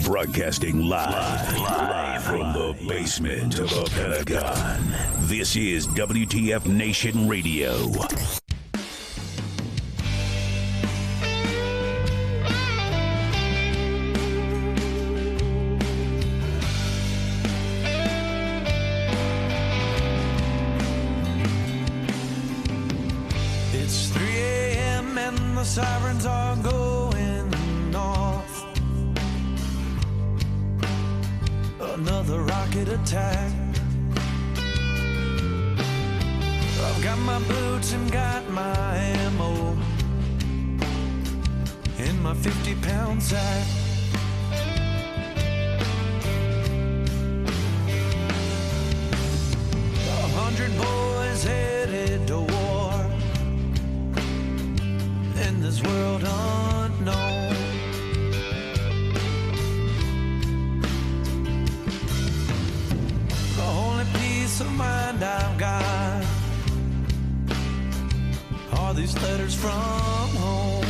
Broadcasting live from the basement of the Pentagon. This is WTF Nation Radio. It's 3 a.m. and the sirens are going off. Another rocket attack. I've got my boots and got my ammo in my 50-pound sack. A 100 boys headed to war in this world unknown. The only peace of mind I've got are these letters from home.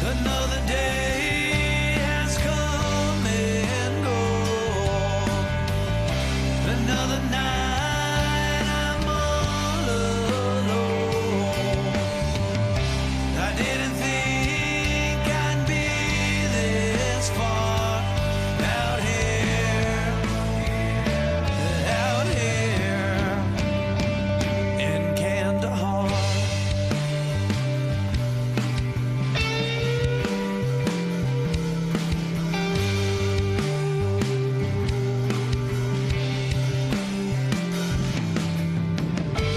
Another day has come and gone. Another night I'm all alone. I didn't think I'd be this far out here in Kandahar.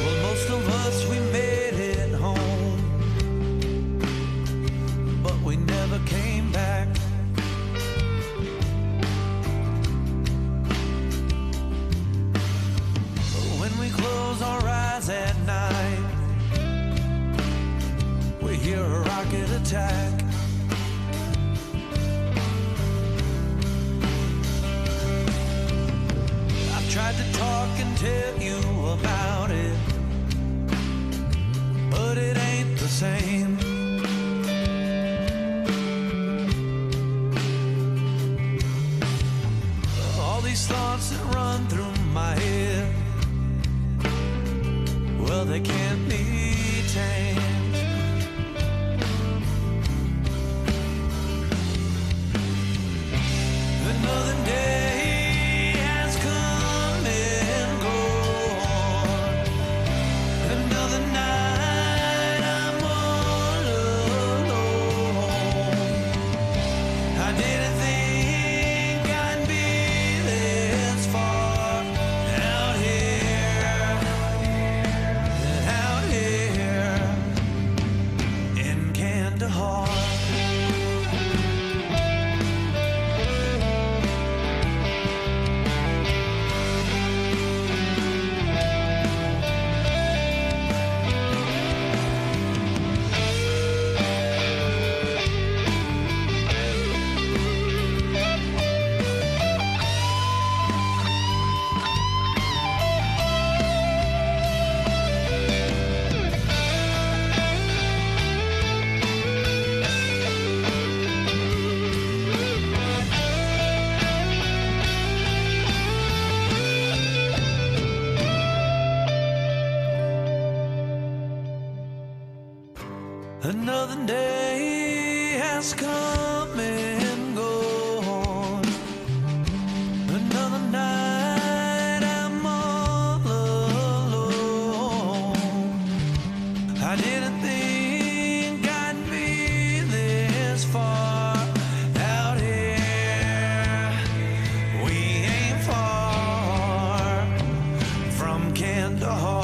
Well, most of us, we made it home, but we never came back. When we close our eyes at night, we hear a rocket attack. I've tried to talk and tell you about it, but it ain't the same. All these thoughts that run through my head, well, they can't be tamed. Another day has come and gone. Another night I'm all alone. I didn't think I'd be this far out here in Kandahar. Another day has come and gone. Another night I'm all alone. I didn't think I'd be this far out here. We ain't far from Kandahar.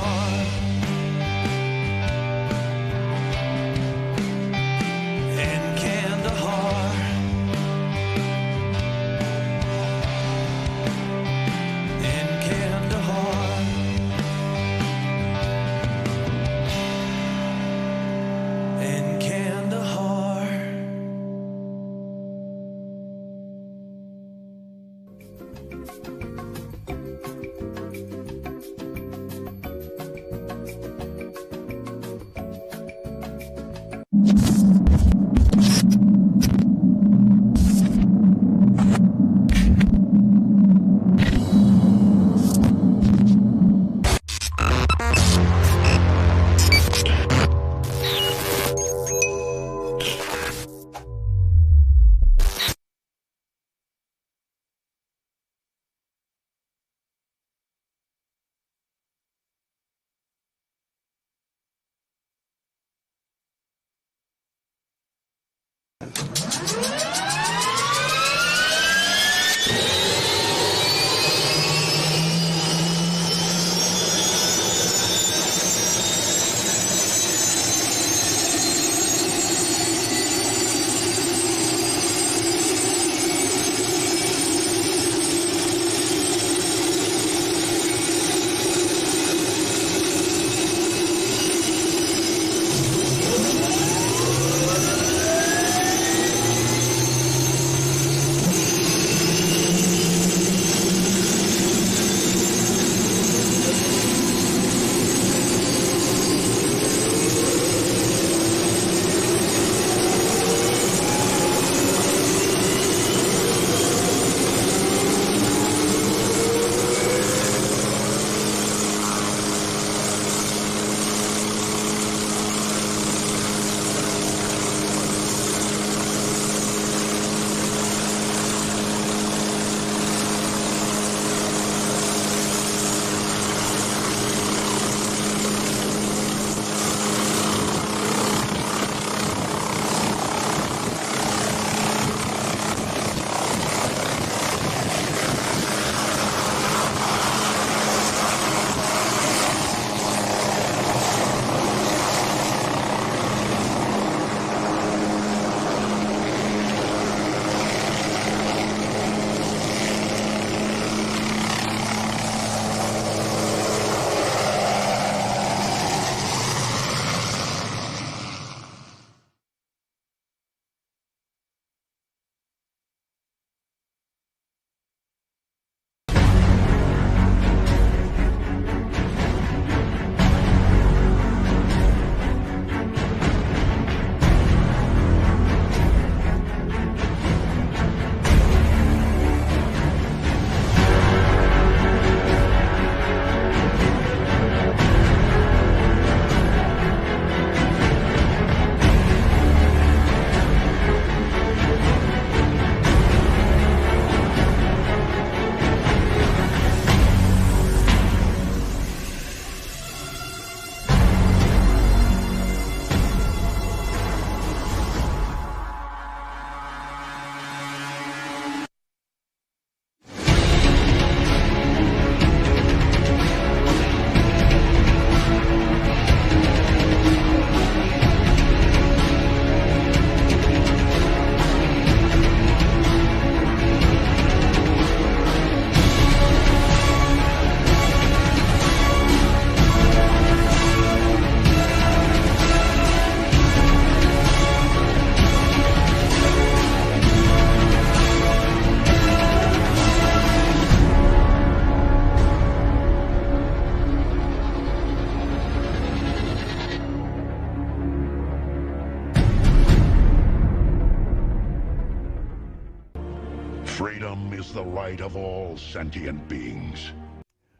Freedom is the right of all sentient beings.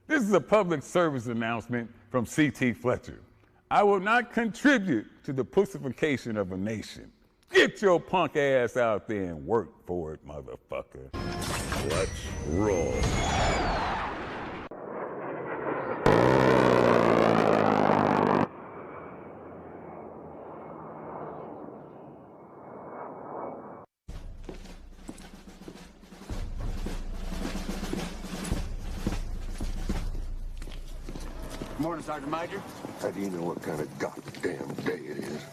This is a public service announcement from C.T. Fletcher. I will not contribute to the pussification of a nation. Get your punk ass out there and work for it, motherfucker. Let's roll. Morning, Sergeant Major. How do you know what kind of goddamn day it is?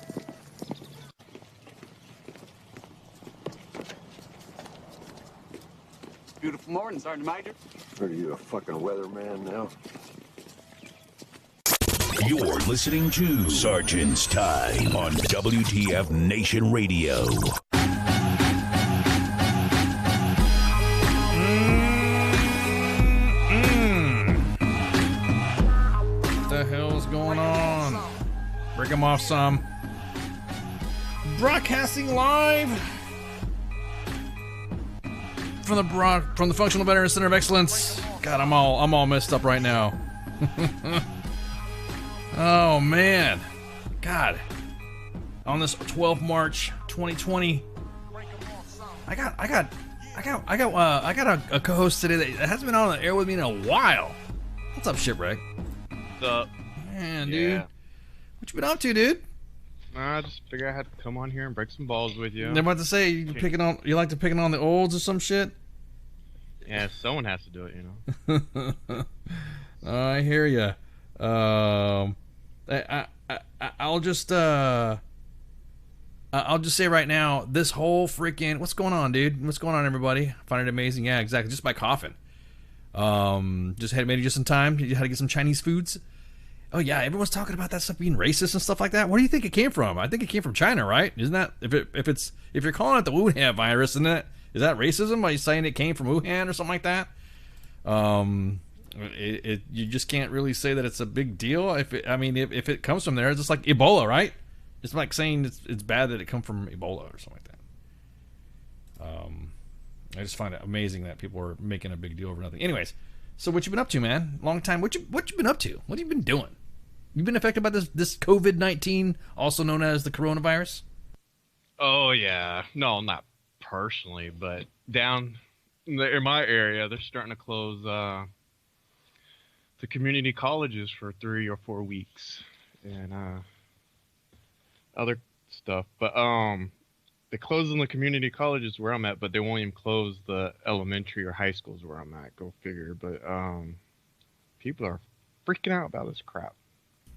Beautiful morning, Sergeant Major. Are you a fucking weatherman now? You're listening to Sergeant's Time on WTF Nation Radio. What the hell's going on? Break them off some. Broadcasting live from the Functional Veterans Center of Excellence. God, I'm all messed up right now. Oh man, God. On this 12th March 2020, I got a co-host today that hasn't been on the air with me in a while. What's up, Shipwreck? What's up? Man, dude. Yeah. What you been up to, dude? I just figured I had to come on here and break some balls with you. I'm about to say you like to picking on the olds or some shit. Yeah, someone has to do it, I hear ya. I'll just say right now, this whole freaking what's going on, dude? What's going on, everybody? I find it amazing. Yeah, exactly. Just by coughing. Just had made it just in time. You had to get some Chinese foods. Oh yeah, everyone's talking about that stuff being racist and stuff like that. Where do you think it came from? I think it came from China, right? Isn't that if you're calling it the Wuhan virus, is that racism? Are you saying it came from Wuhan or something like that? You just can't really say that it's a big deal. If it comes from there, it's just like Ebola, right? It's like saying it's bad that it come from Ebola or something like that. I just find it amazing that people are making a big deal over nothing. Anyways, so what you been up to, man? Long time. What you been up to? What have you been doing? You been affected by this COVID-19, also known as the coronavirus? Oh yeah, no, not personally, but down in my area, they're starting to close the community colleges for 3 or 4 weeks and other stuff. But they're closing the community colleges where I'm at, but they won't even close the elementary or high schools where I'm at. Go figure. But people are freaking out about this crap.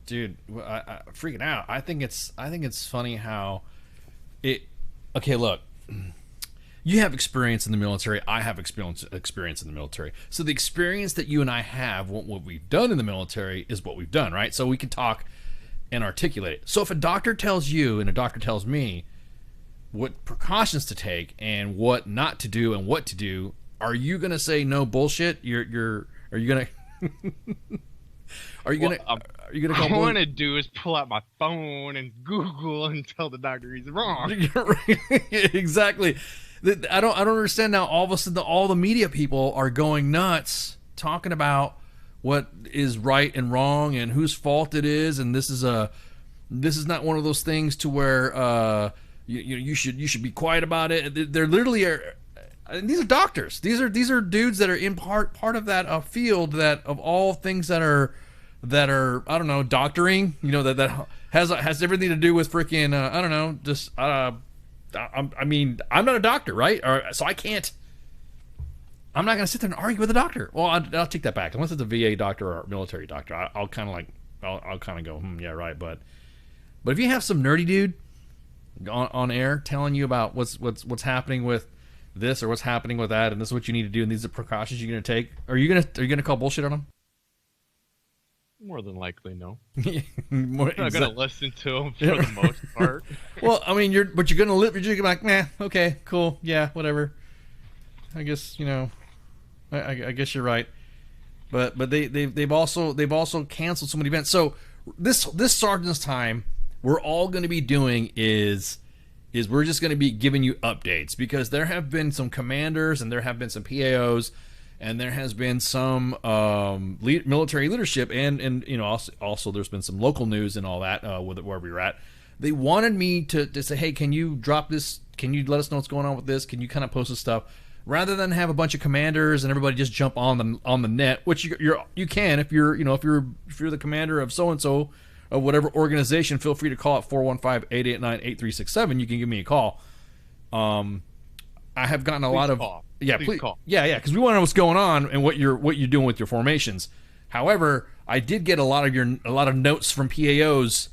Dude, I freaking out. I think it's funny how it. Okay, look. You have experience in the military. I have experience in the military. So the experience that you and I have, what we've done in the military, is what we've done, right? So we can talk and articulate it. So if a doctor tells you and a doctor tells me what precautions to take and what not to do and what to do, are you gonna say no bullshit? Are you gonna are you gonna call All I want to do is pull out my phone and Google and tell the doctor he's wrong. Exactly. I don't understand now. All of a sudden, all the media people are going nuts, talking about what is right and wrong and whose fault it is, and this is not one of those things to where you should be quiet about it. They're literally and these are doctors. These are dudes that are in part of that field that of all things that are I don't know, doctoring. That has everything to do with freaking I don't know, just I mean, I'm not a doctor, right? So I can't. I'm not going to sit there and argue with a doctor. Well, I'll take that back. Unless it's a VA doctor or a military doctor, I'll kind of I'll kind of go, yeah, right. But if you have some nerdy dude on air telling you about what's happening with this or what's happening with that, and this is what you need to do, and these are precautions you're going to take, are you gonna call bullshit on them? More than likely, no. I'm not going to listen to them for the most part. Well, I mean, you're going to be like, nah, okay, cool, yeah, whatever. I guess, I guess you're right. But they've also canceled so many events. So this Sergeant's Time, we're all going to be doing is we're just going to be giving you updates, because there have been some commanders and there have been some PAOs. And there has been some military leadership, and also there's been some local news and all that where we were at. They wanted me to say, hey, can you drop this? Can you let us know what's going on with this? Can you kind of post this stuff, rather than have a bunch of commanders and everybody just jump on the net, which you can if you're the commander of so and so of whatever organization. Feel free to call at 415-889-8367. You can give me a call. I have gotten a lot of call. Yeah, please call. Yeah, because we want to know what's going on and what you're doing with your formations. However, I did get a lot of notes from PAOs,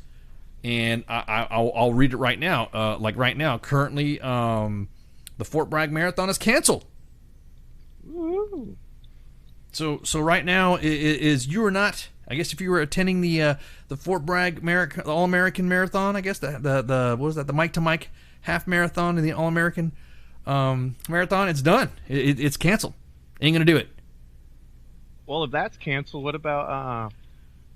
and I'll read it right now. Like right now, currently, the Fort Bragg Marathon is canceled. Woo. So right now is you are not. I guess if you were attending the Fort Bragg All American Marathon, I guess the what was that, the Mike to Mike half marathon and the All American marathon, it's done. It's canceled. Ain't gonna do it. Well, if that's canceled, what about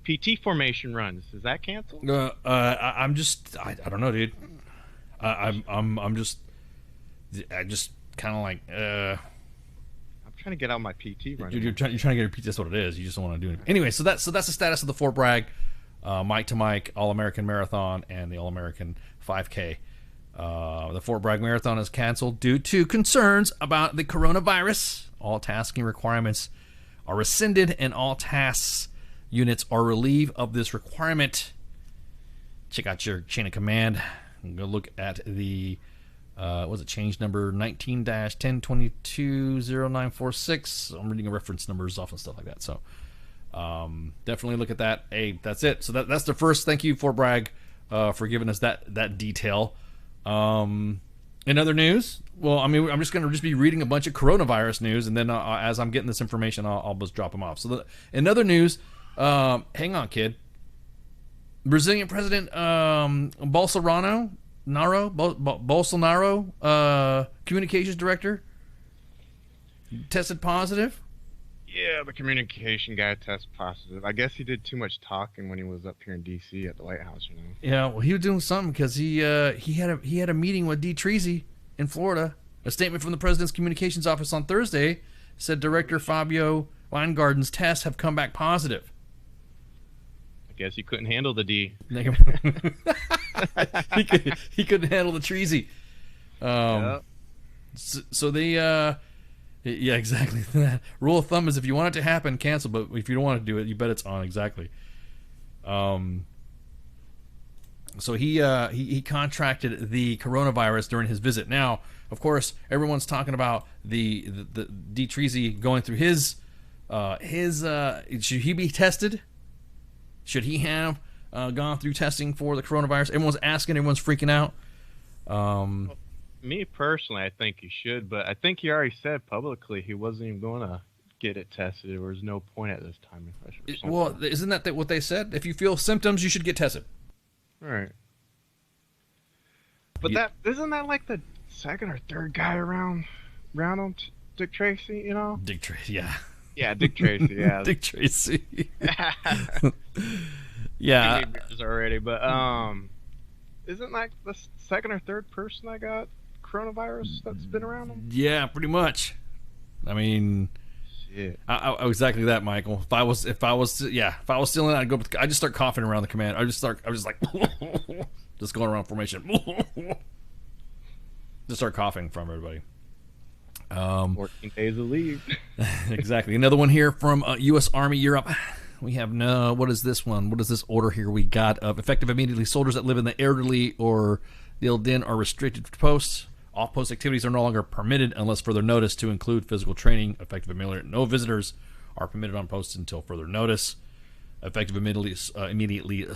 PT formation runs? Is that canceled? I don't know, dude. I just kind of like I'm trying to get out my PT run. You're trying to get your PT. That's what it is. You just don't want to do it anyway. So that's the status of the Fort Bragg Mike to Mike All American Marathon and the All American 5K. The Fort Bragg Marathon is canceled due to concerns about the coronavirus. All tasking requirements are rescinded, and all tasks units are relieved of this requirement. check out your chain of command and go look at the was it change number 19-10220946. I'm reading reference numbers off and stuff like that. So definitely look at that. Hey, that's it. So that's the first. Thank you, Fort Bragg, for giving us that detail. In other news, well, I mean, I'm just going to be reading a bunch of coronavirus news, and then as I'm getting this information, I'll just drop them off. So in other news, hang on, kid. Brazilian President Bolsonaro, communications director, tested positive. Yeah, the communication guy tested positive. I guess he did too much talking when he was up here in D.C. at the White House, you know. Yeah, well, he was doing something because he had a meeting with D. Treasy in Florida. A statement from the president's communications office on Thursday said Director Fabio Weingarten's tests have come back positive. I guess he couldn't handle the D. he couldn't handle the Treasy. Yep. So they, yeah, exactly. Rule of thumb is if you want it to happen, cancel. But if you don't want to do it, you bet it's on. Exactly. So he contracted the coronavirus during his visit. Now, of course, everyone's talking about the D. Treasy going through his should he be tested? Should he have gone through testing for the coronavirus? Everyone's asking. Everyone's freaking out. Me personally, I think he should, but I think he already said publicly he wasn't even going to get it tested. There was no point at this time. Well, isn't that what they said? If you feel symptoms, you should get tested. Right. But isn't that like the second or third guy around him, Dick Tracy, you know? Dick Tracy, yeah. Yeah, Dick Tracy, yeah. Dick Tracy. Yeah. Already, but isn't like the second or third person that got coronavirus that's been around him? Yeah, pretty much. I mean, shit. Exactly that, Michael. If I was still in, I'd just start coughing around the command. I was just like, just going around formation. Just start coughing from everybody. 14 days of leave. Exactly. Another one here from U.S. Army Europe. We have what is this one? What is this order here we got? Effective immediately, soldiers that live in the elderly or the Eldin are restricted to posts. Off-post activities are no longer permitted unless further notice, to include physical training. Effective immediately, no visitors are permitted on posts until further notice. Effective immediately,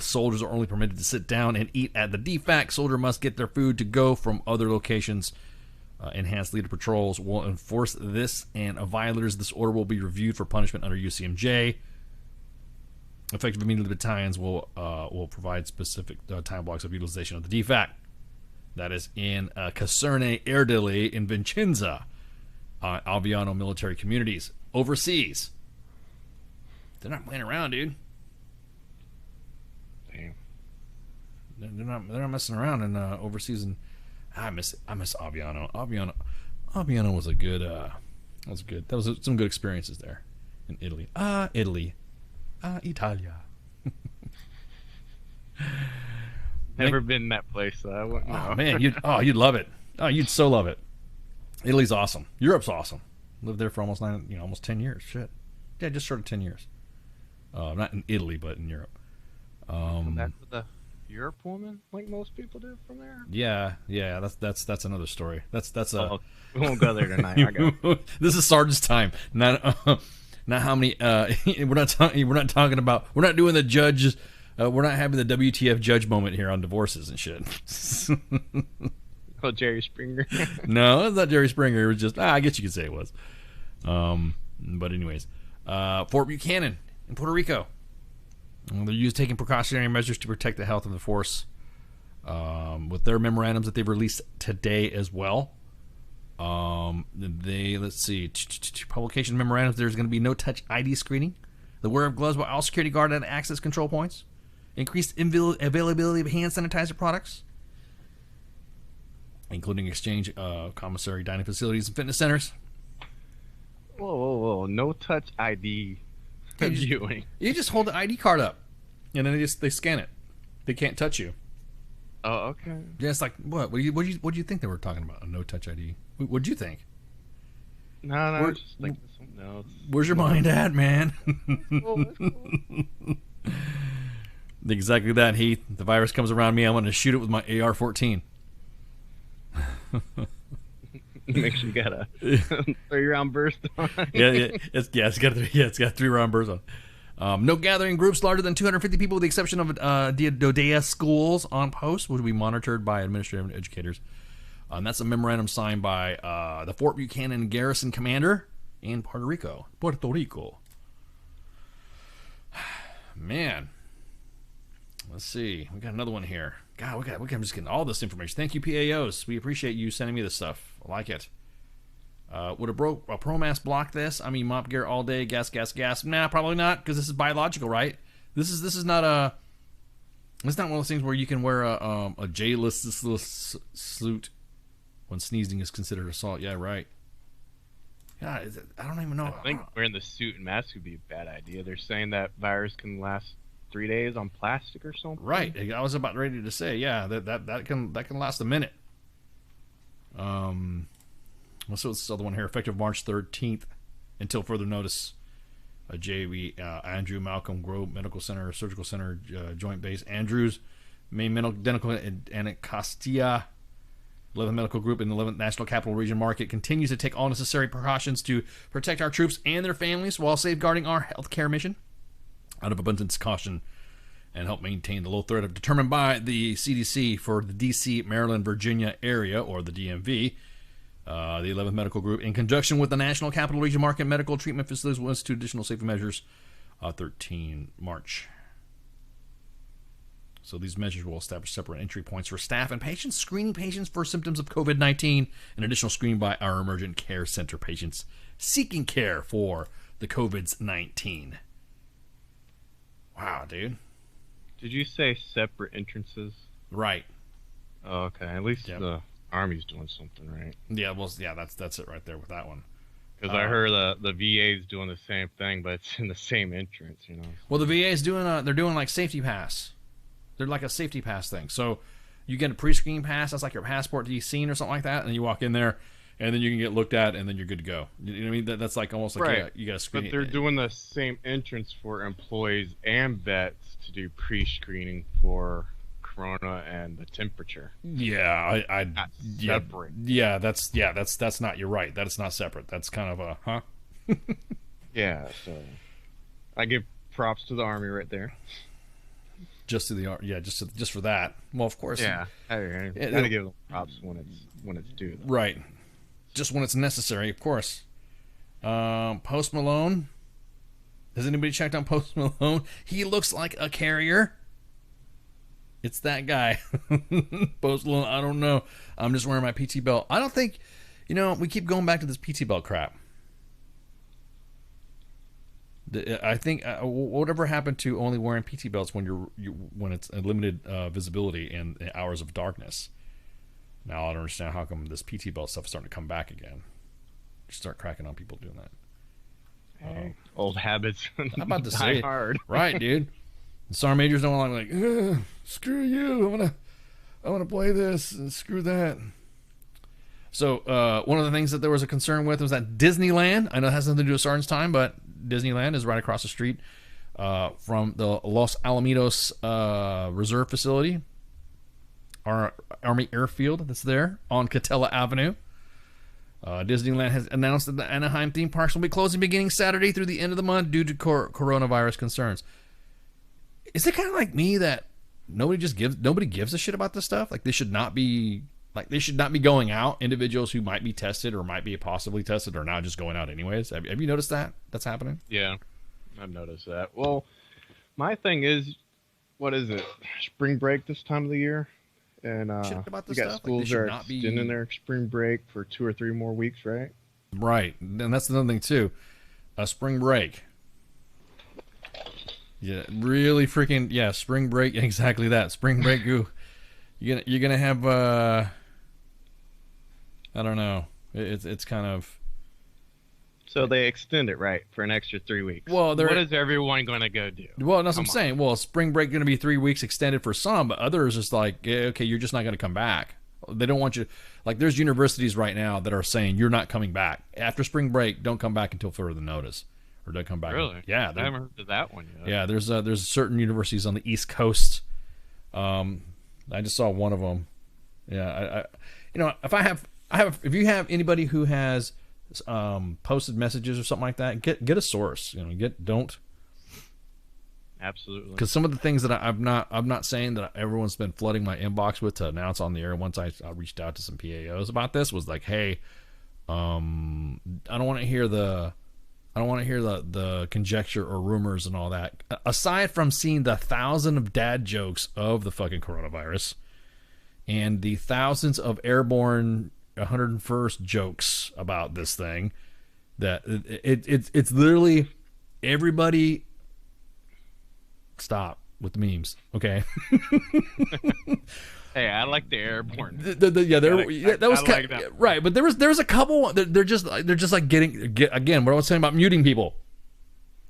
soldiers are only permitted to sit down and eat at the DFAC. Soldier must get their food to go from other locations. Enhanced leader patrols will enforce this, and violators of this order will be reviewed for punishment under UCMJ. Effective immediately, battalions will provide specific time blocks of utilization of the DFAC. That is in Caserne Erdely in Vicenza, Alviano military communities. Overseas, they're not playing around, dude. Damn. They're not messing around in overseas. And I miss Alviano. Alviano was a good. That was good. That was some good experiences there in Italy. Italy. Italia. Never been in that place, so I wouldn't know. Oh man, you'd love it. Oh, you'd so love it. Italy's awesome. Europe's awesome. Lived there for almost 10 years. Shit. Yeah, just short of 10 years. Not in Italy, but in Europe. Back to the Europe woman, like most people do from there. Yeah. That's another story. That's we won't go there tonight. I go. This is Sergeant's time. Not how many. We're not talking about. We're not doing the judge. We're not having the WTF judge moment here on divorces and shit. Oh, Jerry Springer. No, it's not Jerry Springer. It was just. I guess you could say it was. But anyways, Fort Buchanan in Puerto Rico. They're taking precautionary measures to protect the health of the force. With their memorandums that they've released today as well. Let's see, publication memorandums. There's going to be no touch ID screening, the wear of gloves by all security guard and access control points, increased availability of hand sanitizer products, including exchange commissary dining facilities and fitness centers. Whoa! No touch ID viewing. You just hold the ID card up, and then they scan it. They can't touch you. Oh, okay. Yeah, it's like what? What do you think they were talking about? A no touch ID. What'd you think? No, just like something else. Where's your mind at, man? Exactly that, Heath. If the virus comes around me, I'm going to shoot it with my AR-14. Make sure you got a 3-round burst on. It's got a 3-round burst on. No gathering groups larger than 250 people, with the exception of Dodea schools on post, which will be monitored by administrative and educators. That's a memorandum signed by the Fort Buchanan Garrison Commander in Puerto Rico. Man. Let's see. We got another one here. God, I'm just getting all this information. Thank you, PAOs. We appreciate you sending me this stuff. I like it. Would a ProMask block this? I mean, mop gear all day, gas. Nah, probably not, because this is biological, right? This is not it's not one of those things where you can wear a J-less suit when sneezing is considered assault. Yeah, right. Yeah, I don't even know. I think wearing the suit and mask would be a bad idea. They're saying that virus can last 3 days on plastic or something. Right. I was about ready to say, yeah, that can last a minute. Let's see this other one here. Effective March 13th until further notice. JV Andrew Malcolm Grove Medical Center, Surgical Center, Joint Base Andrews, Main Medical and Castilla 11th Medical Group in the 11th National Capital Region Market continues to take all necessary precautions to protect our troops and their families while safeguarding our healthcare mission. Out of abundance of caution, and help maintain the low threat determined by the CDC for the D.C., Maryland, Virginia area, or the DMV. The 11th Medical Group, in conjunction with the National Capital Region Market Medical Treatment Facilities, will institute additional safety measures 13 March. So these measures will establish separate entry points for staff and patients, screening patients for symptoms of COVID-19, and additional screening by our emergent care center patients seeking care for the COVID-19. Wow, dude. Did you say separate entrances? Right. Oh, okay. At least the Army's doing something right. Yeah, well, yeah, that's it right there with that one. Because I heard the VA's doing the same thing, but it's in the same entrance, you know. Well, the VA's doing they're doing like safety pass. They're like a safety pass thing. So you get a pre-screen pass. That's like your passport to be seen or something like that, and you walk in there, and then you can get looked at, and then you're good to go. You know what I mean? That's like almost like right. You got to screen. But they're doing the same entrance for employees and vets to do pre-screening for corona and the temperature. Yeah, separate. Yeah, that's not. You're right. That is not separate. That's kind of a Yeah, so I give props to the Army right there. Just to the just for that. Well, of course. Yeah, I gotta give them props when it's due. Though. Right. Just when it's necessary, of course. Post Malone. Has anybody checked on Post Malone? He looks like a carrier. It's that guy. Post Malone, I don't know. I'm just wearing my PT belt. I don't think, we keep going back to this PT belt crap. I think whatever happened to only wearing PT belts when when it's a limited visibility and hours of darkness. Now I don't understand how come this PT belt stuff is starting to come back again. Just start cracking on people doing that. Old habits. I'm about to say hard. Right, dude. The sergeant majors don't want like screw you. I want to play this and screw that. So one of the things that there was a concern with was that Disneyland. I know it has nothing to do with Sergeant's Time, but Disneyland is right across the street from the Los Alamitos Reserve Facility, our Army Airfield that's there on Catella Avenue. Disneyland has announced that the Anaheim theme parks will be closing beginning Saturday through the end of the month due to coronavirus concerns. Is it kind of like me that nobody gives a shit about this stuff? Like they should not be going out. Individuals who might be tested or might be possibly tested are now just going out anyways. Have you noticed that? That's happening? Yeah, I've noticed that. Well, my thing is, what is it? Spring break this time of the year? And about you this got stuff? schools Like are extending their spring break for 2 or 3 more weeks, right? Right. And that's another thing, too. Spring break. Yeah, really freaking, yeah, spring break. Exactly that. Spring break. You're gonna have, I don't know. It's kind of... So they extend it, right, for an extra 3 weeks. Well, what is everyone going to go do? Well, that's what I'm saying. Well, spring break going to be 3 weeks extended for some, but others is like, yeah, okay, you're just not going to come back. They don't want you. Like, there's universities right now that are saying you're not coming back after spring break. Don't come back until further notice, or did I come back? Really? Yeah, I haven't heard of that one yet. yeah. There's certain universities on the East Coast. I just saw one of them. Yeah, if you have anybody who has posted messages or something like that, get a source. Don't. Absolutely. Because some of the things that I'm not saying that everyone's been flooding my inbox with to announce on the air. Once I reached out to some PAOs about this, was like, hey, I don't want to hear the conjecture or rumors and all that. Aside from seeing the 1,000 of dad jokes of the fucking coronavirus and the thousands of airborne 101st jokes about this thing, that it's literally everybody. Stop with the memes, okay? Hey, I like the airborne. That was like that. Right, but there was a couple. They're just like getting again. What I was saying about muting people.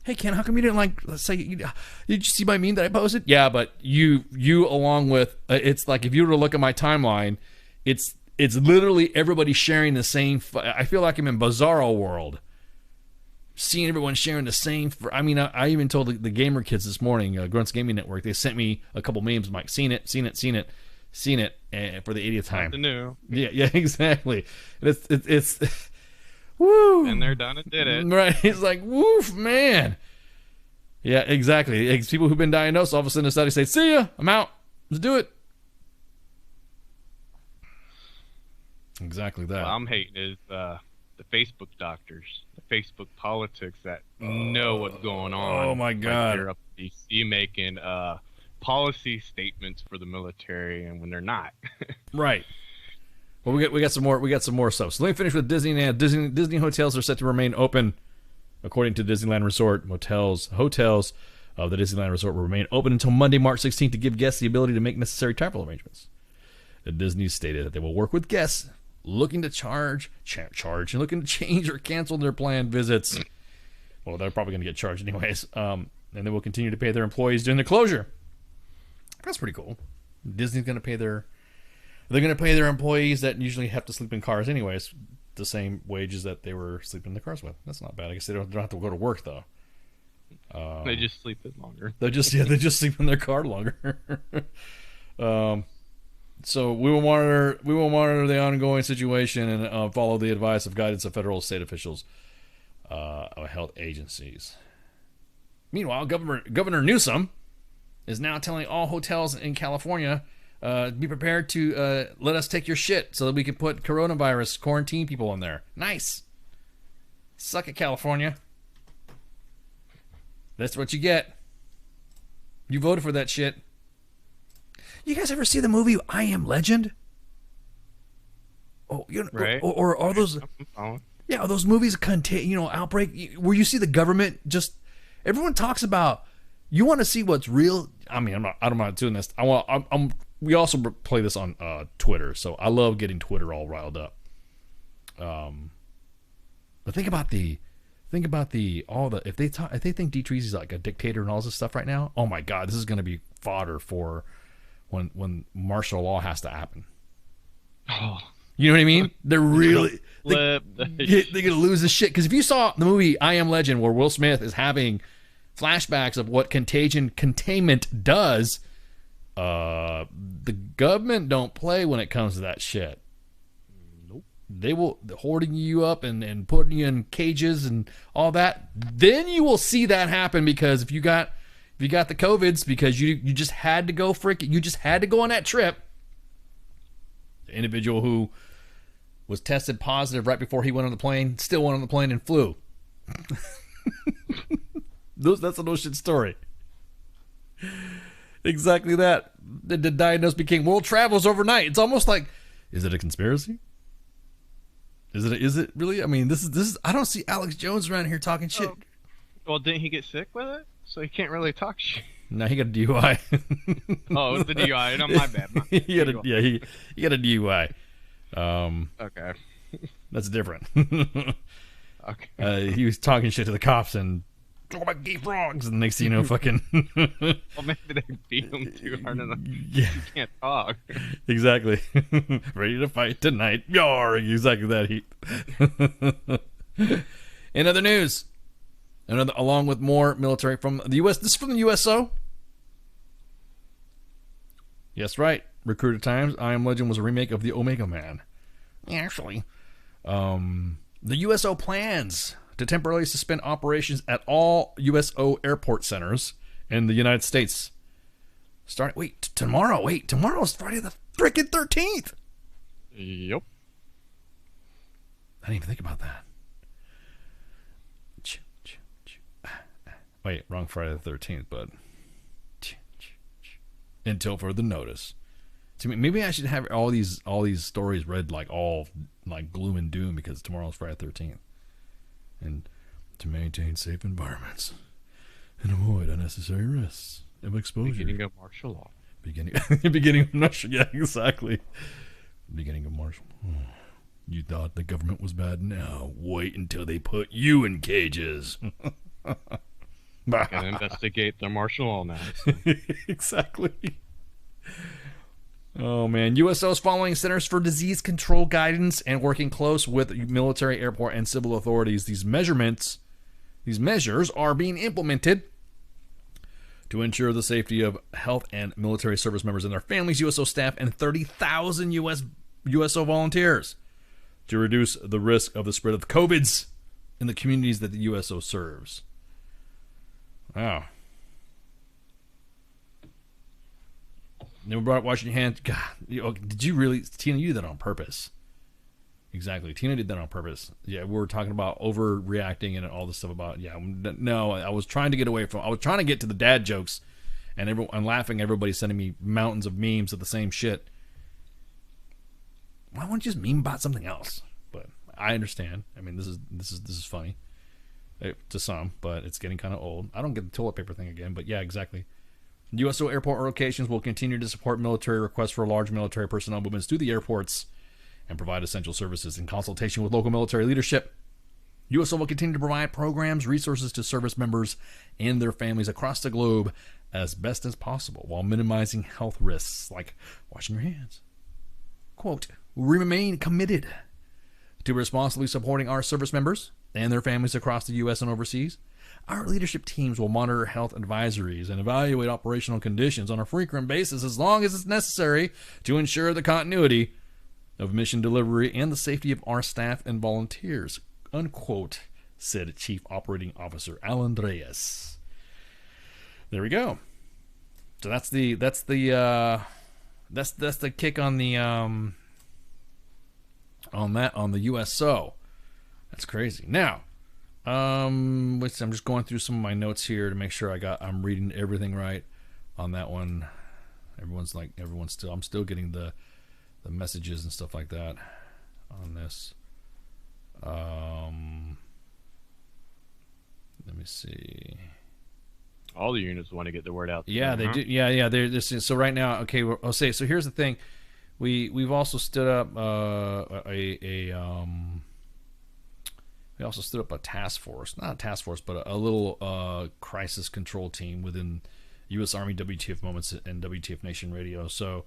Hey Ken, how come you didn't let's say did you see my meme that I posted? Yeah, but you along with it's like if you were to look at my timeline, it's literally everybody sharing the same. I feel like I'm in Bizarro world. Seeing everyone sharing the same. I mean, I even told the gamer kids this morning, Grunts Gaming Network, they sent me a couple memes. I'm like, seen it for the 80th time. Nothing new. Yeah, exactly. It's woo. And they're done and did it. Right. It's like, woof, man. Yeah, exactly. It's people who've been diagnosed all of a sudden decide to say, see ya, I'm out. Let's do it. Exactly that. What I'm hating is the Facebook doctors, the Facebook politics that know what's going on. Oh my God! Like they're up in DC making policy statements for the military, and when they're not. Right. Well, we got some more stuff. So let me finish with Disneyland. Disney hotels are set to remain open, according to Disneyland Resort. Hotels of the Disneyland Resort will remain open until Monday, March 16th, to give guests the ability to make necessary travel arrangements. Disney stated that they will work with guests looking to charge and looking to change or cancel their planned visits. Well, they're probably going to get charged anyways. And they will continue to pay their employees during the closure. That's pretty cool. Disney's going to pay their employees that usually have to sleep in cars anyways the same wages that they were sleeping in the cars with. That's not bad. I guess they don't have to go to work though. They just sleep it longer. They just sleep in their car longer. So we will monitor the ongoing situation and follow the advice of guidance of federal and state officials, of health agencies. Meanwhile, Governor Newsom is now telling all hotels in California, be prepared to let us take your shit so that we can put coronavirus quarantine people in there. Nice. Suck it, California. That's what you get. You voted for that shit. You guys ever see the movie I Am Legend? Oh, right. Or are those? Yeah, are those movies contain outbreak where you see the government just? Everyone talks about. You want to see what's real? I mean, I'm not doing this. We also play this on Twitter, so I love getting Twitter all riled up. But think about if they think D. Treasy's like a dictator and all this stuff right now. Oh my God, this is going to be fodder for when martial law has to happen. Oh, you know what I mean? They're really they're gonna lose this shit. Because if you saw the movie I Am Legend, where Will Smith is having flashbacks of what containment does, the government don't play when it comes to that shit. Nope. They will hoarding you up and putting you in cages and all that. Then you will see that happen, because if you got the COVIDs because you just had to go you just had to go on that trip. The individual who was tested positive right before he went on the plane still went on the plane and flew. That's a no shit story. Exactly that. The diagnosis became world travelers overnight. It's almost like, is it a conspiracy? Is it really? I mean, this is. I don't see Alex Jones around here talking shit. Well, didn't he get sick with it? So he can't really talk shit. No, he got a DUI. Oh, it was the DUI. No, my bad. He got a DUI. Okay. That's different. Okay. He was talking shit to the cops and talking about gay frogs, and the next thing you know, fucking. Well, maybe they beat him too hard enough. Yeah. He can't talk. Exactly. Ready to fight tonight. Yar! Exactly that heat. In other news, Along with more military from the U.S. This is from the USO. Yes, right. Recruiter Times. I Am Legend was a remake of the Omega Man. Actually. The USO plans to temporarily suspend operations at all USO airport centers in the United States. Tomorrow. Tomorrow's Friday the freaking 13th. Yep. I didn't even think about that. Wait, wrong Friday the 13th, but until further notice. To me, maybe I should have all these stories read like all like gloom and doom because tomorrow's Friday the 13th. And to maintain safe environments and avoid unnecessary risks of exposure. Beginning of martial law. Beginning of martial. Yeah, exactly. Beginning of martial. You thought the government was bad? Now wait until they put you in cages. Gotta investigate their martial law now. So. Exactly. Oh man, USO is following Centers for Disease Control guidance and working close with military, airport, and civil authorities. These measures are being implemented to ensure the safety of health and military service members and their families, USO staff, and 30,000 USO volunteers to reduce the risk of the spread of COVIDs in the communities that the USO serves. Wow. Never brought up washing your hands. God, did you really, Tina? You did that on purpose. Exactly, Tina did that on purpose. Yeah, we were talking about overreacting and all this stuff about. Yeah, no, I was trying to get away from. I was trying to get to the dad jokes, and I'm laughing. Everybody's sending me mountains of memes of the same shit. Why won't you just meme about something else? But I understand. I mean, this is funny to some, but it's getting kind of old. I don't get the toilet paper thing again, but yeah, exactly. USO airport locations will continue to support military requests for large military personnel movements through the airports and provide essential services in consultation with local military leadership. USO will continue to provide programs, resources to service members and their families across the globe as best as possible while minimizing health risks like washing your hands. Quote, we remain committed to responsibly supporting our service members and their families across the U.S. and overseas. Our leadership teams will monitor health advisories and evaluate operational conditions on a frequent basis as long as it's necessary to ensure the continuity of mission delivery and the safety of our staff and volunteers, unquote, said Chief Operating Officer Alan Reyes. There we go. So that's the kick on the on the USO. That's crazy. Now, I'm just going through some of my notes here to make sure I'm reading everything right on that one. I'm still getting the messages and stuff like that on this. Let me see. All the units want to get the word out. Yeah, they do. Yeah. They're this. So right now, okay, I'll say. So here's the thing. We've also stood up We also stood up a task force, not a task force, but a little crisis control team within U.S. Army WTF Moments and WTF Nation Radio. So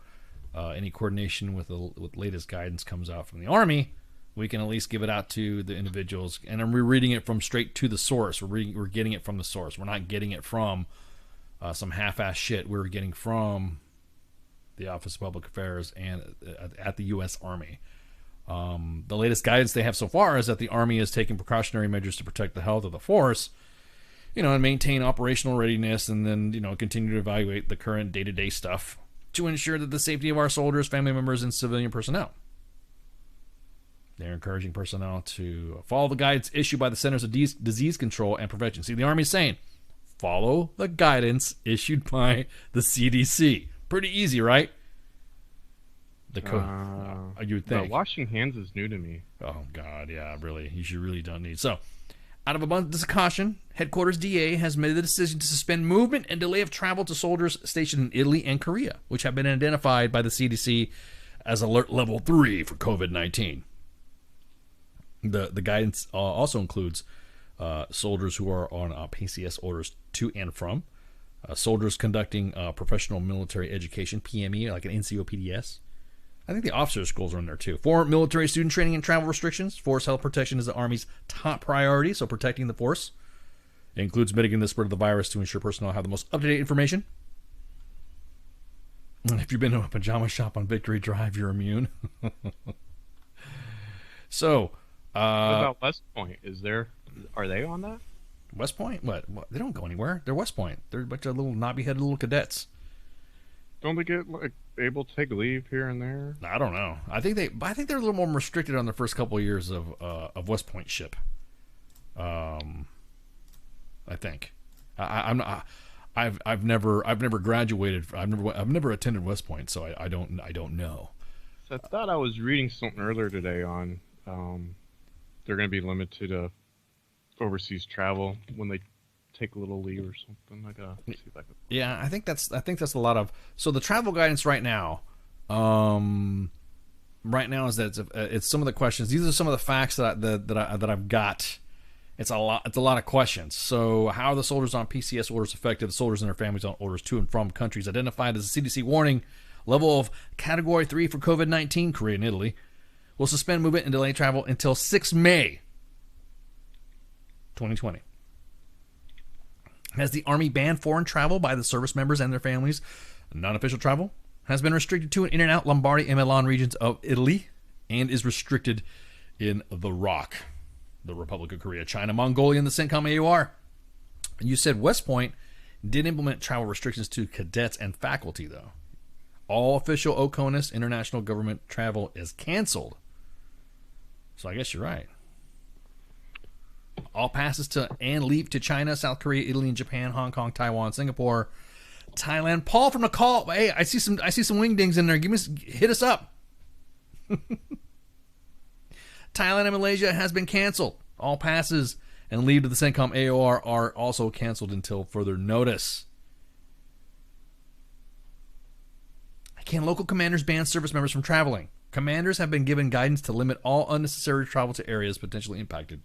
any coordination with latest guidance comes out from the Army, we can at least give it out to the individuals. And we're reading it from straight to the source. We're getting it from the source. We're not getting it from some half-ass shit. We're getting from the Office of Public Affairs and at the U.S. Army. The latest guidance they have so far is that the Army is taking precautionary measures to protect the health of the force, and maintain operational readiness, and then, continue to evaluate the current day-to-day stuff to ensure that the safety of our soldiers, family members, and civilian personnel. They're encouraging personnel to follow the guidance issued by the Centers of Disease Control and Prevention. See, the Army's saying, follow the guidance issued by the CDC. Pretty easy, right? You would think. But washing hands is new to me. Oh, God, yeah, really. You really don't need. So, out of abundance of caution, Headquarters DA has made the decision to suspend movement and delay of travel to soldiers stationed in Italy and Korea, which have been identified by the CDC as alert level 3 for COVID-19. The guidance also includes soldiers who are on PCS orders to and from, soldiers conducting professional military education, PME, like an NCOPDS. I think the officers' schools are in there too. For military student training and travel restrictions, force health protection is the Army's top priority, so protecting the force. It includes mitigating the spread of the virus to ensure personnel have the most up-to-date information. And if you've been to a pajama shop on Victory Drive, you're immune. So, What about West Point? Are they on that? West Point? What? They don't go anywhere. They're West Point. They're a bunch of little knobby-headed little cadets. Don't they get able to take leave here and there? I don't know. I think they're a little more restricted on the first couple of years of West Point ship. I think. I've never graduated. I've never attended West Point, so I don't know. So I thought I was reading something earlier today on they're going to be limited to overseas travel when they take a little leave or something. I gotta see if I can. Yeah, I think that's a lot of. So the travel guidance right now is that it's some of the questions. These are some of the facts that I've got. It's a lot of questions. So how are the soldiers on PCS orders affected the soldiers and their families on orders to and from countries identified as a CDC warning level of Category 3 for COVID-19, Korea and Italy, will suspend movement and delay travel until 6 May 2020. Has the Army banned foreign travel by the service members and their families? Non-official travel has been restricted to and in and out Lombardy and Milan regions of Italy and is restricted in the ROC, the Republic of Korea, China, Mongolia, and the CENTCOM AUR. And you said West Point did implement travel restrictions to cadets and faculty, though. All official OCONUS international government travel is canceled. So I guess you're right. All passes to and leave to China, South Korea, Italy, and Japan, Hong Kong, Taiwan, Singapore, Thailand. Paul from the call. Hey, I see some wingdings in there. Hit us up. Thailand and Malaysia has been canceled. All passes and leave to the CENTCOM AOR are also canceled until further notice. Can local commanders ban service members from traveling? Commanders have been given guidance to limit all unnecessary travel to areas potentially impacted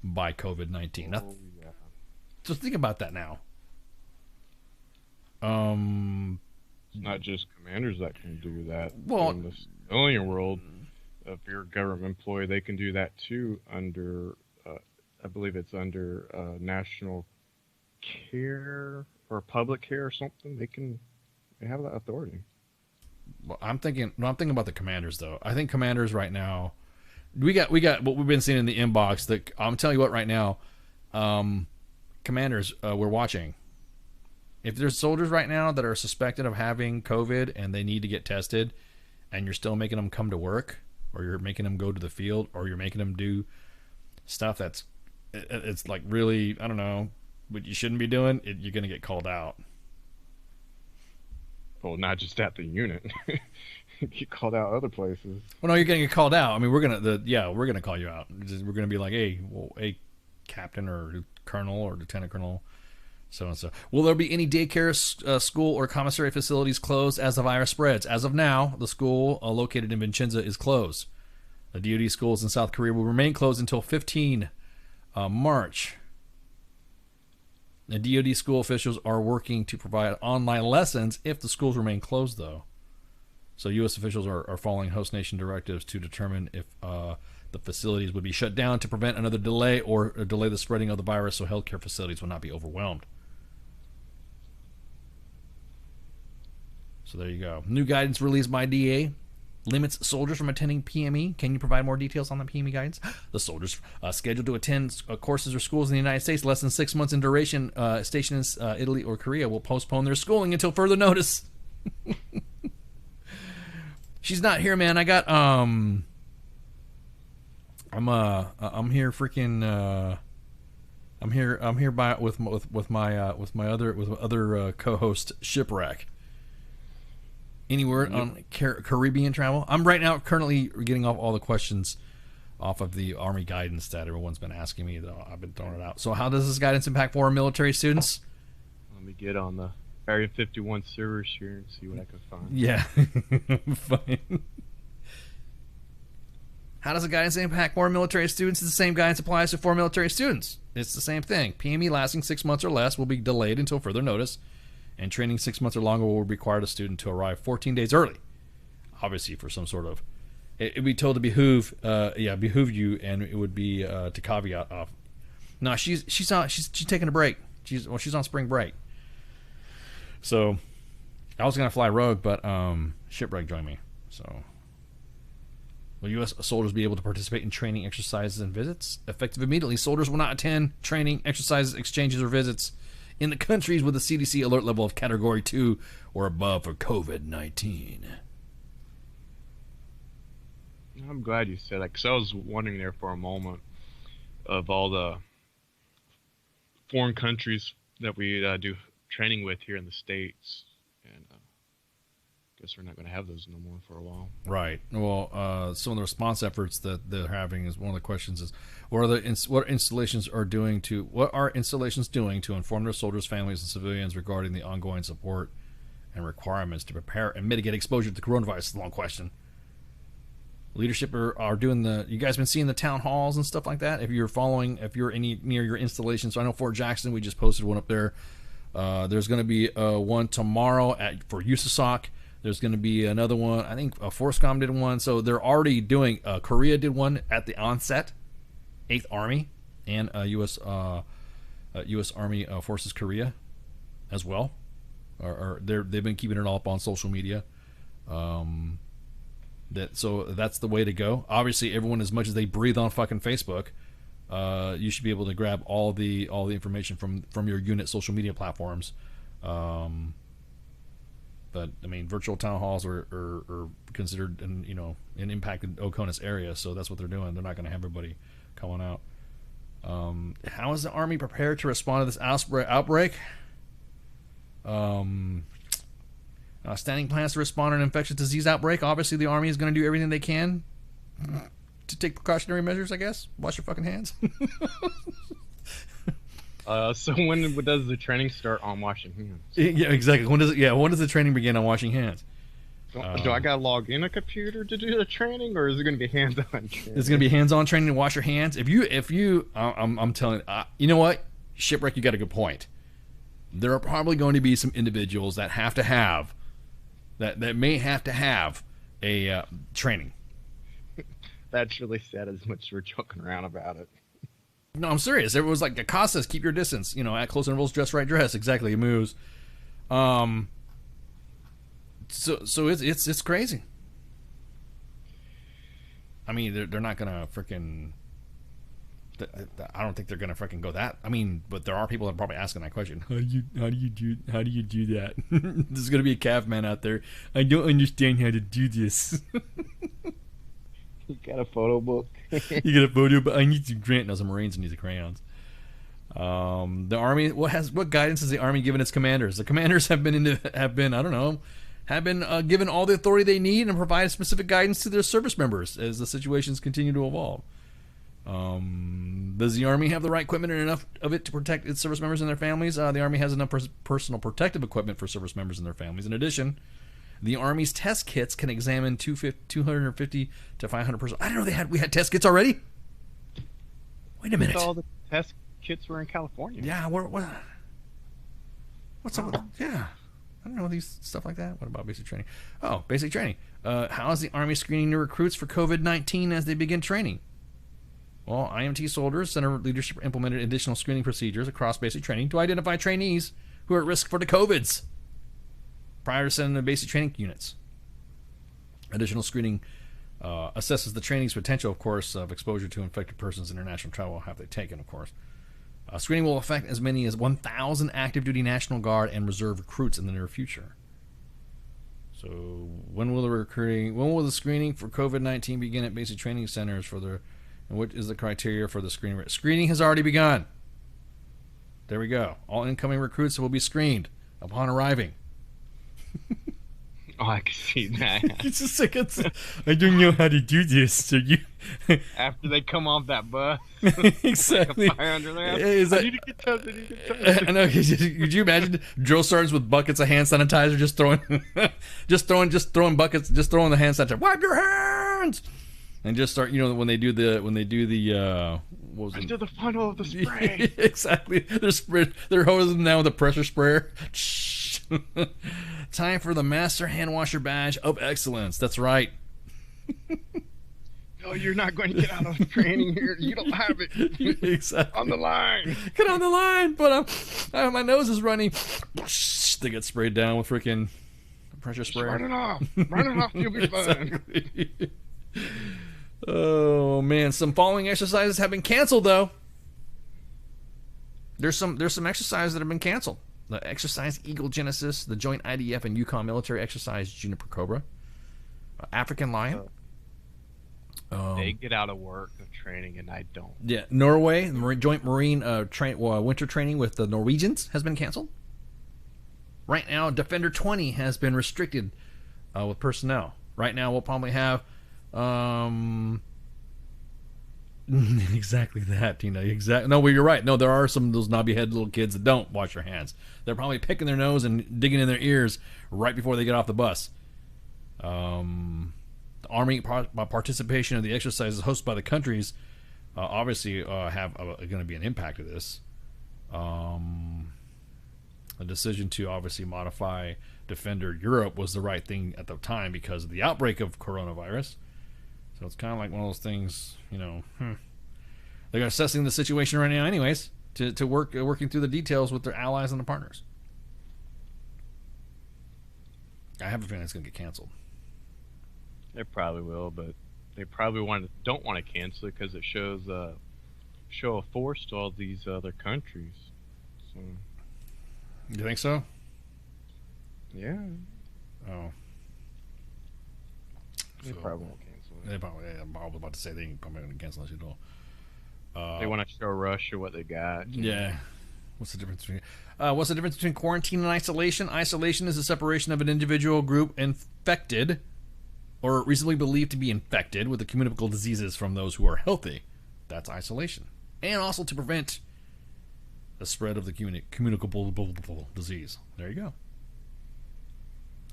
by COVID-19. Oh, yeah. So think about that now. It's not just commanders that can do that. Well, in the civilian world, if you're a government employee, they can do that too under, I believe it's under national care or public care or something. They have that authority. Well, I'm thinking about the commanders though. I think commanders right now, we got what we've been seeing in the inbox. That I'm telling you what right now, commanders, we're watching. If there's soldiers right now that are suspected of having COVID and they need to get tested, and you're still making them come to work, or you're making them go to the field, or you're making them do stuff it's like really, I don't know, what you shouldn't be doing, you're gonna get called out. Well, not just at the unit. Get called out other places. Well, no, you're gonna get called out. I mean, we're gonna call you out. We're gonna be like, hey, captain or colonel or lieutenant colonel, so and so. Will there be any daycare, school, or commissary facilities closed as the virus spreads? As of now, the school located in Vincenza is closed. The DoD schools in South Korea will remain closed until 15 March. The DoD school officials are working to provide online lessons if the schools remain closed, though. So U.S. officials are following host nation directives to determine if the facilities would be shut down to prevent another delay or delay the spreading of the virus so healthcare facilities will not be overwhelmed. So there you go. New guidance released by DA limits soldiers from attending PME. Can you provide more details on the PME guidance? The soldiers scheduled to attend courses or schools in the United States less than 6 months in duration, stationed in Italy or Korea, will postpone their schooling until further notice. She's not here, man. I got I'm here freaking I'm here by with my other co-host Shipwreck. Any word on Caribbean travel? I'm right now currently getting off all the questions off of the Army guidance that everyone's been asking me, though. I've been throwing it out. So how does this guidance impact foreign military students? Let me get on the Area 51 servers here and see what I can find. Yeah. Fine. How does the guidance impact foreign military students? The same guidance applies to foreign military students. It's the same thing. PME lasting 6 months or less will be delayed until further notice, and training 6 months or longer will require the student to arrive 14 days early. Obviously, for some sort of, it would be told to behoove you, and it would be to caveat off No, she's taking a break. She's on spring break. So I was gonna fly Rogue, but Shipwreck joined me. So will U.S. soldiers be able to participate in training, exercises, and visits? Effective immediately, soldiers will not attend training, exercises, exchanges, or visits in the countries with a CDC alert level of Category 2 or above for COVID-19. I'm glad you said that, because I was wondering there for a moment of all the foreign countries that we do training with here in the States. And guess we're not going to have those no more for a while. Right. Well, some of the response efforts that they're having is one of the questions is, what are installations doing to inform their soldiers, families, and civilians regarding the ongoing support and requirements to prepare and mitigate exposure to coronavirus? It's a long question. Leadership are doing you guys been seeing the town halls and stuff like that? If you're near your installations, so I know Fort Jackson, we just posted one up there. There's going to be one tomorrow for USASOC. There's going to be another one. I think Forcecom did one. So they're already doing. Korea did one at the onset, 8th Army, and U.S. Army Forces Korea, as well. They've been keeping it all up on social media. So that's the way to go. Obviously, everyone, as much as they breathe on fucking Facebook, you should be able to grab all the information from your unit social media platforms. But I mean, virtual town halls are considered an impacted Oconus area, so that's what they're doing. They're not going to have everybody coming out. How is the Army prepared to respond to this outbreak? Standing plans to respond to an infectious disease outbreak. Obviously, the Army is going to do everything they can to take precautionary measures, I guess. Wash your fucking hands. So when does the training start on washing hands? Yeah, exactly. When does the training begin on washing hands? Do I got to log in a computer to do the training, or is it going to be hands-on training? It's going to be hands-on training to wash your hands. I'm telling you know what? Shipwreck, you got a good point. There are probably going to be some individuals that may have to have a training. That's really sad, as much as we're joking around about it. No, I'm serious. Everyone's like, Acosta's, keep your distance. At close intervals, dress right dress. Exactly, it moves. So it's crazy. I mean, they're not gonna freaking. I don't think they're gonna freaking go that. I mean, but there are people that are probably asking that question. How do you do that? There's gonna be a calf man out there. I don't understand how to do this. You got a photo book. You got a photo, but I need to grant. No, some Marines need the crayons. The Army. What guidance has the Army given its commanders? The commanders have been given all the authority they need and provided specific guidance to their service members as the situations continue to evolve. Does the Army have the right equipment and enough of it to protect its service members and their families? The Army has enough personal protective equipment for service members and their families. In addition, the Army's test kits can examine 250 to 500 persons. I didn't know we had test kits already. Wait a minute. All the test kits were in California. Yeah, what's up with, yeah. I don't know these stuff like that. What about basic training? Oh, basic training. How is the Army screening new recruits for COVID-19 as they begin training? Well, IMT soldiers, center leadership implemented additional screening procedures across basic training to identify trainees who are at risk for the COVIDs prior to sending the basic training units. Additional screening assesses the trainee's potential, of course, of exposure to infected persons. International travel have they taken, of course. Screening will affect as many as 1,000 active duty National Guard and Reserve recruits in the near future. So when will the screening for COVID-19 begin at basic training centers and what is the criteria for the screening? Screening has already begun. There we go. All incoming recruits will be screened upon arriving. Oh, I can see that. It's just like, I don't know how to do this. So you after they come off that bus. Exactly. Like a fire under there. I need to get tested. I know. Could you imagine drill sergeants with buckets of hand sanitizer just throwing buckets, just throwing the hand sanitizer. Wipe your hands. And just start, when they do the what was it? Into the funnel of the spray. Exactly. They're hosing them down with a pressure sprayer. Time for the Master Hand Washer Badge of Excellence. That's right. Oh, you're not going to get out of training here. You don't have it. Exactly. On the line. Get on the line, but my nose is running. They get sprayed down with freaking pressure spray. Run it off. Run it off. You'll be fine. Exactly. Oh man, some following exercises have been canceled though. There's some exercises that have been canceled. The exercise Eagle Genesis, the Joint IDF and Yukon military exercise Juniper Cobra, African Lion. They get out of work of training, and I don't. Yeah, Norway, the Joint Marine winter training with the Norwegians has been canceled. Right now, Defender 20 has been restricted with personnel. Right now, we'll probably have exactly that, Tina. Exactly. No, well, you're right. No, there are some of those knobby-headed little kids that don't wash their hands. They're probably picking their nose and digging in their ears right before they get off the bus. The Army participation in the exercises hosted by the countries obviously have going to be an impact of this. A decision to obviously modify Defender Europe was the right thing at the time because of the outbreak of coronavirus. So it's kind of like one of those things, you know. They're assessing the situation right now, anyways, to working through the details with their allies and their partners. I have a feeling it's going to get canceled. They probably will, but they probably don't want to cancel it because it shows show of force to all these other countries. So. You think so? Yeah. Oh. They probably won't cancel it. They probably. I'm probably about to say they ain't probably going to cancel unless you don't. They want to show Russia what they got. Yeah. What's the difference between quarantine and isolation? Isolation is the separation of an individual group infected or reasonably believed to be infected with the communicable diseases from those who are healthy. That's isolation. And also to prevent the spread of the communicable disease. There you go.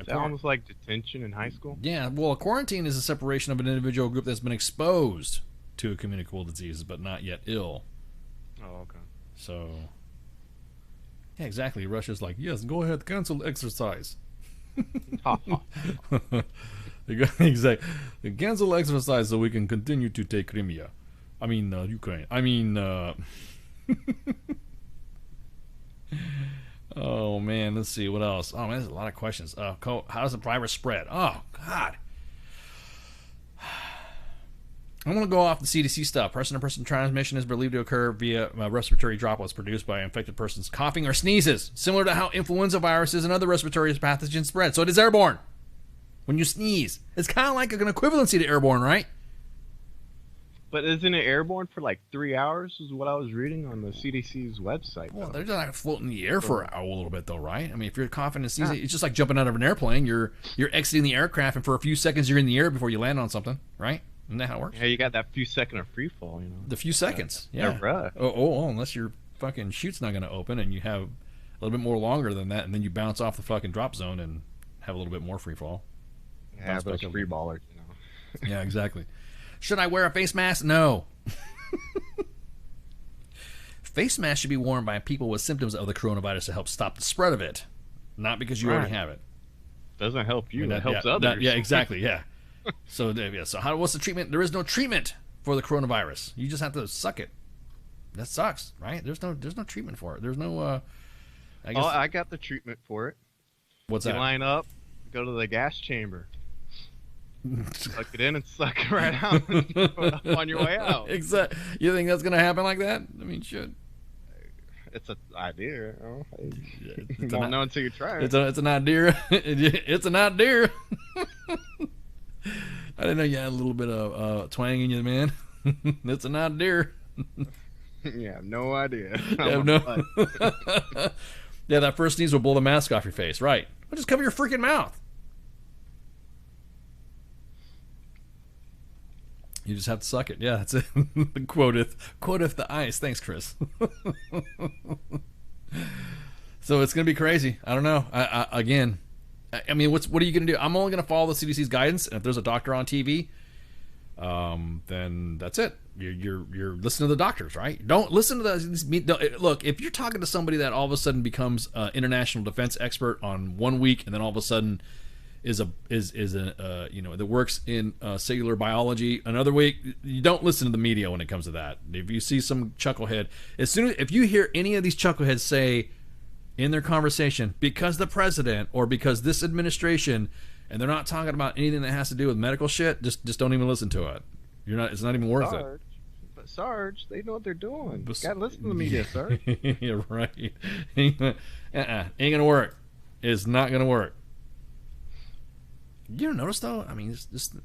Is that almost like detention in high school? Yeah, well, a quarantine is a separation of an individual group that's been exposed to a communicable disease but not yet ill. Oh, okay. So, yeah, exactly. Russia's like, yes, go ahead, cancel exercise. Exactly. Cancel exercise so we can continue to take Crimea. I mean, Ukraine. I mean, oh, man, let's see. What else? Oh, man, there's a lot of questions. How does the virus spread? Oh, God. I'm going to go off the CDC stuff. Person-to-person transmission is believed to occur via respiratory droplets produced by infected persons coughing or sneezes, similar to how influenza viruses and other respiratory pathogens spread. So it is airborne. When you sneeze, it's kind of like an equivalency to airborne, right? But isn't it airborne for like 3 hours? Is what I was reading on the CDC's website. Well, they're just not floating in the air for a little bit, though, right? I mean, if you're coughing and sneezing, it's just like jumping out of an airplane. You're exiting the aircraft, and for a few seconds, you're in the air before you land on something, right? Isn't that how it works? Yeah, you got that few second of free fall, you know. The few seconds, yeah. Right. Oh, unless your fucking chute's not going to open, and you have a little bit more longer than that, and then you bounce off the fucking drop zone and have a little bit more free fall. Yeah, those free ballers, you know. Yeah, exactly. Should I wear a face mask? No. Face masks should be worn by people with symptoms of the coronavirus to help stop the spread of it, not because you already have it. Doesn't help you. It helps others. Yeah, exactly. Yeah. So what's the treatment? There is no treatment for the coronavirus. You just have to suck it. That sucks, right? There's no treatment for it. There's no. I got the treatment for it. What's that? You line up, go to the gas chamber. Suck it in and suck it right out on your way out. Exactly. You think that's gonna happen like that? I mean, should. It's an idea. You won't know until you try it. It's an idea. It's an idea. I didn't know you had a little bit of twang in you, man. It's an idea. Yeah, no idea. Yeah, that first sneeze will blow the mask off your face, right? Well, just cover your freaking mouth. You just have to suck it. Yeah, that's it. Quoteth the ice. Thanks, Chris. So it's gonna be crazy. I don't know. I mean, what are you gonna do? I'm only gonna follow the CDC's guidance, and if there's a doctor on TV, then that's it. You're listening to the doctors, right? Don't listen to the look. If you're talking to somebody that all of a sudden becomes an international defense expert on 1 week, and then all of a sudden is a that works in cellular biology. Another week, you don't listen to the media when it comes to that. If you see some chucklehead, if you hear any of these chuckleheads say in their conversation, because the president or because this administration, and they're not talking about anything that has to do with medical shit, just don't even listen to it. It's not even worth it. But Sarge, they know what they're doing. Gotta listen to the media, Sarge. You're right. Ain't gonna work. It's not gonna work. You don't notice though? I mean,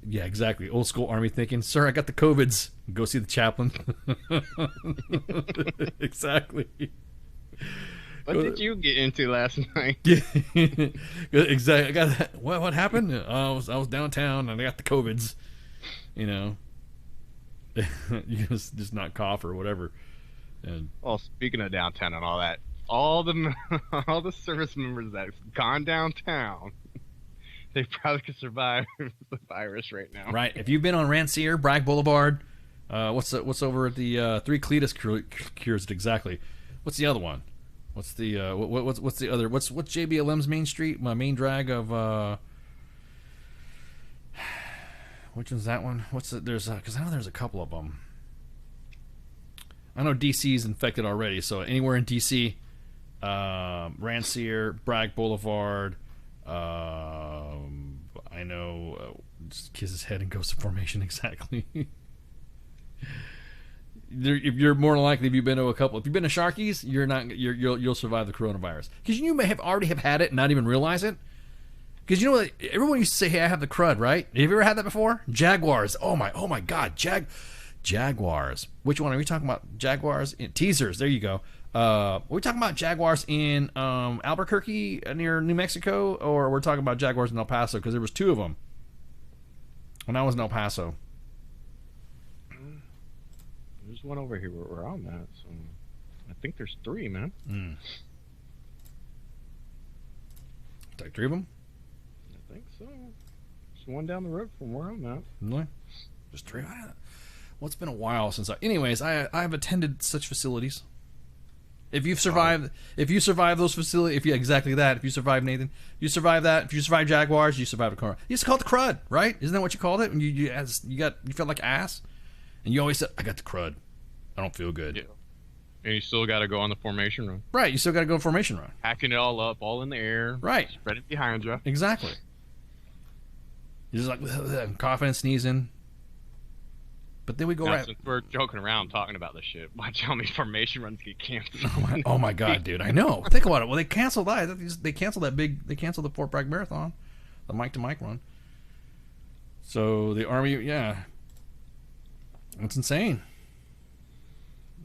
yeah, exactly. Old school army thinking. Sir, I got the COVIDs. Go see the chaplain. Exactly. What did you get into last night? Exactly. I got that. What happened? I was downtown and I got the COVIDs. You know, you just not cough or whatever. And well, speaking of downtown and all that, all the service members that's gone downtown. They probably could survive the virus right now. Right. If you've been on Rancière, Bragg Boulevard, what's over at the Three Cletus cures it exactly? What's the other one? What's the what's the other? What's JBLM's main street? My main drag of which one's that one? There's because I know there's a couple of them. I know DC's infected already, so anywhere in DC, Rancière, Bragg Boulevard. I know. Just kiss his head and goes to formation exactly. If you're more than likely, if you've been to Sharky's, you'll survive the coronavirus because you may have already had it and not even realize it. Because you know what, everyone used to say, "Hey, I have the crud," right? Have you ever had that before? Jaguars. Oh my God, Jaguars. Which one are we talking about? Jaguars in teasers. There you go. We're talking about Jaguars in Albuquerque near New Mexico, or we're talking about Jaguars in El Paso because there was two of them when I was in El Paso. There's one over here where I'm at, so I think there's three, man. Like three of them? I think so. There's one down the road from where I'm at. Really? Just three? Well, it's been a while since Anyways, I've attended such facilities. If you survive those facilities, if you survive Nathan, you survive that. If you survive Jaguars, you survive a corona. You used to call it the crud, right? Isn't that what you called it? When you felt like ass, and you always said, "I got the crud. I don't feel good." Yeah. And you still got to go on the formation run. Right. You still got to go formation run. Hacking it all up, all in the air. Right. Spread it behind you. Exactly. You're just like coughing and sneezing. But then we go right. Since we're joking around talking about this shit, watch how many formation runs get canceled. Oh my God, dude! I know. Think about it. Well, they canceled that. They canceled They canceled the Fort Bragg Marathon, the mic to mic run. So the Army, yeah, it's insane.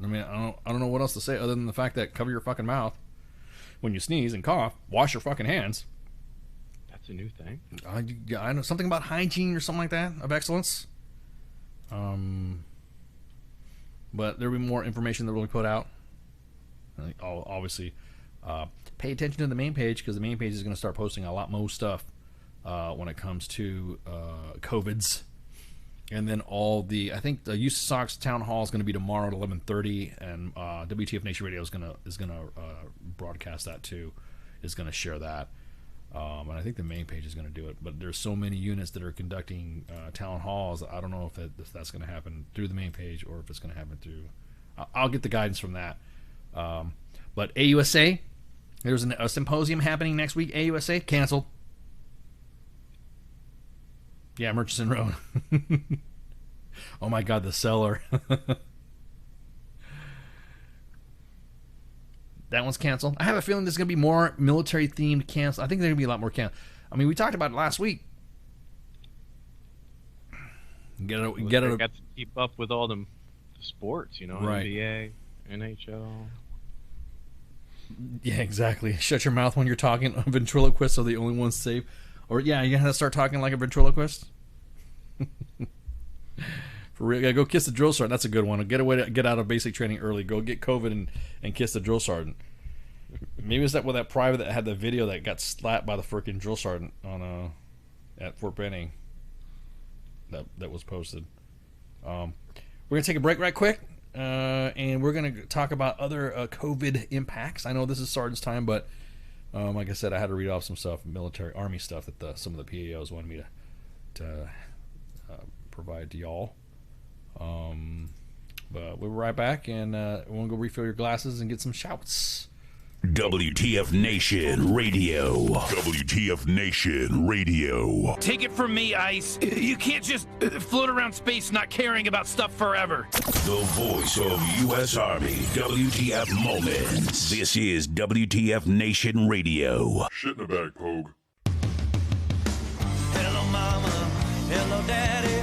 I mean, I don't know what else to say other than the fact that cover your fucking mouth when you sneeze and cough. Wash your fucking hands. That's a new thing. I know something about hygiene or something like that of excellence. But there'll be more information that will be put out. Obviously, pay attention to the main page because the main page is going to start posting a lot more stuff when it comes to COVIDs. And then I think the USOX town hall is going to be tomorrow at 11:30, and WTF Nation Radio is gonna broadcast that too. Is going to share that. And I think the main page is going to do it, but there's so many units that are conducting town halls. I don't know if that's going to happen through the main page or if it's going to happen through. I'll get the guidance from that. But AUSA, there's a symposium happening next week. AUSA canceled. Yeah, Murchison Road. Oh my God, the cellar. That one's canceled. I have a feeling there's going to be more military-themed cancel. I think there's going to be a lot more cancel. I mean, we talked about it last week. They got to keep up with all the sports, right. NBA, NHL. Yeah, exactly. Shut your mouth when you're talking. Ventriloquists are the only ones safe. Or, yeah, you have to start talking like a ventriloquist. For real, yeah, go kiss the drill sergeant. That's a good one. Get out of basic training early. Go get COVID and kiss the drill sergeant. Maybe it's that private that had the video that got slapped by the freaking drill sergeant on at Fort Benning. That was posted. We're gonna take a break right quick, and we're gonna talk about other COVID impacts. I know this is Sergeant's time, but Like I said, I had to read off some stuff, military, army stuff that some of the PAOs wanted me to provide to y'all. But we'll be right back, and we'll go refill your glasses and get some shouts. WTF Nation Radio. WTF Nation Radio. Take it from me, Ice. You can't just float around space not caring about stuff forever. The voice of U.S. Army. WTF Moments. This is WTF Nation Radio. Shit in the bag, Pogue. Hello, mama. Hello, daddy.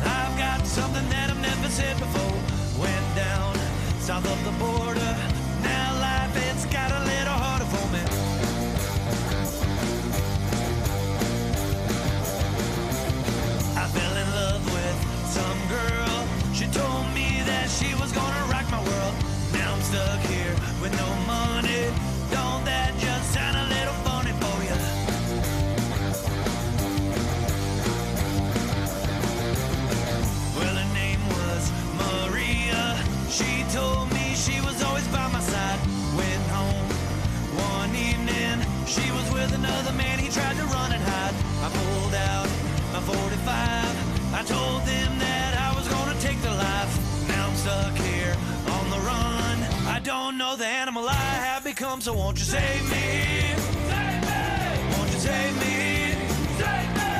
I've got something that I've never said before. Went down south of the border. Now life, it's got a little harder for me. I fell in love with some girl. She told me that she was gonna rock my world. Now I'm stuck here with no money. Don't that just sound a little funny for you? Well, her name was Maria. She told me she was always by my side. Went home one evening. She was with another man. He tried to run and hide. I pulled out my 45. I told them that I was gonna take their life. Now I'm stuck here on the run. I don't know the animal I have become, so won't you save me? Save me! Won't you save me? Save me!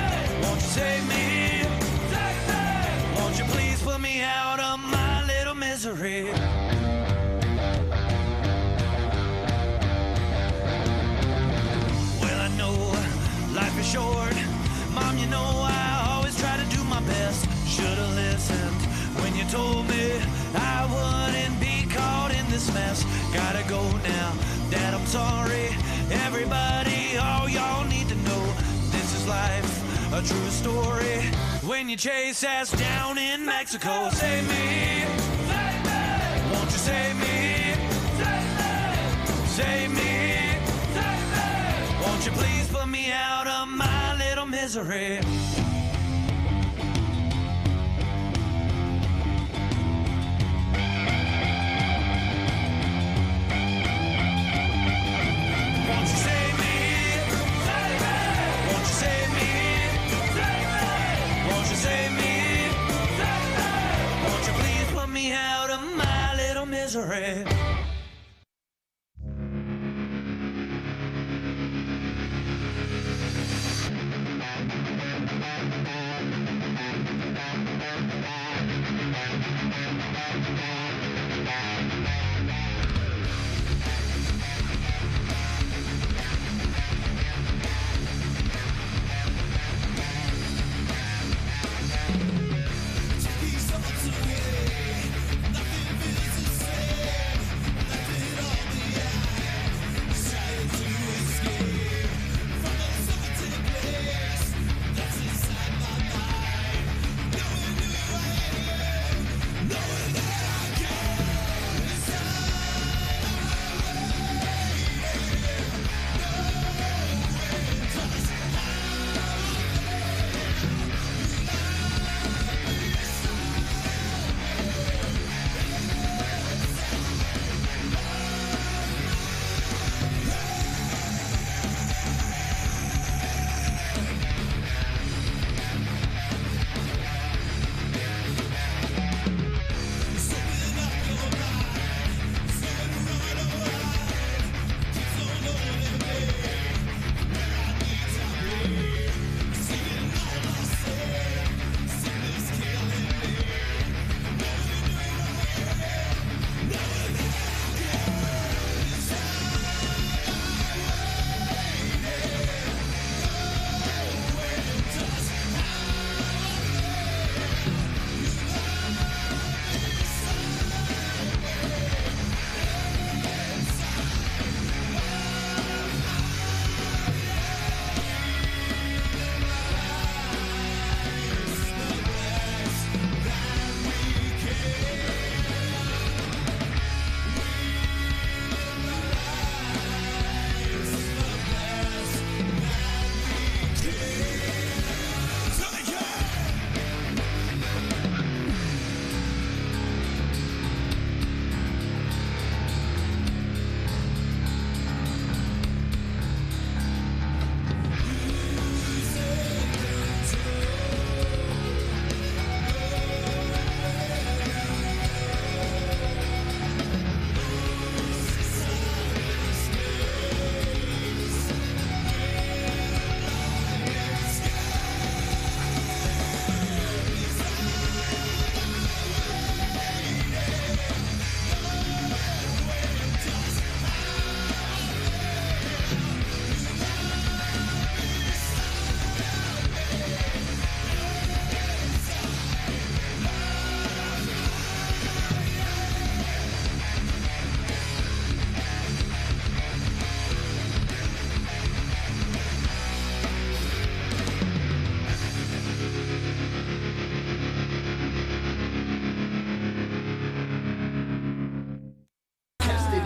Won't you save me? Save me! Won't you please put me out of my little misery? Well, I know life is short. Mom, you know I always try to do my best. Should've listened when you told me I wouldn't be caught in this mess. Gotta go now, Dad, I'm sorry. Everybody, all y'all need to know this is life, a true story. When you chase ass down in Mexico, save me, save me. Won't you save me, save me, save me, save me. Won't you please put me out of my little misery? Won't you save me? Save me! Won't you save me? Save me! Won't you save me? Save me! Won't you please put me out of my little misery?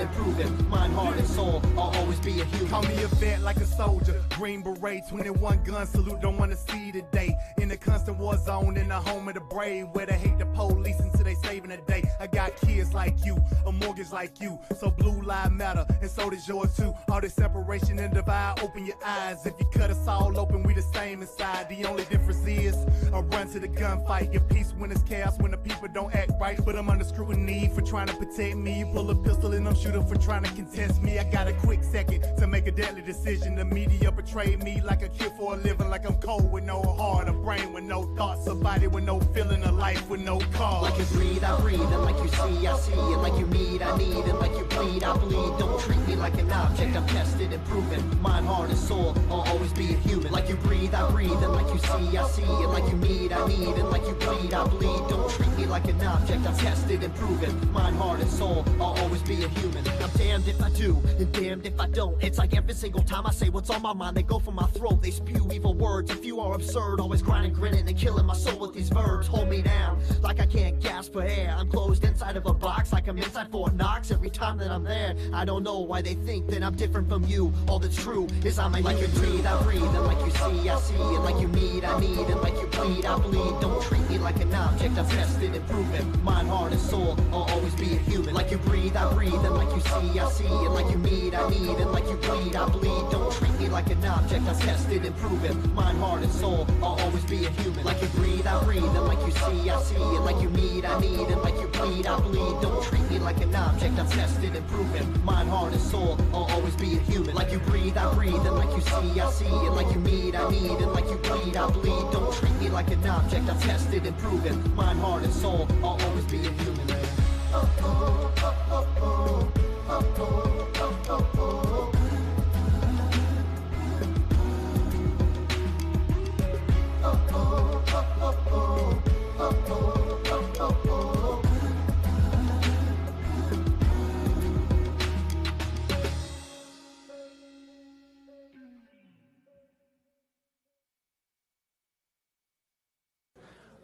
and proven. Mind, heart, and soul, I'll always be a human. Call me a vet like a soldier. Green beret, 21 gun salute, don't wanna see the day. In the constant war zone, in the home of the brave, where they hate the police until they saving the day. I got kids like you, a mortgage like you, so blue lives matter, and so does yours too. All this separation and divide, open your eyes. If you cut us all open, we the same inside. The only difference is I run to the gunfight. Your peace when it's chaos, when the people don't act right. But I'm under scrutiny for trying to protect me. You pull a pistol and I'm shooting for trying to contest me. I got a quick second to make a deadly decision. The media betrayed me like a kid for a living, like I'm cold with no heart, a brain with no thoughts, a body with no feeling, a life with no cause. Like you breathe, I breathe, and like you see, I see, and like you need, I need, and like you bleed, I bleed. Don't treat me like an object, I'm tested and proven. Mind, heart, and soul, I'll always be a human. Like you breathe, I breathe, and like you see, I see, and like you need, I need, and like you bleed, I bleed. Don't treat me like an object, I'm tested and proven. Mind, heart, and soul, I'll always be a human. I'm damned if I do, and damned if I don't. It's like every single time I say what's on my mind, they go for my throat, they spew evil words. If you are absurd, always grinding, grinning, and killing my soul with these verbs. Hold me down, like I can't gasp for air. I'm closed inside of a box, like I'm inside Fort Knox. Every time that I'm there, I don't know why they think that I'm different from you. All that's true is I'm a like you breathe, I breathe, and like you see, I see, and like you need, I need, and like you bleed, I bleed. Don't treat me like an object, I'm tested and proven. Mind, heart, and soul, I'll always be a human. Like you breathe, I breathe, and like you see, I see, and like you need, I need, and like you bleed, I bleed. Don't treat me like an object, I'm tested and proven. Mind, heart, and soul, I'll always be a human. Like you breathe, I breathe, and like you see, I see, and like you need, I need, and like you bleed, I bleed. Don't treat me like an object, I'm tested and proven. Mind, heart, and soul, I'll always be a human. Like you breathe, I breathe, and like you see, I see, and like you need, I need, and like you bleed, I bleed. Don't treat me like an object, I'm tested and proven. Mind, heart, and soul, I'll always be a human.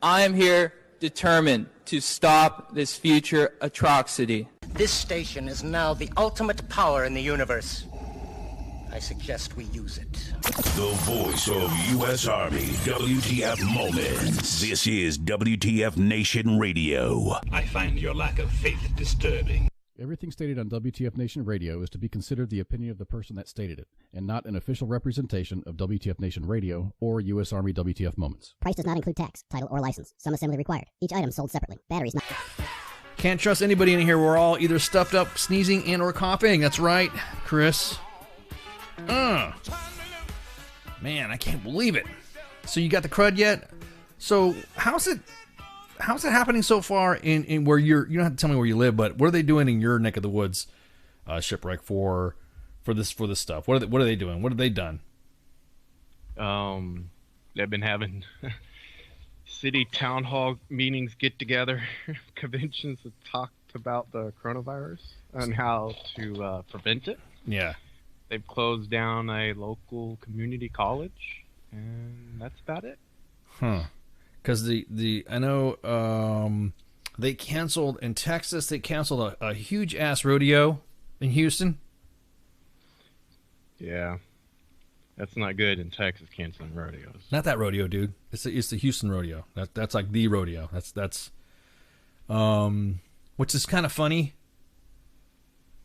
I am here determined to stop this future atrocity. This station is now the ultimate power in the universe. I suggest we use it. The voice of U.S. Army, WTF Moments. This is WTF Nation Radio. I find your lack of faith disturbing. Everything stated on WTF Nation Radio is to be considered the opinion of the person that stated it, and not an official representation of WTF Nation Radio or U.S. Army WTF Moments. Price does not include tax, title, or license. Some assembly required. Each item sold separately. Batteries not... Can't trust anybody in here. We're all either stuffed up, sneezing, and or coughing. That's right, Chris. Man, I can't believe it. So you got the crud yet? So how's it happening so far in where you don't have to tell me where you live, but what are they doing in your neck of the woods, Shipwreck, for this stuff? What are they doing? What have they done? They've been having city town hall meetings, get together, conventions that talked about the coronavirus and how to prevent it. Yeah. They've closed down a local community college, and that's about it. Huh. Because I know they canceled in Texas. They canceled a huge ass rodeo in Houston. Yeah, that's not good in Texas, canceling rodeos. Not that rodeo, dude. It's the Houston rodeo. That's like the rodeo. That's which is kind of funny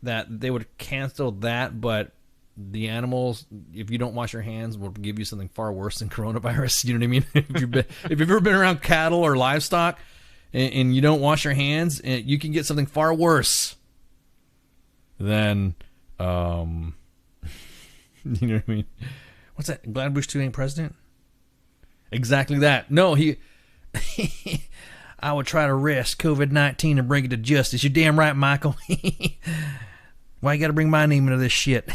that they would cancel that, but the animals, if you don't wash your hands, will give you something far worse than coronavirus. You know what I mean? If you've ever been around cattle or livestock and you don't wash your hands, you can get something far worse than, you know what I mean? What's that? Glad Bush 2 ain't president? Exactly that. No, I would try to arrest COVID-19 and bring it to justice. You're damn right, Michael. Why you got to bring my name into this shit?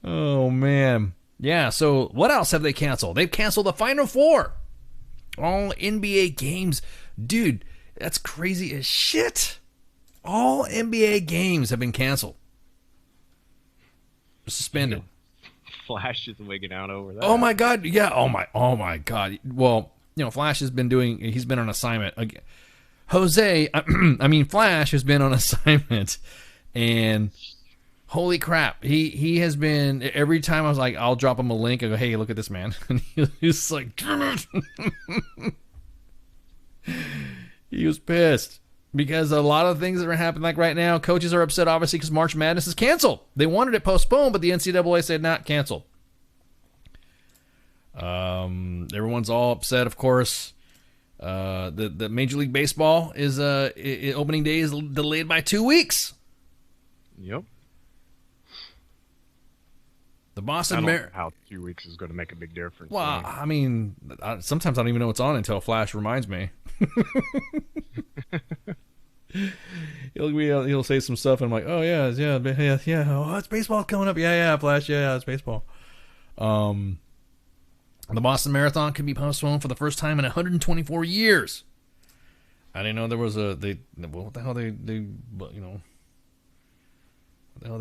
Oh, man. Yeah, so what else have they canceled? They've canceled the Final Four. All NBA games. Dude, that's crazy as shit. All NBA games have been canceled. Suspended. Flash is wigging out over that. Oh, my God. Yeah, oh, my God. Well, Flash has been he's been on assignment. Flash has been on assignment, and holy crap, he has been, every time I was like, I'll drop him a link, I go, hey, look at this, man. And he's like, he was pissed because a lot of things that are happening like right now, coaches are upset obviously because March Madness is canceled. They wanted it postponed, but the NCAA said not canceled. Everyone's all upset, of course. The Major League Baseball is opening day is delayed by 2 weeks. Yep. The Boston I don't know how 2 weeks is going to make a big difference. Well, I mean, sometimes I don't even know what's on until Flash reminds me. He'll say some stuff, and I'm like, oh yeah. Oh, it's baseball coming up. Yeah, Flash. Yeah, it's baseball. The Boston Marathon could be postponed for the first time in 124 years. I didn't know there was what the hell they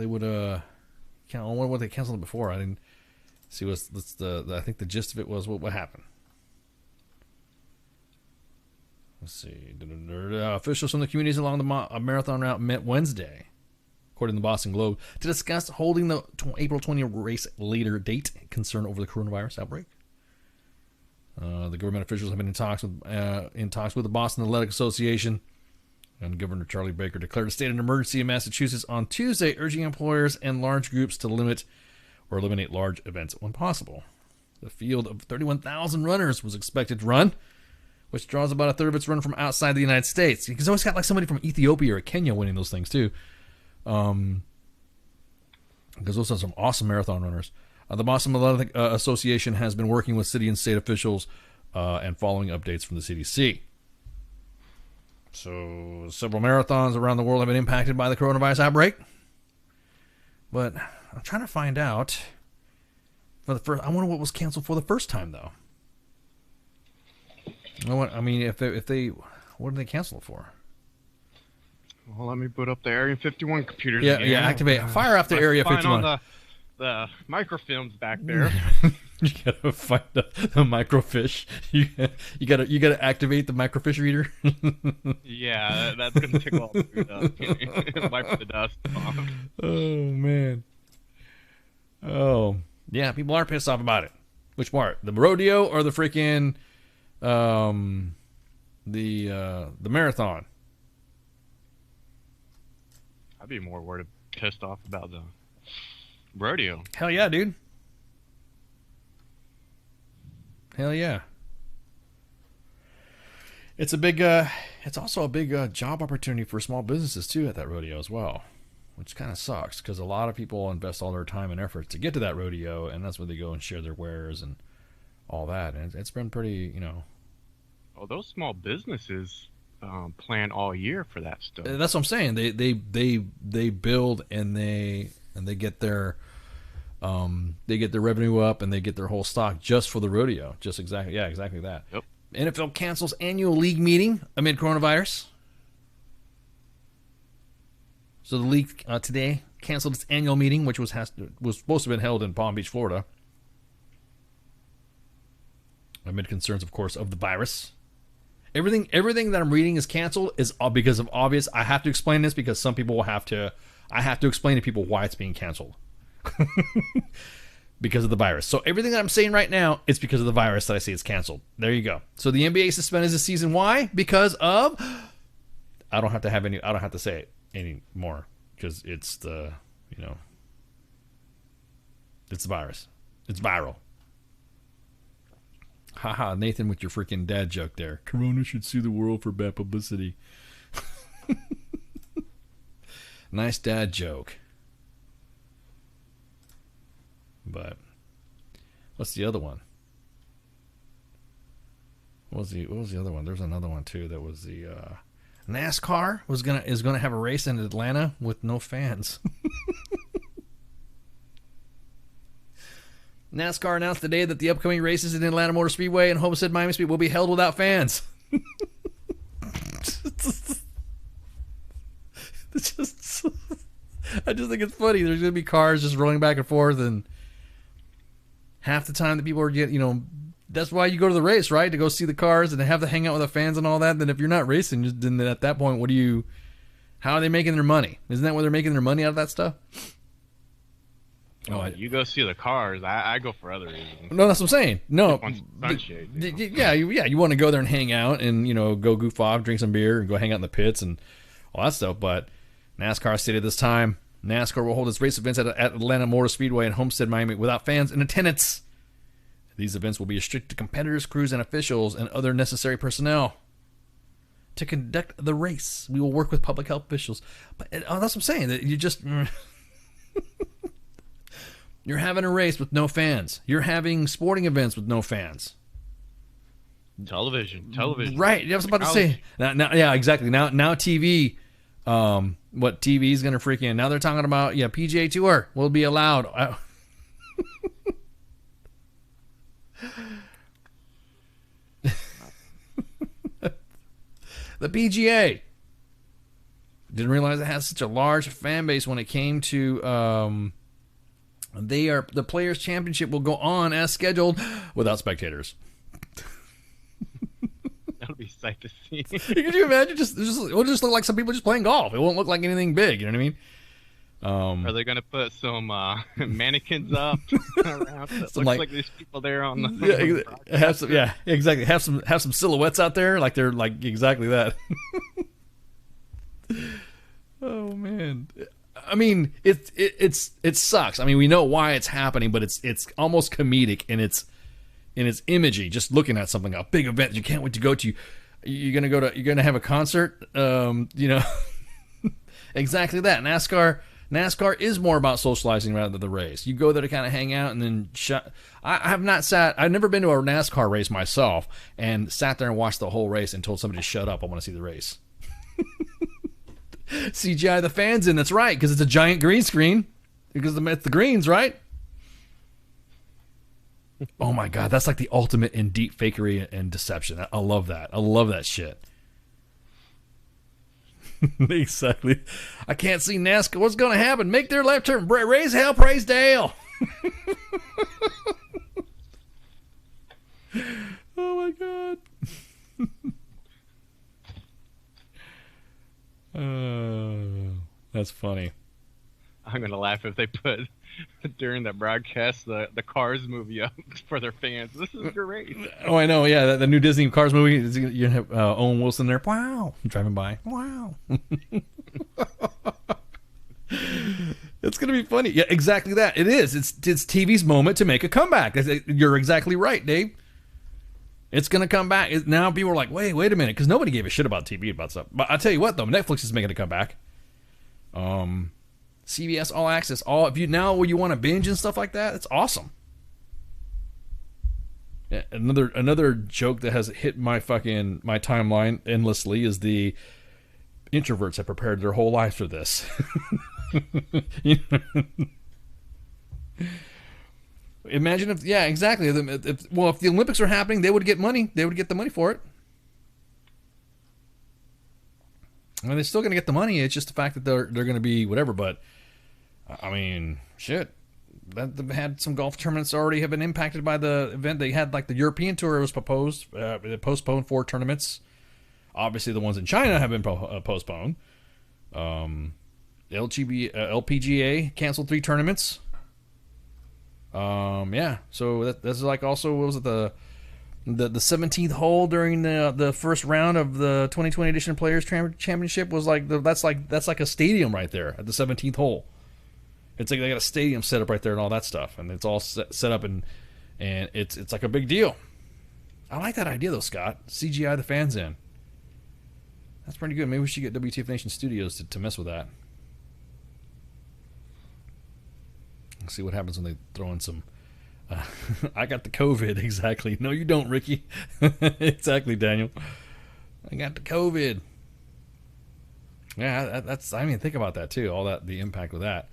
would what they canceled it before. I didn't see I think the gist of it was what happened. Let's see. Officials from the communities along the marathon route met Wednesday, according to the Boston Globe, to discuss holding the April 20th race later date, concern over the coronavirus outbreak. The government officials have been in talks with the Boston Athletic Association, and Governor Charlie Baker declared a state of emergency in Massachusetts on Tuesday, urging employers and large groups to limit or eliminate large events when possible. The field of 31,000 runners was expected to run, which draws about a third of its run from outside the United States. Because always got like somebody from Ethiopia or Kenya winning those things too. Because those are some awesome marathon runners. The Boston Athletic Association has been working with city and state officials and following updates from the CDC. So several marathons around the world have been impacted by the coronavirus outbreak. But I'm trying to find out I wonder what was canceled for the first time though. What did they cancel it for? Well, let me put up the Area 51 computers. Yeah, again. yeah. Activate. Fire off the Area 51. The microfilms back there. You gotta find the microfiche. You gotta activate the microfiche reader. Yeah, that's gonna take all the food up. Wipe the dust off. Oh man. Oh yeah, people are pissed off about it. Which part? The rodeo or the freaking the marathon? I'd be more worried, pissed off about the rodeo. Hell yeah, dude. Hell yeah. It's a big it's also a big job opportunity for small businesses too at that rodeo as well, which kind of sucks because a lot of people invest all their time and effort to get to that rodeo, and that's where they go and share their wares and all that. And it's been pretty, Oh, those small businesses plan all year for that stuff. That's what I'm saying. They build and they get their revenue up, and they get their whole stock just for the rodeo. Just exactly that. Yep. NFL cancels annual league meeting amid coronavirus. So the league today canceled its annual meeting, which was supposed to have been held in Palm Beach, Florida, amid concerns, of course, of the virus. Everything that I'm reading is canceled is because of obvious. I have to explain this because some people will have to. I have to explain to people why it's being canceled. Because of the virus. So everything that I'm saying right now, it's because of the virus that I say it's canceled. There you go. So the NBA suspended this season. Why? Because of. I don't have to say it anymore because it's the. It's the virus. It's viral. Haha, Nathan with your freaking dad joke there. Corona should sue the world for bad publicity. Nice dad joke. But what's the other one? What was the other one? There's another one too that was the NASCAR is gonna have a race in Atlanta with no fans. NASCAR announced today that the upcoming races in Atlanta Motor Speedway and Homestead Miami Speed will be held without fans. I just think it's funny. There's going to be cars just rolling back and forth, and half the time the people are that's why you go to the race, right? To go see the cars and to have to hang out with the fans and all that. Then if you're not racing, then at that point, how are they making their money? Isn't that where they're making their money out of that stuff? You go see the cars. I go for other reasons. No, that's what I'm saying. No, sunshade, you want to go there and hang out and go goof off, drink some beer, and go hang out in the pits and all that stuff. But NASCAR stated this time, NASCAR will hold its race events at Atlanta Motor Speedway and Homestead, Miami, without fans in attendance. These events will be restricted to competitors, crews, and officials and other necessary personnel. To conduct the race, we will work with public health officials. But that's what I'm saying. That you just you're having a race with no fans. You're having sporting events with no fans. Television. Right. I was about to say. Now, yeah, exactly. Now, TV. What TV is going to freaking? Now they're talking about PGA Tour will be allowed. The PGA didn't realize it has such a large fan base when it came to the Players Championship will go on as scheduled without spectators. That'll be sight to see. Could you imagine? It'll just look like some people just playing golf. It won't look like anything big. You know what I mean? Are they going to put some mannequins up around? It looks like there's people there on the exactly. Have some silhouettes out there, like they're like exactly that. Oh man, I mean it sucks. I mean, we know why it's happening, but it's almost comedic in its imagery. Just looking at something, a big event that you can't wait to go to. You're gonna have a concert. Exactly that. NASCAR is more about socializing rather than the race. You go there to kind of hang out and then I've never been to a NASCAR race myself and sat there and watched the whole race and told somebody to shut up. I want to see the race. CGI the fans in. That's right, because it's a giant green screen. Because it's the greens, right? Oh my God, that's like the ultimate in deep fakery and deception. I love that. I love that shit. Exactly. I can't see NASCAR. What's going to happen? Make their left turn. Raise hell, praise Dale. Oh my God. That's funny. I'm gonna laugh if they put during that broadcast the Cars movie up for their fans. This is great. Oh, I know. Yeah, the new Disney Cars movie. You have Owen Wilson there. Wow, driving by. Wow. It's gonna be funny. Yeah, exactly that. It is. It's TV's moment to make a comeback. You're exactly right, Dave. It's gonna come back. Now people are like, wait a minute, because nobody gave a shit about TV about stuff. But I tell you what, though, Netflix is making a comeback. CBS All Access, if you now where you want to binge and stuff like that, it's awesome. Yeah, another joke that has hit my timeline endlessly is the introverts have prepared their whole life for this. Imagine if exactly. If the Olympics are happening, they would get money. They would get the money for it. I mean, they're still going to get the money. It's just the fact that they're going to be whatever. But I mean, shit. They've had some golf tournaments already have been impacted by the event. They had like the European Tour was proposed, postponed 4 tournaments. Obviously, the ones in China have been postponed. LPGA canceled 3 tournaments. So that's like also what was it the 17th hole during the first round of the 2020 edition of Players Championship was like that's like a stadium right there at the 17th hole. It's like they got a stadium set up right there and all that stuff, and it's all set up and it's like a big deal. I like that idea though, Scott. CGI the fans in. That's pretty good. Maybe we should get WTF Nation Studios to mess with that. Let's see what happens when they throw in some. I got the COVID. Exactly. No, you don't, Ricky. Exactly, Daniel. I got the COVID. Yeah, that's. I mean, think about that too. All that, the impact of that.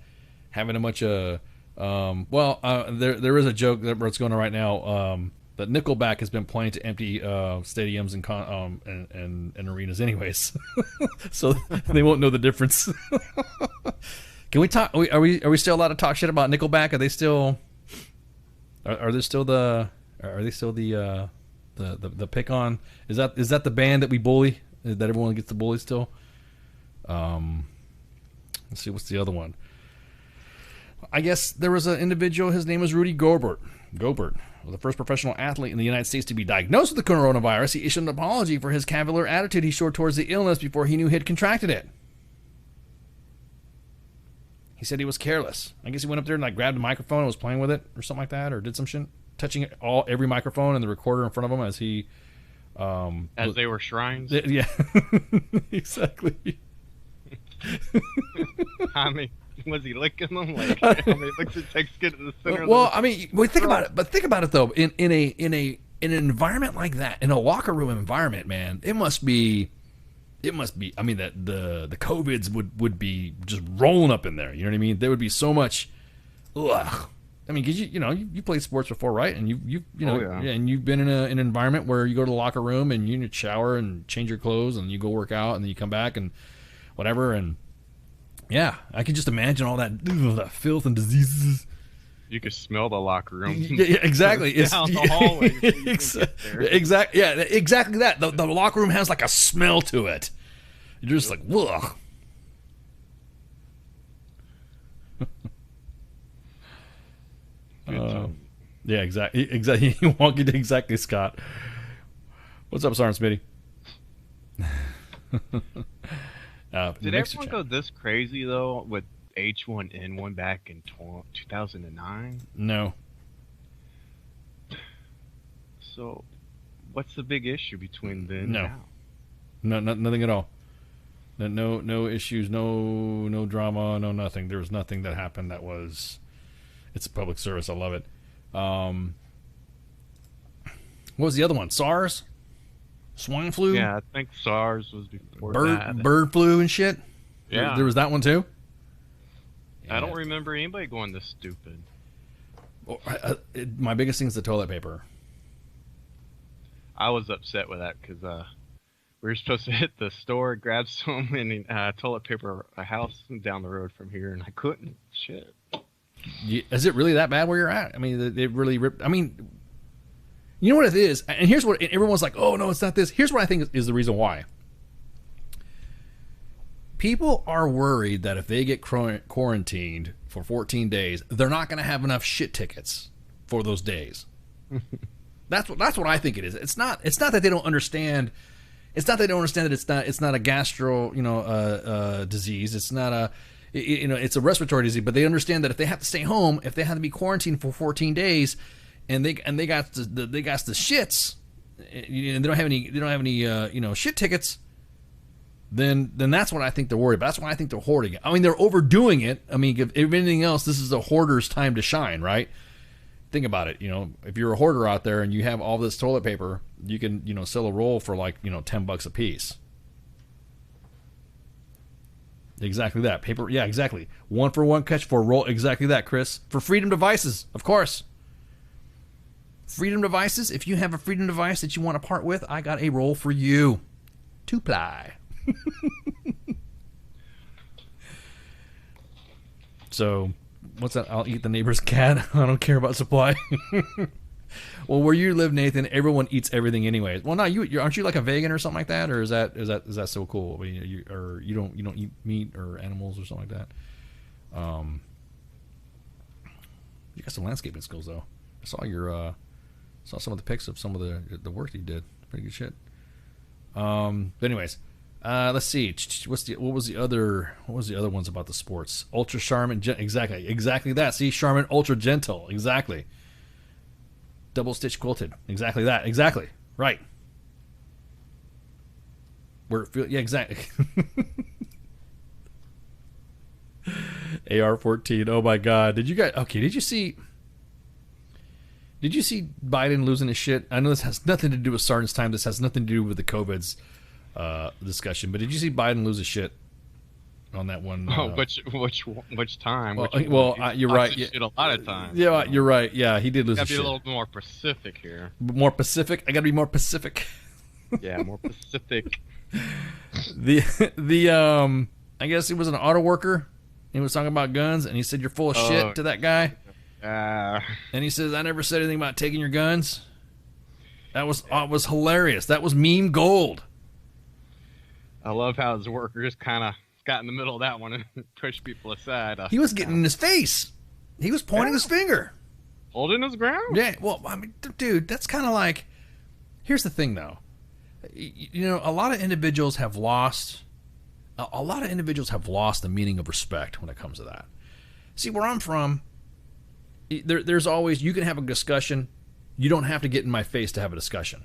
Having a bunch of. There is a joke that's going on right now. That Nickelback has been playing to empty stadiums and arenas, anyways. So they won't know the difference. Can we talk? Are we still allowed to talk shit about Nickelback? Are they still? Are Are they still the pick on? Is that the band that we bully? That everyone gets to bully still? Let's see, what's the other one? I guess there was an individual, his name was Rudy Gobert, the first professional athlete in the United States to be diagnosed with the coronavirus. He issued an apology for his cavalier attitude he showed towards the illness before he knew he had contracted it. He said he was careless. I guess he went up there and like grabbed a microphone and was playing with it or something like that, or did some shit, touching every microphone and the recorder in front of him as he... as they were shrines? Yeah, exactly. I mean, was he licking them? Like, how many licks it takes to get to the center? Well, I mean, think about it. But think about it though. In an environment like that, in a locker room environment, man, it must be. I mean, that the COVIDs would be just rolling up in there. You know what I mean? There would be so much. Ugh. I mean, cause you played sports before, right? And you know, and you've been in an environment where you go to the locker room and you need to shower and change your clothes and you go work out and then you come back and whatever. And yeah, I can just imagine all that filth and diseases. You could smell the locker room. Yeah, exactly. It's down the hallway. Exactly. Yeah, exactly that. The locker room has like a smell to it. You're just like, ugh. Yeah, exactly. You won't get exactly, Scott. What's up, Sergeant Smitty? Did everyone go this crazy though with H1N1 back in 2009? No. So, what's the big issue between then and now? No, nothing at all. No issues, no drama, no nothing. There was nothing that happened that was. It's a public service. I love it. What was the other one? SARS? Swine flu? Yeah, I think SARS was before that. Bird flu and shit? Yeah. There was that one too? I don't remember anybody going this stupid. My biggest thing is the toilet paper. I was upset with that because we were supposed to hit the store, grab some toilet paper, a house down the road from here, and I couldn't. Shit. Is it really that bad where you're at? I mean, it really ripped. I mean, you know what it is? And here's what everyone's like, oh, no, it's not this. Here's what I think is the reason why. People are worried that if they get quarantined for 14 days, they're not going to have enough shit tickets for those days. That's what I think it is. It's not that they don't understand. It's not that they don't understand that it's not a gastro disease. It's not a it's a respiratory disease. But they understand that if they have to stay home, if they have to be quarantined for 14 days, and they got the shits, and they don't have any shit tickets. Then that's what I think they're worried about. That's why I think they're hoarding it. I mean, they're overdoing it. I mean, if anything else, this is a hoarder's time to shine, right? Think about it. If you're a hoarder out there and you have all this toilet paper, you can, sell a roll for like, $10 a piece. Exactly that. Paper. Yeah, exactly. 1 for 1 catch for a roll. Exactly that, Chris. For Freedom devices, of course. Freedom devices. If you have a Freedom device that you want to part with, I got a roll for you. 2-ply. So, what's that? I'll eat the neighbor's cat. I don't care about supply. Well, where you live, Nathan, everyone eats everything anyways. Well, no, you aren't you like a vegan or something like that, or is that so cool? I mean, you don't eat meat or animals or something like that. You got some landscaping skills though. I saw some of the pics of some of the work you did. Pretty good shit. But anyways. Let's see. What was the other ones about the sports? Ultra Charmin, exactly that. See, Charmin Ultra Gentle, exactly. Double stitch quilted, exactly that, exactly right. Yeah, exactly. AR-14. Oh my God! Did you see Biden losing his shit? I know this has nothing to do with Sergeant's Time. This has nothing to do with the COVID's discussion, but did you see Biden lose his shit on that one? Which time? You're right. Shit a lot of times. Yeah, you're right. Yeah, he did lose his shit. Gotta be a little more specific here. More Pacific. I gotta be more Pacific. Yeah, more Pacific. I guess he was an auto worker. He was talking about guns, and he said, "You're full of shit" to that guy. And he says, "I never said anything about taking your guns." That was hilarious. That was meme gold. I love how his worker just kind of got in the middle of that one and pushed people aside. He was getting in his face. He was pointing his finger. Holding his ground? Yeah, well, I mean, dude, that's kind of like... Here's the thing, though. You know, a lot of individuals have lost... A lot of individuals have lost the meaning of respect when it comes to that. See, where I'm from, there's always... You can have a discussion. You don't have to get in my face to have a discussion.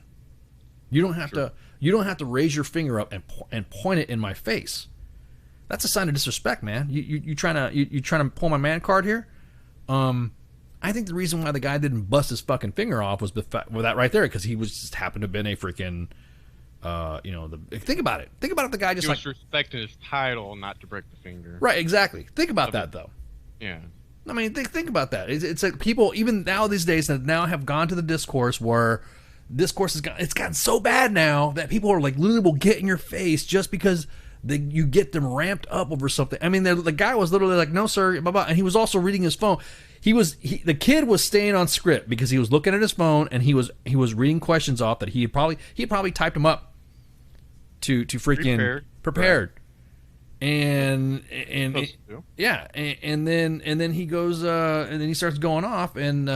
You don't have to... You don't have to raise your finger up and point it in my face. That's a sign of disrespect, man. You trying to pull my man card here? I think the reason why the guy didn't bust his fucking finger off was that right there, because he was just happened to have been a freaking, think about it. Think about if the guy just he was respecting his title, not to break the finger. Right, exactly. Think about that though. Yeah. I mean, think about that. It's like people even now these days that now have gone to the discourse where discourse it's gotten so bad now that people are like literally will get in your face just because you get them ramped up over something. I mean, the guy was literally like, "No, sir," blah, blah, and he was also reading his phone. The kid was staying on script because he was looking at his phone and he was reading questions off that he had probably typed them up to freaking prepared. Right. And then he goes and then he starts going off and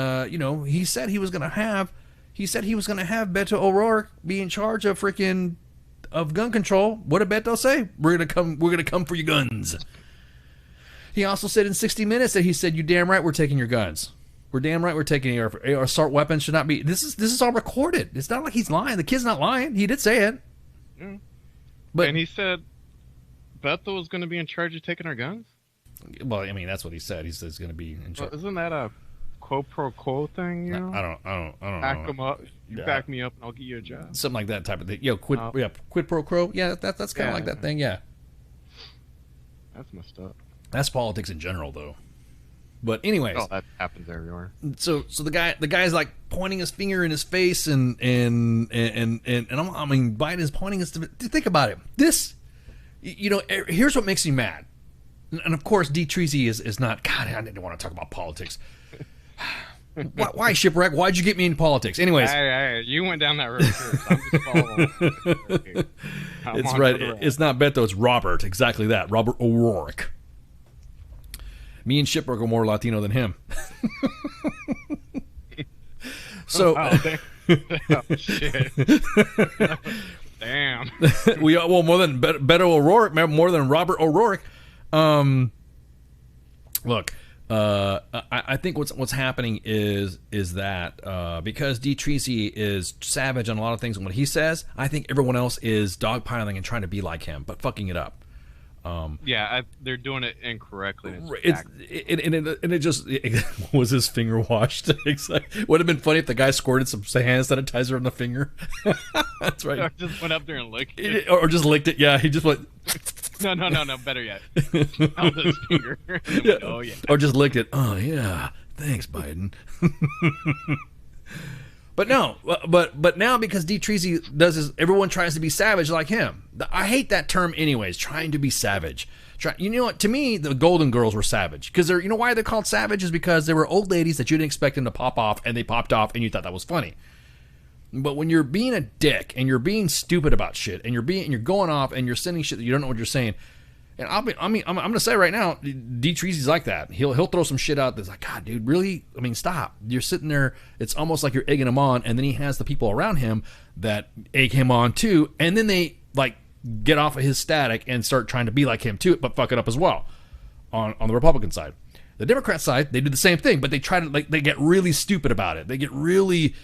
he said he was gonna have Beto O'Rourke be in charge of gun control. What did Beto say? We're gonna come for your guns. He also said in 60 Minutes that he said, "You damn right we're taking your guns. We're damn right we're taking our assault weapons should not be." This is all recorded. It's not like he's lying. The kid's not lying. He did say it. Yeah. But and he said Beto was going to be in charge of taking our guns. Well, I mean that's what he said. He said he's going to be in charge. Well, isn't that a quo pro quo thing? You know? I don't know. Back him up. You back me up, and I'll get you a job. Something like that type of thing. Quid pro quo. Yeah, that's kind of like that thing. Yeah. That's messed up. That's politics in general, though. But anyways, that happens everywhere. So the guy's like pointing his finger in his face, and Biden is pointing us to think about it. This, here's what makes me mad, and of course, D. Treasy is not. God, I didn't want to talk about politics. Why shipwreck? Why'd you get me into politics? Anyways, hey, you went down that road first. I'm just following. It's right. It's not Beto. It's Robert. Exactly that. Robert O'Rourke. Me and Shipwreck are more Latino than him. So, shit. Damn. More than Beto O'Rourke, more than Robert O'Rourke. Look, I think what's happening is that because D. Treasy is savage on a lot of things and what he says, I think everyone else is dogpiling and trying to be like him, but fucking it up. They're doing it incorrectly. It was his finger washed. Would have been funny if the guy squirted some hand sanitizer on the finger. That's right. Or just went up there and licked it. Or just licked it. Yeah, he just went. No. Better yet. Held his finger. Yeah. Oh yeah. Or just licked it. Oh yeah. Thanks, Biden. But no, but now because D. Treasy everyone tries to be savage like him. I hate that term anyways, trying to be savage. You know what? To me, the Golden Girls were savage. Because you know why they're called savage is because they were old ladies that you didn't expect them to pop off, and they popped off, and you thought that was funny. But when you're being a dick, and you're being stupid about shit, and you're going off, and you're sending shit that you don't know what you're saying, and I'm gonna say right now, D. Treasy's like that. He'll throw some shit out that's like, God, dude, really? I mean, stop. You're sitting there. It's almost like you're egging him on, and then he has the people around him that egg him on too, and then they like get off of his static and start trying to be like him too, but fuck it up as well. On the Republican side, the Democrat side, they do the same thing, but they try to they get really stupid about it. They get really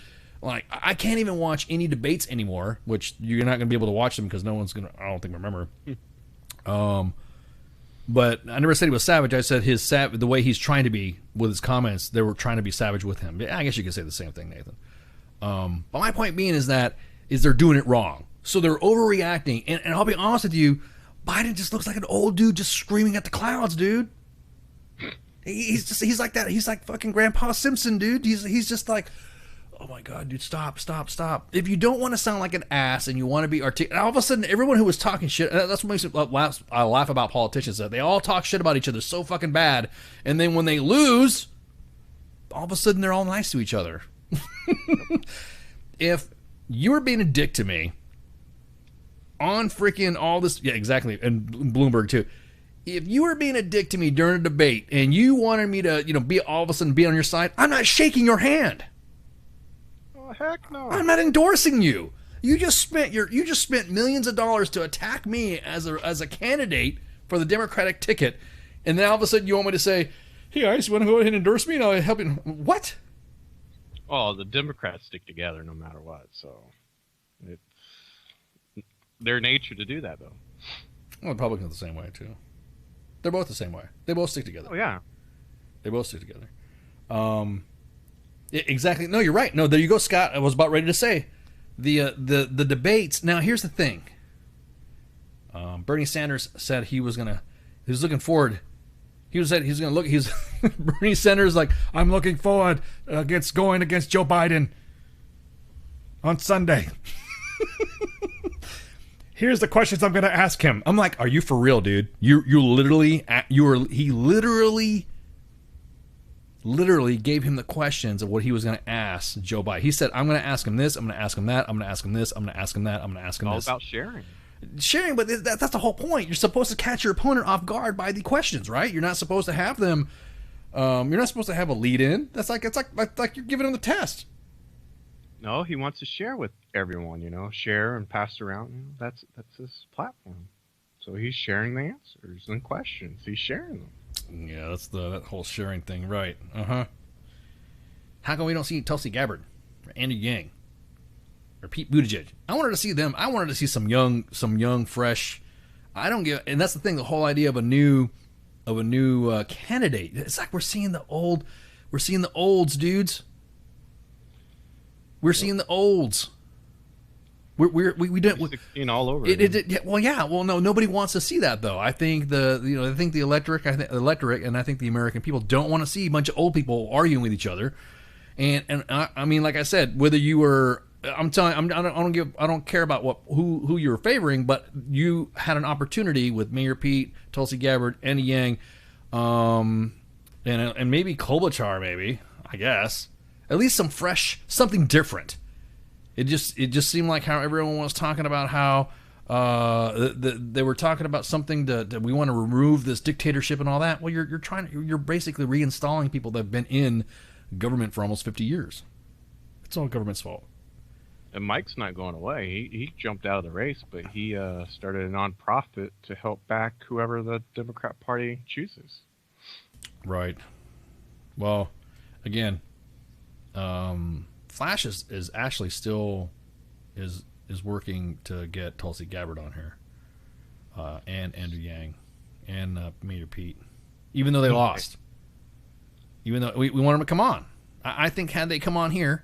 like I can't even watch any debates anymore, which you're not gonna be able to watch them because no one's gonna. I don't think remember. But I never said he was savage. I said the way he's trying to be with his comments, they were trying to be savage with him. I guess you could say the same thing, Nathan. But my point being is they're doing it wrong. So they're overreacting. And I'll be honest with you, Biden just looks like an old dude just screaming at the clouds, dude. He's like that. He's like fucking Grandpa Simpson, dude. He's just like, oh my God, dude, stop. If you don't want to sound like an ass and you want to be articulate, all of a sudden everyone who was talking shit, that's what makes it I laugh about politicians, that they all talk shit about each other so fucking bad, and then when they lose, all of a sudden they're all nice to each other. If you were being a dick to me on freaking all this. Yeah, exactly. And Bloomberg, too. If you were being a dick to me during a debate and you wanted me to, be all of a sudden be on your side, I'm not shaking your hand. Oh, heck no. I'm not endorsing you. You just spent millions of dollars to attack me as a candidate for the Democratic ticket, and then all of a sudden you want me to say, "Hey guys, you want to go ahead and endorse me and I'll help you?" What? Oh, the Democrats stick together no matter what, so it's their nature to do that, though. Well, Republicans are the same way too. They're both the same way. They both stick together. Oh yeah, they both stick together. Exactly. No, you're right. No, there you go, Scott. I was about ready to say the debates. Now, here's the thing. Bernie Sanders said he was looking forward. Bernie Sanders like, I'm looking forward going against Joe Biden on Sunday. Here's the questions I'm going to ask him. I'm like, are you for real, dude? He literally gave him the questions of what he was going to ask Joe Biden. He said, I'm going to ask him this, I'm going to ask him that, I'm going to ask him this, I'm going to ask him that, I'm going to ask him this. All about sharing. Sharing, but that's the whole point. You're supposed to catch your opponent off guard by the questions, right? You're not supposed to have them. You're not supposed to have a lead in. It's like you're giving them the test. No, he wants to share with everyone. Share and pass around. That's his platform. So he's sharing the answers and questions. He's sharing them. Yeah, that's that whole sharing thing, right? How come we don't see Tulsi Gabbard, or Andrew Yang, or Pete Buttigieg? I wanted to see them. I wanted to see some young, fresh. And that's the thing. The whole idea of a new candidate. It's like we're seeing the olds, dudes. We're seeing the olds. We don't. 16 all over. No, nobody wants to see that though. I think the electorate, and I think the American people don't want to see a bunch of old people arguing with each other. And I mean, like I said, whether you were, I don't care about who you were favoring, but you had an opportunity with Mayor Pete, Tulsi Gabbard, Andy Yang, and maybe Klobuchar, maybe, I guess. At least some fresh, something different. It just seemed like how everyone was talking about how they were talking about something that we want to remove this dictatorship and all that. Well, you're basically reinstalling people that have been in government for almost 50 years. It's all government's fault. And Mike's not going away. He jumped out of the race, but he started a nonprofit to help back whoever the Democrat Party chooses. Right. Well, again, Flash is actually still is working to get Tulsi Gabbard on here, and Andrew Yang, and Mayor Pete, even though they lost. Even though we want them to come on. I think had they come on here,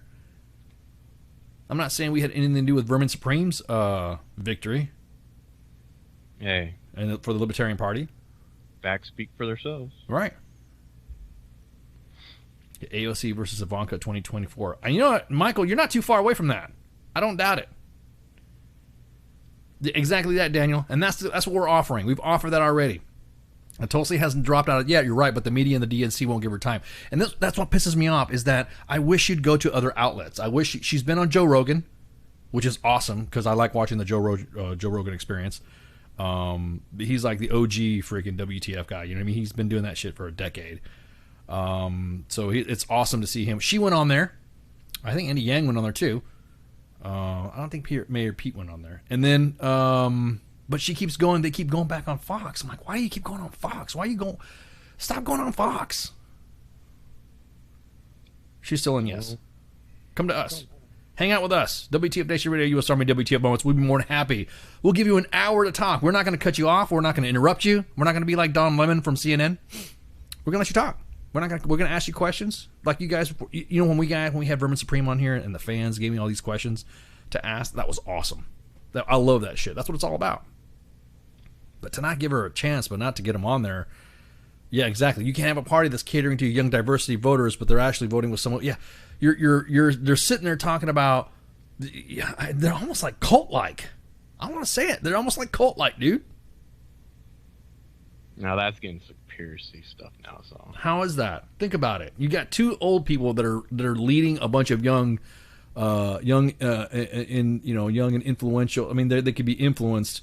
I'm not saying we had anything to do with Vermin Supreme's victory. Hey. And for the Libertarian Party. Facts speak for themselves. Right. AOC versus Ivanka 2024. And you know what, Michael, you're not too far away from that. I don't doubt it. Exactly that, Daniel. And that's what we're offering. We've offered that already. And Tulsi hasn't dropped out. Yeah, you're right, but the media and the DNC won't give her time. And that's what pisses me off, is that I wish she'd go to other outlets. I wish she's been on Joe Rogan, which is awesome because I like watching the Joe Rogan Experience. He's like the OG freaking WTF guy. You know what I mean? He's been doing that shit for a decade. So it's awesome to see him. She went on there. I think Andy Yang went on there too. I don't think Mayor Pete went on there. And then, but she keeps going. They keep going back on Fox. I'm like, why do you keep going on Fox? Why are you going? Stop going on Fox. She's still in yes. Come to us. Hang out with us. WTF Nation Radio, U.S. Army WTF Moments. We'd be more than happy. We'll give you an hour to talk. We're not going to cut you off. We're not going to interrupt you. We're not going to be like Don Lemon from CNN. We're going to let you talk. We're going to ask you questions like you guys. You know, when we had Vermin Supreme on here and the fans gave me all these questions to ask, that was awesome. I love that shit. That's what it's all about. But to not give her a chance, but not to get them on there. Yeah, exactly. You can't have a party that's catering to young diversity voters, but they're actually voting with someone. Yeah, they're sitting there talking about. They're almost like cult-like. I want to say it. They're almost like cult-like, dude. Now that's getting conspiracy stuff now. So how is that? Think about it. You got two old people that are leading a bunch of young young and influential. I mean, they could be influenced,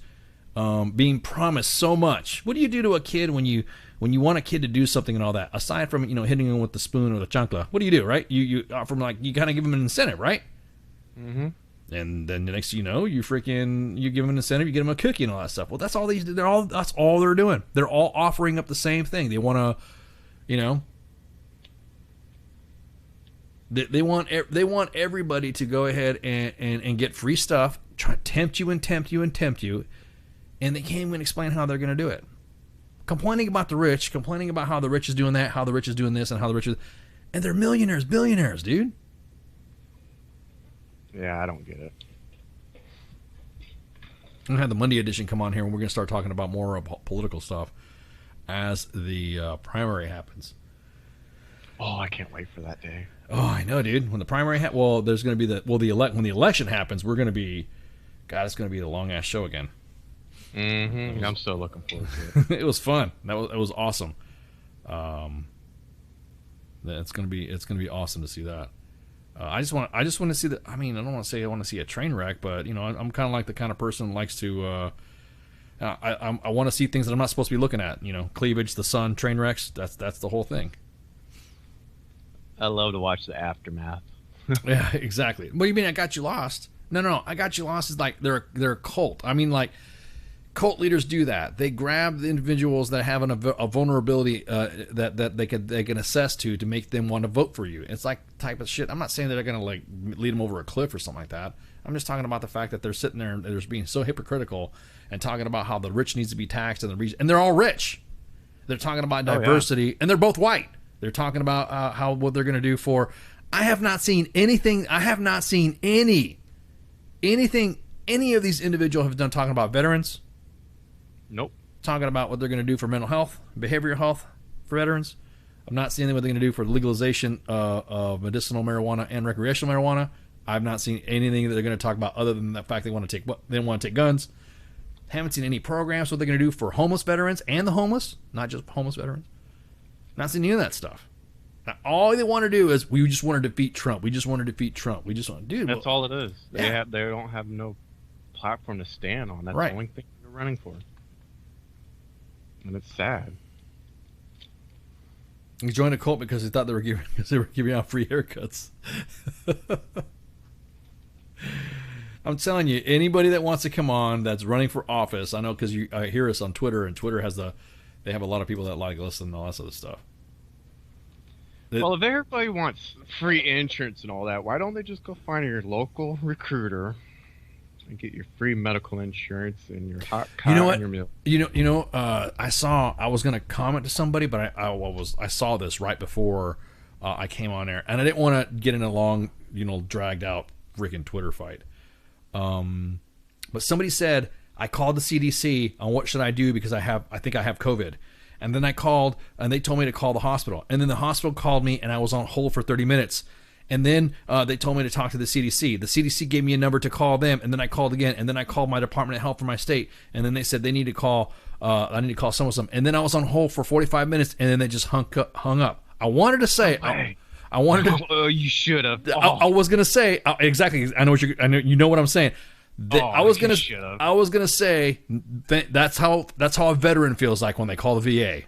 being promised so much. What do you do to a kid when you want a kid to do something and all that? Aside from hitting them with the spoon or the chancla, what do you do, right? You offer them, you kind of give them an incentive, right? Mm-hmm. And then the next thing you know, you give them an incentive, you get them a cookie and all that stuff. Well, that's all they're doing. They're all offering up the same thing. They want to, they want everybody to go ahead and get free stuff, try to tempt you, and they can't even explain how they're going to do it. Complaining about the rich, complaining about how the rich is doing that, how the rich is doing this, and how the rich is, and they're millionaires, billionaires, dude. Yeah, I don't get it. I'm going to have the Monday edition come on here, and we're going to start talking about more political stuff as the primary happens. Oh, I can't wait for that day. Oh, I know, dude. When the primary there's going to be when the election happens, we're going to be, God, it's going to be a long ass show again. Mm-hmm. I'm still looking forward to it. It was fun. It was awesome. It's going to be awesome to see that. I just want to see I mean, I don't want to say I want to see a train wreck, but I'm kind of like the kind of person who likes to. I want to see things that I'm not supposed to be looking at. Cleavage, the sun, train wrecks. That's the whole thing. I love to watch the aftermath. Yeah, exactly. What do you mean? I Got You Lost? No. I Got You Lost is like they're a cult. I mean, like cult leaders do that. They grab the individuals that have a vulnerability that they can assess to make them want to vote for you. It's like type of shit. I'm not saying that they're gonna lead them over a cliff or something like that. I'm just talking about the fact that they're sitting there and they're being so hypocritical and talking about how the rich needs to be taxed and they're all rich. They're talking about diversity and they're both white. They're talking about what they're gonna do for. I have not seen anything. I have not seen anything any of these individuals have done talking about veterans. Nope. Talking about what they're going to do for mental health, behavioral health for veterans. I'm not seeing what they're going to do for legalization of medicinal marijuana and recreational marijuana. I've not seen anything that they're going to talk about other than the fact they want to take guns. Haven't seen any programs what they're going to do for homeless veterans and the homeless, not just homeless veterans. Not seen any of that stuff. Now, all they want to do is we just want to defeat Trump. We just want to defeat Trump. We just want to do. That's all it is. They don't have no platform to stand on. That's the only thing they're running for. And it's sad. He joined a cult because he thought they were giving out free haircuts. I'm telling you, anybody that wants to come on that's running for office, I know because I hear us on Twitter, and Twitter they have a lot of people that listen and all that sort of stuff. Well, if everybody wants free insurance and all that, why don't they just go find your local recruiter and get your free medical insurance and your hot car and your meal? I was going to comment to somebody, but I saw this right before I came on air, and I didn't want to get in a long, dragged out freaking Twitter fight. But somebody said, I called the CDC on what should I do because I think I have COVID. And then I called, and they told me to call the hospital. And then the hospital called me, and I was on hold for 30 minutes. And then they told me to talk to the CDC. The CDC gave me a number to call them, and then I called again. And then I called my Department of Health for my state. And then they said they need to call, I need to call some. And then I was on hold for 45 minutes, and then they just hung up. I wanted to say, I wanted to. Oh, you should have. I was gonna say exactly. I know what I'm saying. I was gonna say that's how a veteran feels like when they call the VA.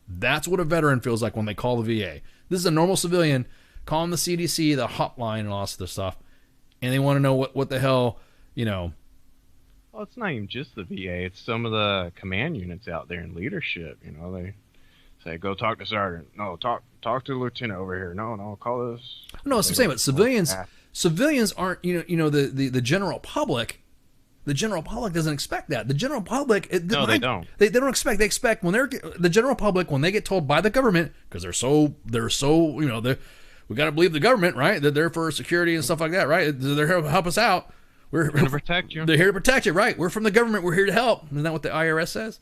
That's what a veteran feels like when they call the VA. This is a normal civilian calling the CDC, the hotline, and all this stuff, and they want to know what the hell, Well, it's not even just the VA. It's some of the command units out there in leadership. They say, "Go talk to sergeant." No, talk to the lieutenant over here. No, call this. No, that's what I'm saying. But civilians aren't. The general public. The general public doesn't expect that. The general public, they don't. They don't expect. They expect when the general public, when they get told by the government, because they're so we got to believe the government, right? They're there for security and stuff like that, right? They're here to help us out. We're going to protect you. They're here to protect you, right? We're from the government. We're here to help. Isn't that what the IRS says?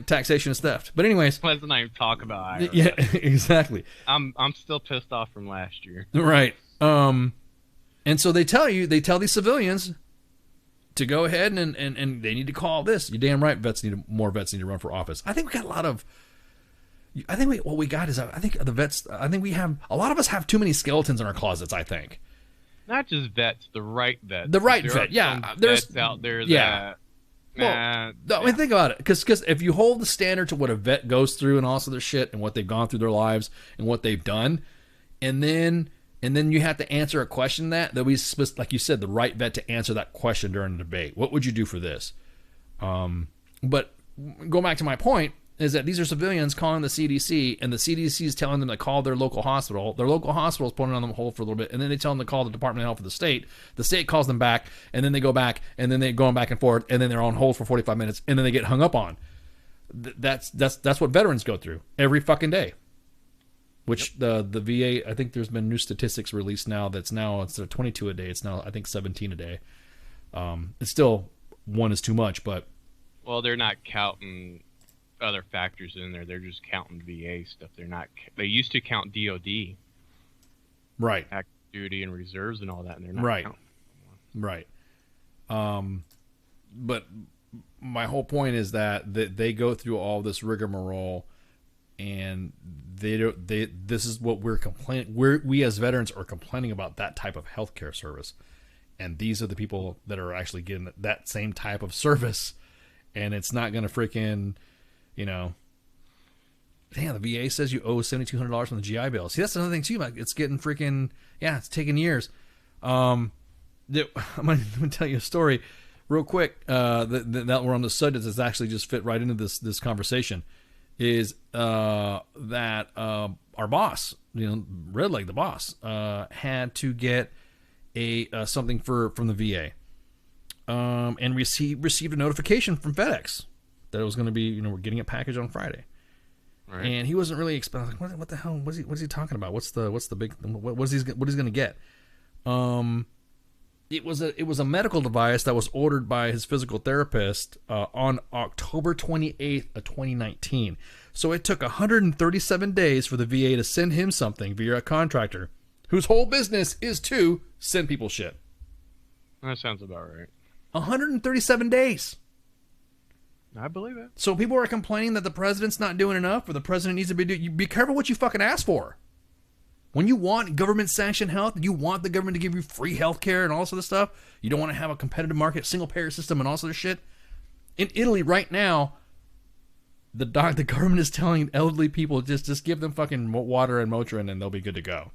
Taxation is theft. But anyways, let's not even talk about IRS. Yeah, exactly. I'm still pissed off from last year. Right. And so they tell these civilians to go ahead and they need to call this. You're damn right. More vets need to run for office. I think we got a lot of I think what we got is, I think the vets, I think we have, a lot of us have too many skeletons in our closets, I think. Not just vets, the right vets. The right There vet, are yeah. some There's vets out there yeah. that. Well, I mean, think about it, because if you hold the standard to what a vet goes through and also their shit and what they've gone through their lives and what they've done, and then you have to answer a question there'll be, like you said, the right vet to answer that question during the debate. What would you do for this? But go back to my point, is that these are civilians calling the CDC, and the CDC is telling them to call their local hospital. Their local hospital is putting on them hold for a little bit, and then they tell them to call the Department of Health of the state. The state calls them back, and then they go back, and then they're going back and forth, and then they're on hold for 45 minutes, and then they get hung up on. That's what veterans go through every fucking day. Which the VA, I think there's been new statistics released now. Instead of 22 a day, it's now I think 17 a day. It's still, one is too much, but Well, they're not counting other factors in there. They're just counting VA stuff. They used to count DOD, right, active duty and reserves and all that, and they're not right, counting. right. But my whole point is that they go through all this rigmarole, and this is what we're complaining. We as veterans are complaining about, that type of healthcare service, and these are the people that are actually getting that same type of service, and it's not going to freaking, damn, the VA says you owe $7,200 from the GI Bill. See, that's another thing too. It's getting freaking, it's taking years. I'm going to tell you a story real quick. That we're on the subject that's actually just fit right into this conversation. Is that our boss, Redleg, the boss, had to get something from the VA, and received a notification from FedEx that it was going to be, we're getting a package on Friday, right. And he wasn't really expecting. Like, what the hell? What's he talking about? What's the big? What he's going to get? It was a medical device that was ordered by his physical therapist on October 28th of 2019. So it took 137 days for the VA to send him something via a contractor whose whole business is to send people shit. That sounds about right. 137 days. I believe it. So people are complaining that the president's not doing enough, or the president needs to be doing. Be careful what you fucking ask for. When you want government-sanctioned health, you want the government to give you free health care and all this other stuff, you don't want to have a competitive market, single-payer system and all this other shit. In Italy right now, the government is telling elderly people, just give them fucking water and Motrin and they'll be good to go.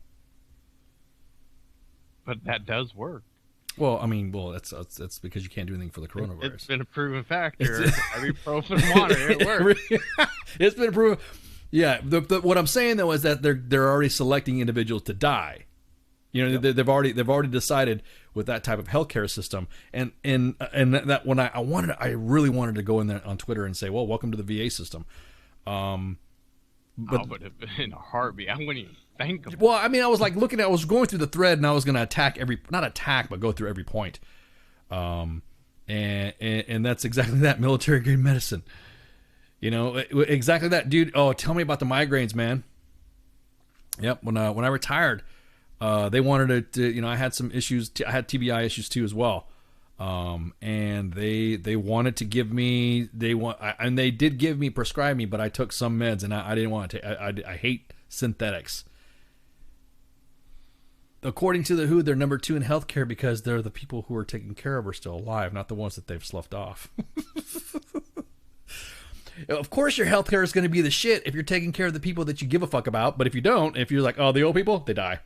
But that does work. Well, I mean, that's because you can't do anything for the coronavirus. It's been a proven factor. Ibuprofen and water, it works. It's been proven. Yeah, what I'm saying though is that they're already selecting individuals to die. Yep. They've already decided with that type of healthcare system, and that when I really wanted to go in there on Twitter and say, well, welcome to the VA system. But in a heartbeat, I wouldn't even think of it. Well, I mean, I was going through the thread, and I was going to but go through every point. And that's exactly that, military grade medicine. Exactly that, dude. Oh, tell me about the migraines, man. Yep. When I retired, they wanted to, I had some issues. I had TBI issues too as well. And they wanted to give me, and they did prescribe me, but I took some meds and I didn't want to. I hate synthetics. According to the WHO, they're number 2 in healthcare because they're the people who are taken care of are still alive, not the ones that they've sloughed off. Of course, your healthcare is going to be the shit if you're taking care of the people that you give a fuck about. But if you don't, if you're like, oh, the old people, they die.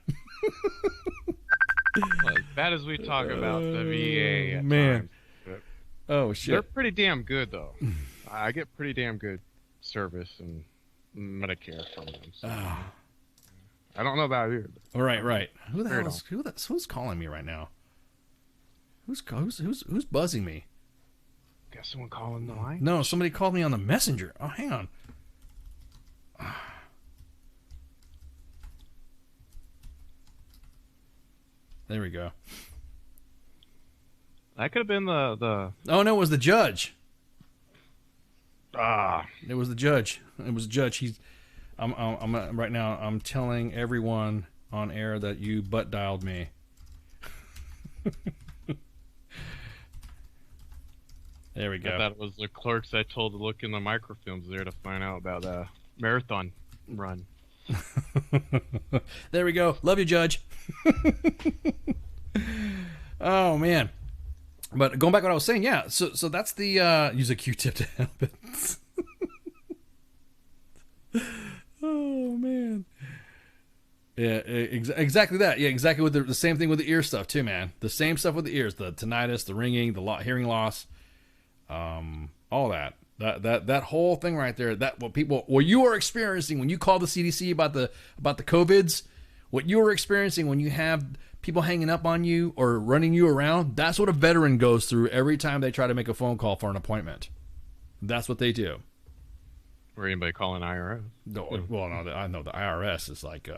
Well, as bad as we talk about the VA, at man. Times, oh shit, they're pretty damn good though. I get pretty damn good service and Medicare from them. So. I don't know about you. All right. Who the hell is who's calling me right now? Who's buzzing me? Got someone calling the line? No, somebody called me on the messenger. Oh, hang on. There we go. That could have been the. Oh no, it was the judge. It was the judge. It was the judge. I'm right now. I'm telling everyone on air that you butt dialed me. There we go. I thought it was the clerks I told to look in the microfilms there to find out about the marathon. run. There we go. Love you, Judge. Oh man. But going back to what I was saying, yeah. So that's the use a Q-tip to help it. Oh man. Yeah, exactly that. Yeah, exactly with the same thing with the ear stuff too, man. The same stuff with the ears, the tinnitus, the ringing, the hearing loss, all that. That whole thing right there. That what you are experiencing when you call the CDC about the COVIDs, what you are experiencing when you have people hanging up on you or running you around. That's what a veteran goes through every time they try to make a phone call for an appointment. That's what they do. Or anybody calling IRS? No, well, no, I know the IRS is like,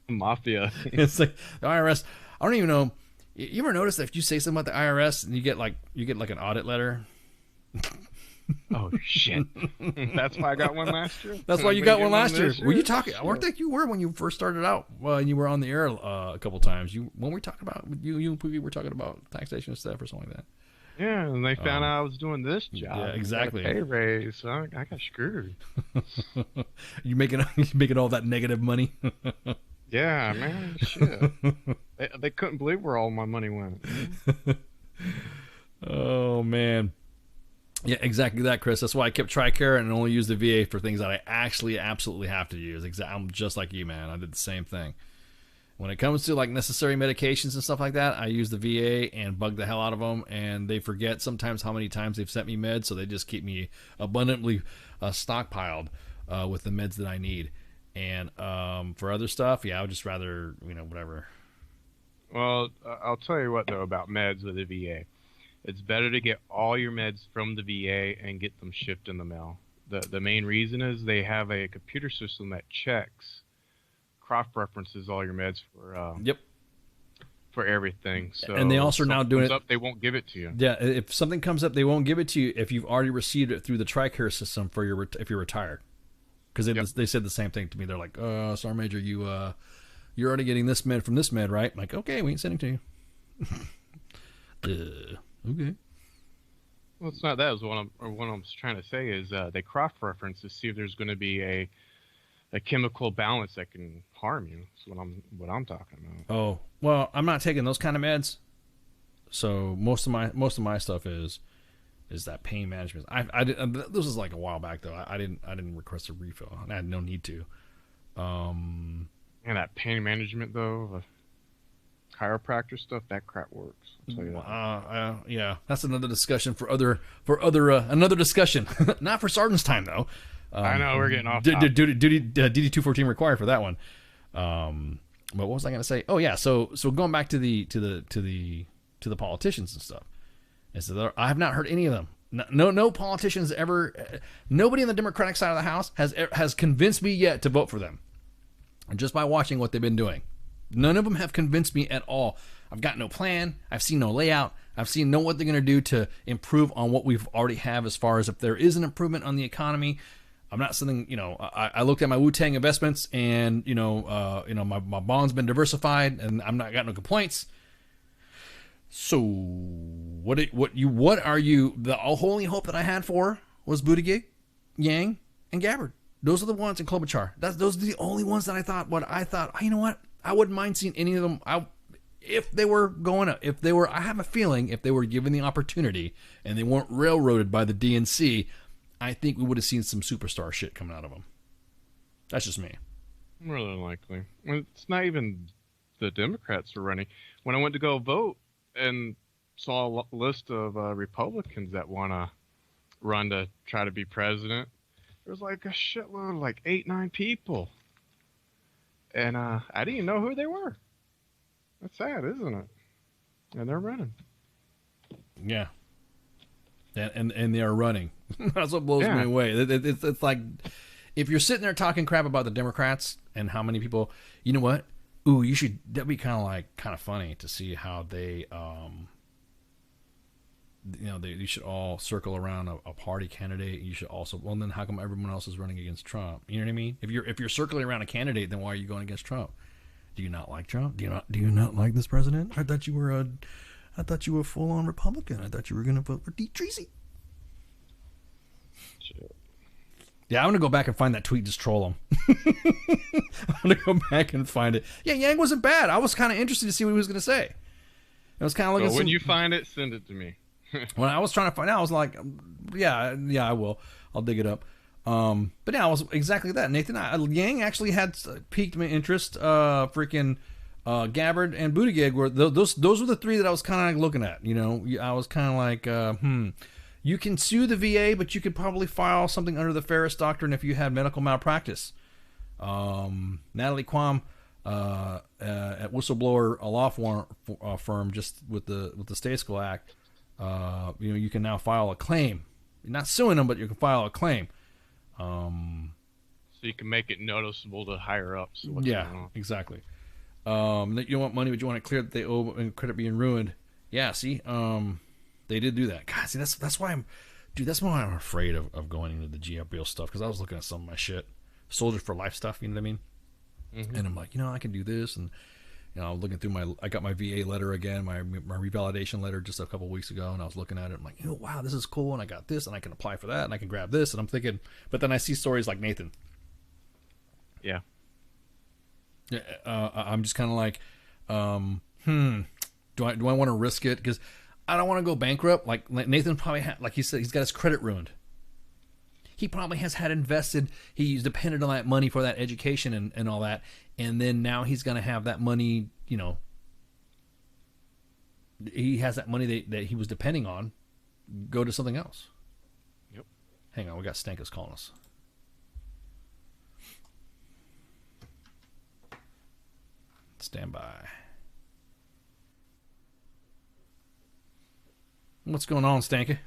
mafia. It's like the IRS. I don't even know. You ever notice that if you say something about the IRS and you get like an audit letter? Oh shit! That's why I got one last year. That's why you got one last year. Were you talking? I don't think you were when you first started out. Well, you were on the air a couple times. When we talking about you and Pookie were talking about taxation stuff or something like that. Yeah, and they found out I was doing this job. Yeah, exactly. Pay raise, so I got screwed. You making all that negative money? Yeah, man, shit. They couldn't believe where all my money went. Oh man. Yeah, exactly that, Chris. That's why I kept TRICARE and only use the VA for things that I actually absolutely have to use. I'm just like you, man. I did the same thing. When it comes to like necessary medications and stuff like that, I use the VA and bug the hell out of them, and they forget sometimes how many times they've sent me meds, so they just keep me abundantly stockpiled with the meds that I need. And for other stuff, yeah, I would just rather, whatever. Well, I'll tell you what, though, about meds with the VA. It's better to get all your meds from the VA and get them shipped in the mail. The main reason is they have a computer system that checks cross-references all your meds for everything. So and they also now doing it. Up, they won't give it to you. Yeah, if something comes up, they won't give it to you if you've already received it through the TRICARE system if you're retired. Because they said the same thing to me. They're like, Sergeant Major, you're already getting this med from this med, right? I'm like, okay, we ain't sending to you. Okay. Well, it's not that. What I'm trying to say is they cross-reference to see if there's going to be a chemical balance that can harm you. That's what I'm talking about. Oh, well, I'm not taking those kind of meds. So most of my stuff is that pain management. This was like a while back though. I didn't request a refill. I had no need to. And that pain management though, chiropractor stuff, that crap works. I'll tell you that. Yeah, that's another discussion for another discussion. Not for Sergeant's Time though. I know we're getting off topic. DD 214 required for that one. But what was I going to say? Oh yeah, so going back to the politicians and stuff. And so I have not heard any of them. No politicians ever. Nobody on the Democratic side of the House has convinced me yet to vote for them. And just by watching what they've been doing, none of them have convinced me at all. I've got no plan. I've seen no layout. I've seen what they're going to do to improve on what we've already have as far as if there is an improvement on the economy. I'm not something, I looked at my Wu-Tang investments and, my bond's been diversified and I'm not got no complaints. So what are you, the only hope that I had for was Buttigieg, Yang, and Gabbard. Those are the ones in Klobuchar. Those are the only ones that I thought, you know what? I wouldn't mind seeing any of them. If they were going up, I have a feeling if they were given the opportunity and they weren't railroaded by the DNC, I think we would have seen some superstar shit coming out of them. That's just me. More than likely. It's not even the Democrats who are running. When I went to go vote and saw a list of Republicans that want to run to try to be president, there was like a shitload, like 8-9 people. And I didn't even know who they were. That's sad, isn't it? And they're running. Yeah. And they are running. That's what blows me away. It's like, if you're sitting there talking crap about the Democrats and how many people, you know what? Ooh, that'd be kind of funny to see how they, you should all circle around a party candidate. You should also, well, then how come everyone else is running against Trump? You know what I mean? If you're circling around a candidate, then why are you going against Trump? Do you not like Trump? Do you not like this president? I thought you were a full-on Republican. I thought you were going to vote for D. Tracy. Yeah, I'm gonna go back and find that tweet and just troll him. I'm gonna go back and find it. Yeah, Yang wasn't bad. I was kind of interested to see what he was gonna say. I was kind of looking. So when you find it, send it to me. When I was trying to find out, I was like, yeah, I will. I'll dig it up. But yeah, I was exactly that. Nathan, Yang actually had piqued my interest. Freaking Gabbard and Buttigieg were those were the three that I was kind of like looking at. You know, I was kind of like, you can sue the VA, but you could probably file something under the Ferris Doctrine if you had medical malpractice. Natalie Quam at Whistleblower, a law firm, just with the State School Act, you can now file a claim. You're not suing them, but you can file a claim. So you can make it noticeable to higher ups. Yeah, exactly. You don't want money, but you want it clear that they owe and credit being ruined. Yeah, see, they did do that. God, see, that's why that's why I'm afraid of going into the GFBL stuff, because I was looking at some of my shit, Soldier for Life stuff. You know what I mean? Mm-hmm. And I'm like, I can do this, and I was looking through I got my VA letter again, my revalidation letter just a couple weeks ago, and I was looking at it. I'm like, wow, this is cool, and I got this, and I can apply for that, and I can grab this, and I'm thinking, but then I see stories like Nathan. Yeah. I'm just kind of like, do I want to risk it? Because I don't want to go bankrupt. Like Nathan probably like he said, he's got his credit ruined. He probably has had invested. He's depended on that money for that education and all that. And then now he's going to have that money, he has that money that he was depending on go to something else. Yep. Hang on. We got Stankus calling us. Stand by. What's going on, Stanky?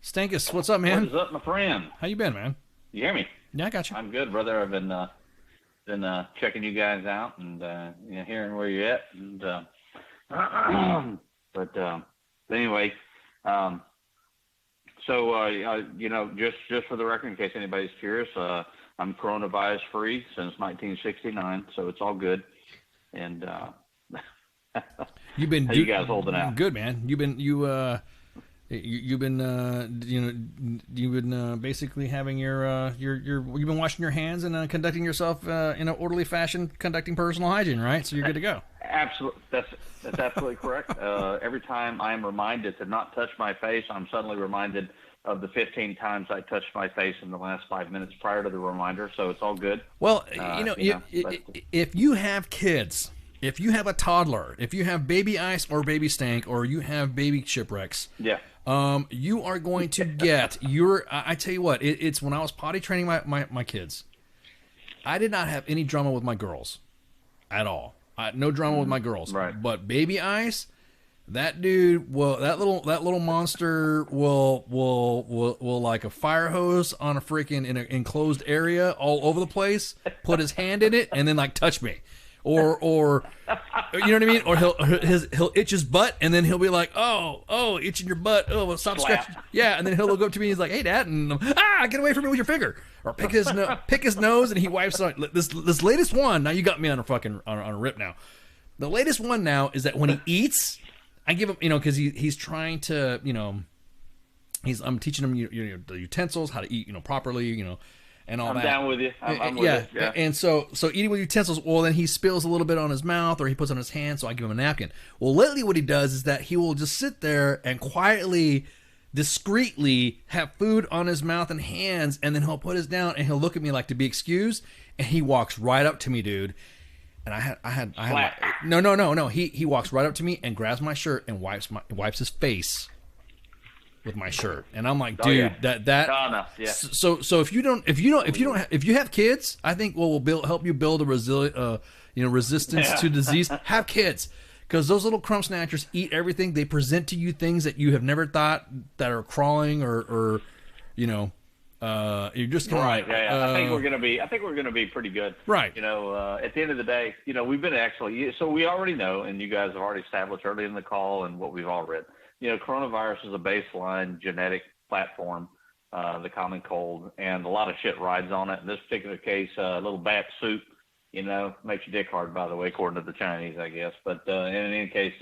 Stankus, what's up, man? What is up, my friend? How you been, man? You hear me? Yeah, I got you. I'm good, brother. I've been checking you guys out and hearing where you're at. And but anyway, just for the record, in case anybody's curious, I'm coronavirus free since 1969, so it's all good. And you've been how you guys holding out? Good, man. You've been basically having you've been washing your hands and conducting yourself in an orderly fashion, conducting personal hygiene, right? So you're good to go. Absolutely, that's absolutely correct. Every time I am reminded to not touch my face, I'm suddenly reminded of the 15 times I touched my face in the last 5 minutes prior to the reminder. So it's all good. Well, if you have kids, if you have a toddler, if you have baby ice or baby stank, or you have baby shipwrecks, yeah. You are going to get I tell you what, it's when I was potty training my kids, I did not have any drama with my girls at all. No drama with my girls. Right. But baby ice, that dude, that little monster will like a fire hose on a freaking in an enclosed area all over the place, put his hand in it, and then like touch me. Or you know what I mean? Or he'll itch his butt, and then he'll be like, oh, itching your butt. Oh, well, stop scratching. Yeah, and then he'll look up to me. And he's like, hey, Dad, and get away from me with your finger. Or pick his nose, and he wipes on this latest one. Now you got me on a fucking on a rip now. The latest one now is that when he eats, I give him, because he's trying to, I'm teaching him the utensils, how to eat, properly, and all I'm that. down with you. I'm with yeah. you. Yeah. And so eating with utensils, well, then he spills a little bit on his mouth, or he puts it on his hand, so I give him a napkin. Well, lately what he does is that he will just sit there and quietly, discreetly have food on his mouth and hands, and then he'll put his down, and he'll look at me like to be excused, and he walks right up to me, dude. And I had no. He walks right up to me and grabs my shirt and wipes his face with my shirt, and I'm like, dude, yeah. So if you have kids, I think will help you build a resistance to disease. Have kids, because those little crumb snatchers eat everything. They present to you things that you have never thought that are crawling or you're just right. I think we're gonna be pretty good. Right. At the end of the day, we've been so we already know, and you guys have already established early in the call and what we've all read. Coronavirus is a baseline genetic platform, the common cold, and a lot of shit rides on it. In this particular case, a little bat soup, makes your dick hard, by the way, according to the Chinese, I guess. But in any case,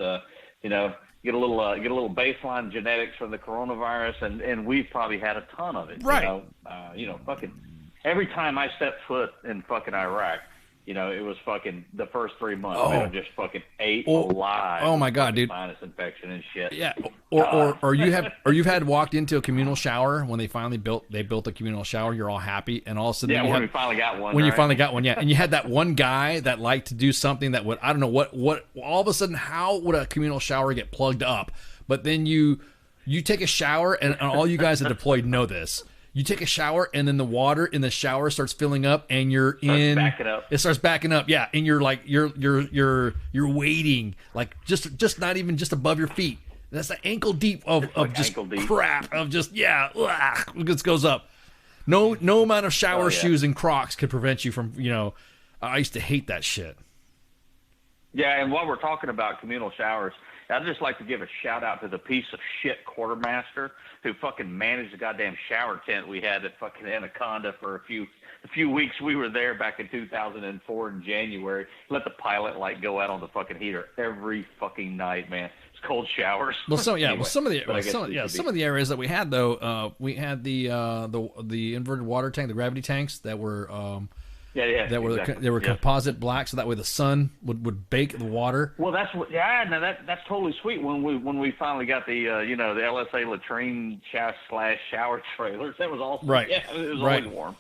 You know, get a little baseline genetics from the coronavirus, and we've probably had a ton of it. Right. Fucking every time I stepped foot in fucking Iraq, it was fucking the first 3 months. Man, I just fucking ate alive. Oh my God, dude! Sinus infection and shit. Yeah, or you've had walked into a communal shower when they finally built a communal shower. You're all happy, and all of a sudden when we finally got one. When you right? finally got one, yeah, and you had that one guy that liked to do something that would, I don't know what all of a sudden, how would a communal shower get plugged up? But then you take a shower, and all you guys that deployed know this. You take a shower, and then the water in the shower starts filling up, and it starts backing up, yeah. And you're like you're wading, like just not even just above your feet. That's the ankle deep of just crap of just it just goes up. No amount of shower shoes and Crocs could prevent you from. I used to hate that shit. Yeah, and while we're talking about communal showers, I'd just like to give a shout out to the piece of shit quartermaster who fucking managed the goddamn shower tent we had at fucking Anaconda for a few weeks. We were there back in 2004 in January. Let the pilot light go out on the fucking heater every fucking night, man. It's cold showers. Well, Anyway, some of the areas that we had though, we had the inverted water tank, the gravity tanks that were they were composite black, so that way the sun would bake the water. Well, that's that's totally sweet. When we finally got the the LSA latrine shower trailers, that was awesome. Right. Yeah, it was always warm.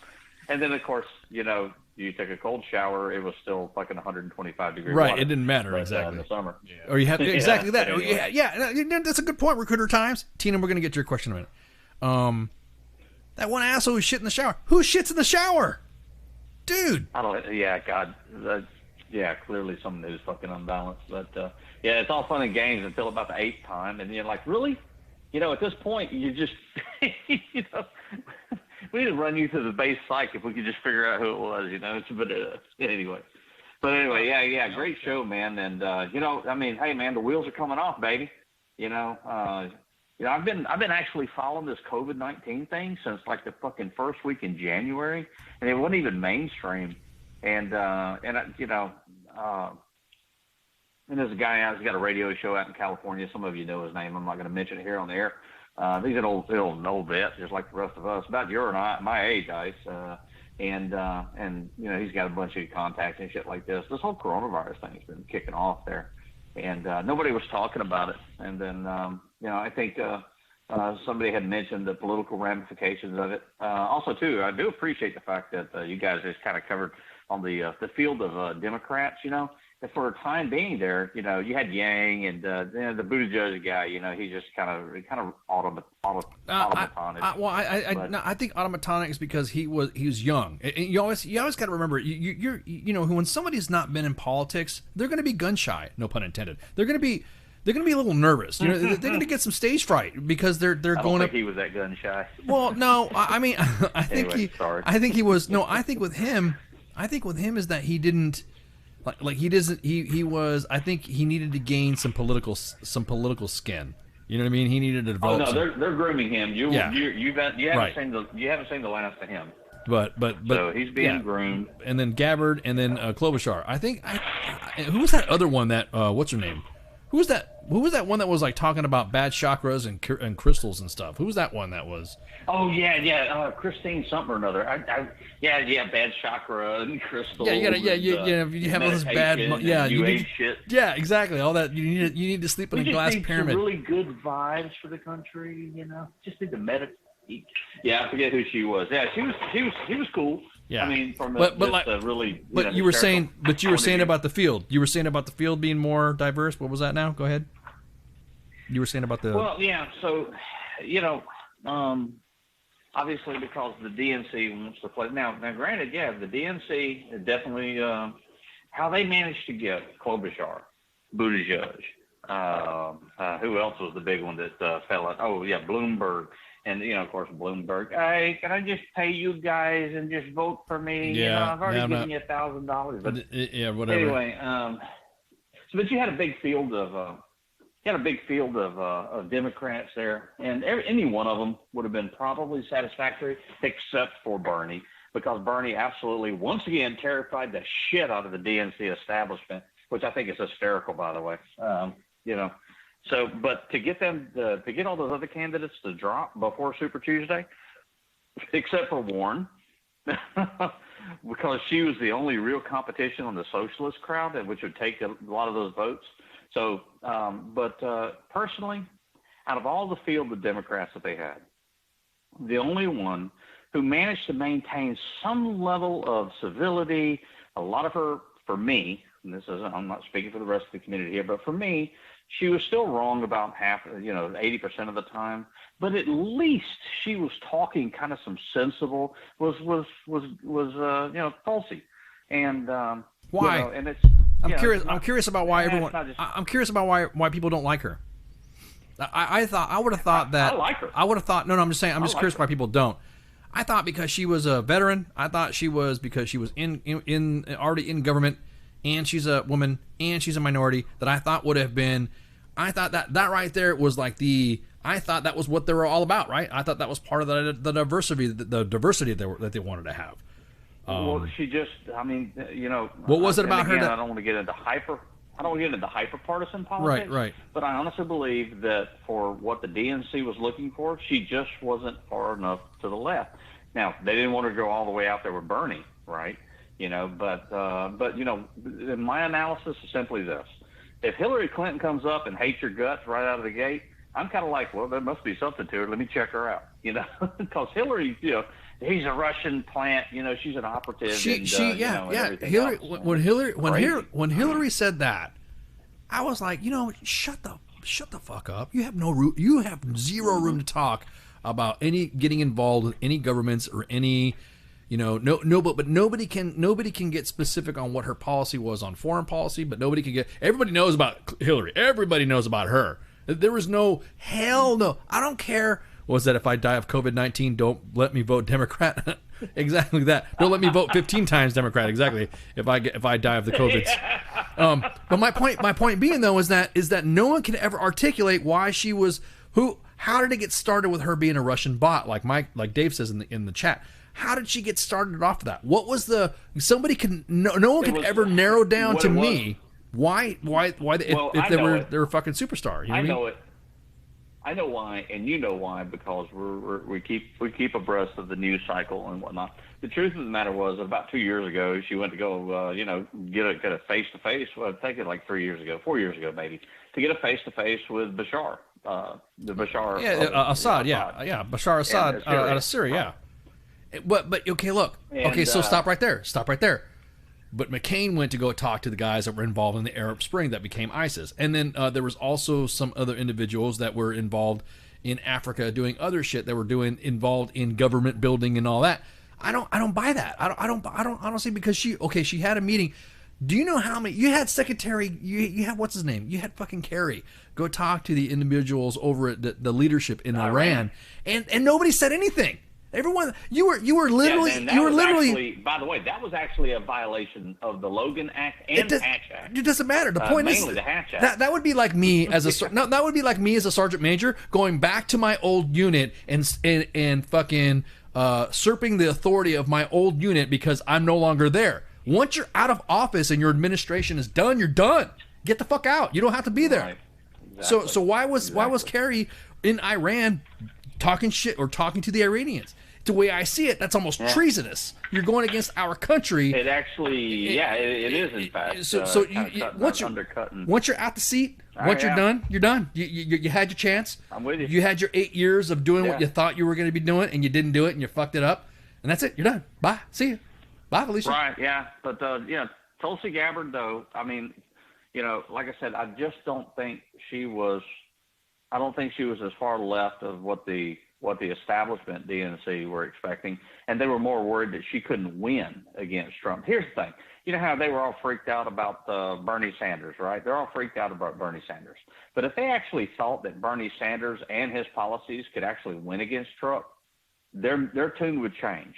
And then of course, you took a cold shower, it was still fucking 125 degrees. Right. Water, It didn't matter exactly in the summer. Yeah. Or you have exactly that. Anyway. Yeah. That's a good point. Recruiter Times. Tina, we're gonna get to your question in a minute. That one asshole who shit in the shower. Who shits in the shower? Dude. I don't. Yeah, God. Clearly something is fucking unbalanced. But it's all fun and games until about the 8th time, and you're like, really? At this point, you just, we need to run you through the base psych if we could just figure out who it was. But anyway, great show, man. And hey, man, the wheels are coming off, baby. I've been actually following this COVID-19 thing since like the fucking first week in January, and it wasn't even mainstream. And there's a guy who's got a radio show out in California. Some of you know his name. I'm not going to mention it here on the air. He's an old vet, just like the rest of us, about my age, Ice. And he's got a bunch of contacts and shit like this. This whole coronavirus thing's been kicking off there, and nobody was talking about it. And then I think somebody had mentioned the political ramifications of it. Also, too, I do appreciate the fact that you guys just kind of covered on the field of Democrats. That for a time being there, you had Yang and the Buttigieg guy. He just kind of automatonic. I think automatonic is because he was young. And you always got to remember, when somebody's not been in politics, they're going to be gun shy. No pun intended. They're going to be a little nervous. They're going to get some stage fright because they're I don't going think up. he was that gun shy. Well, no, I mean, I think Anyway, sorry. I think he was. No, I think with him is that he didn't. Like he doesn't. He was. I think he needed to gain some political skin. You know what I mean? He needed to develop. Oh no, they're grooming him. You haven't Right. seen the last of him. But So he's being groomed. And then Gabbard, and then Klobuchar. I think. Who was that other one? That what's her name? Who was that? Who was that one that was like talking about bad chakras and crystals and stuff? Who was that one that was? Oh yeah, Christine something or another. Bad chakra and crystals. Yeah, you have all this bad, shit. Yeah, exactly. All that you need to sleep in a glass pyramid. Some really good vibes for the country. Just need to meditate. Yeah, I forget who she was. Yeah, he was cool. Yeah, I mean, from really. But you were saying about the field. You were saying about the field being more diverse. What was that? Now, go ahead. You were saying about the. Well, yeah. So, obviously because the DNC wants to play now. Granted, the DNC definitely how they managed to get Klobuchar, Buttigieg. Who else was the big one that fell out? Oh yeah, Bloomberg. And, of course, Bloomberg, hey, can I just pay you guys and just vote for me? Yeah. I've already given you $1,000. But whatever. Anyway, but you had a big field of Democrats there, and any one of them would have been probably satisfactory, except for Bernie, because Bernie absolutely, once again, terrified the shit out of the DNC establishment, which I think is hysterical, by the way. So, but to get all those other candidates to drop before Super Tuesday, except for Warren, because she was the only real competition on the socialist crowd, which would take a lot of those votes. So, personally, out of all the field of Democrats that they had, the only one who managed to maintain some level of civility, a lot of her, for me, and I'm not speaking for the rest of the community here, but for me, she was still wrong about 80% of the time, but at least she was talking kind of some sensible, was Tulsi. And, why? And it's, I'm curious about why everyone, I'm curious about why people don't like her. I would have thought that, I like her. I would have thought, no, I'm just saying, I'm just curious why people don't. I thought because she was a veteran. I thought she was because she was already in government, and she's a woman, and she's a minority, that I thought would have been, I thought that right there was like I thought that was what they were all about, right? I thought that was part of the diversity that they wanted to have. Well, she just, what was it about her that, I don't want to get into hyper partisan politics. Right. But I honestly believe that for what the DNC was looking for, she just wasn't far enough to the left. Now, they didn't want to go all the way out there with Bernie, right? But my analysis is simply this. If Hillary Clinton comes up and hates your guts right out of the gate, I'm kind of like, well, there must be something to her. Let me check her out, because Hillary, he's a Russian plant, she's an operative. Hillary, when Hillary said that, I was like, shut the fuck up. You have no room. You have zero room to talk about getting involved with any governments or any, but nobody can get specific on what her policy was on foreign policy, but everybody knows about Hillary. Everybody knows about her. There was no, hell no. I don't care. Was that if I die of COVID-19, don't let me vote Democrat? Exactly that. Don't let me vote 15 times Democrat. Exactly. If I die of the COVIDs. But my point being though is that no one can ever articulate why she was how did it get started with her being a Russian bot, like Dave says in the chat. How did she get started off that? What was no one can ever narrow down to me why if they were a fucking superstar. I know it. I know why, and you know why, because we keep abreast of the news cycle and whatnot. The truth of the matter was that about 2 years ago, she went to go, get a face-to-face. Well, I think it like 4 years ago maybe, to get a face-to-face with Bashar, Bashar. Yeah, Assad. Yeah, Bashar Assad out of Syria. Yeah. But okay, look. Okay, so stop right there. But McCain went to go talk to the guys that were involved in the Arab Spring that became ISIS. And then there was also some other individuals that were involved in Africa doing other shit that were involved in government building and all that. I don't buy that. I don't see, because she had a meeting. Do you know how many you had secretary you had what's his name? You had fucking Kerry go talk to the individuals over at the leadership in Iran and nobody said anything. Everyone, you were literally. Actually, by the way, that was actually a violation of the Logan Act and Hatch Act. It doesn't matter. The point is, mainly the Hatch Act. That would be like me as that would be like me as a sergeant major going back to my old unit and fucking usurping the authority of my old unit because I'm no longer there. Once you're out of office and your administration is done, you're done. Get the fuck out. You don't have to be there. Right. Exactly. So why was Kerry in Iran talking shit or talking to the Iranians? The way I see it, that's almost treasonous. You're going against our country. It actually, it is in fact. So once you're out the seat, once you're done, you're done. You had your chance. I'm with you. You had your 8 years of doing what you thought you were going to be doing, and you didn't do it, and you fucked it up, and that's it. You're done. Bye. See you. Bye, Felicia. Right. Yeah. But Tulsi Gabbard, though. I mean, like I said, I just don't think she was. I don't think she was as far left of what the establishment DNC were expecting, and they were more worried that she couldn't win against Trump. Here's the thing. You know how they were all freaked out about Bernie Sanders, right? They're all freaked out about Bernie Sanders. But if they actually thought that Bernie Sanders and his policies could actually win against Trump, their tune would change.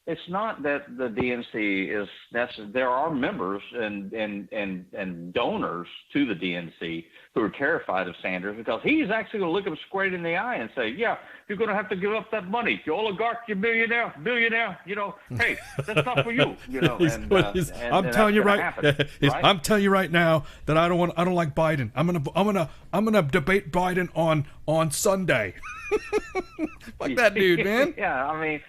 it's not that the DNC is necessary. There are members and donors to the DNC who are terrified of Sanders because he's actually going to look him straight in the eye and say, yeah, you're going to have to give up that money. You oligarch, you billionaire, hey, that's not for you, I'm telling you I'm telling you right now that I don't like Biden. I'm gonna debate Biden on Sunday. Like that dude, man. Yeah, I mean,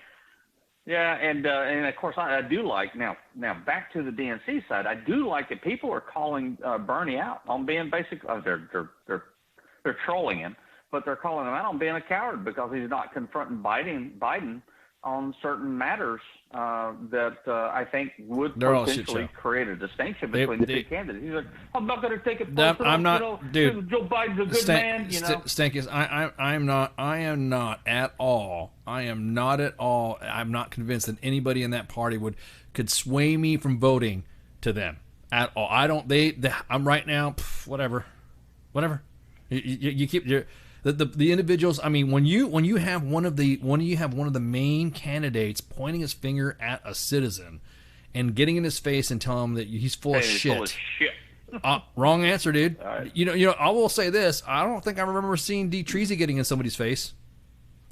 yeah, and of course I do like now back to the DNC side. I do like that people are calling Bernie out on being they're trolling him, but they're calling him out on being a coward because he's not confronting Biden on certain matters that I think would potentially create a distinction between the two candidates. He's like, I'm not going to take it personal. I'm not, dude. Joe Biden's a good man. Stankus, I am not at all. I'm not convinced that anybody in that party could sway me from voting to them at all. I don't. I'm right now. Whatever. You keep your. The individuals. I mean, when you have one of the main candidates pointing his finger at a citizen and getting in his face and telling him that he's full of shit. Full of shit. Wrong answer, dude. Right. You know. I will say this. I don't think I remember seeing D. Treasy getting in somebody's face.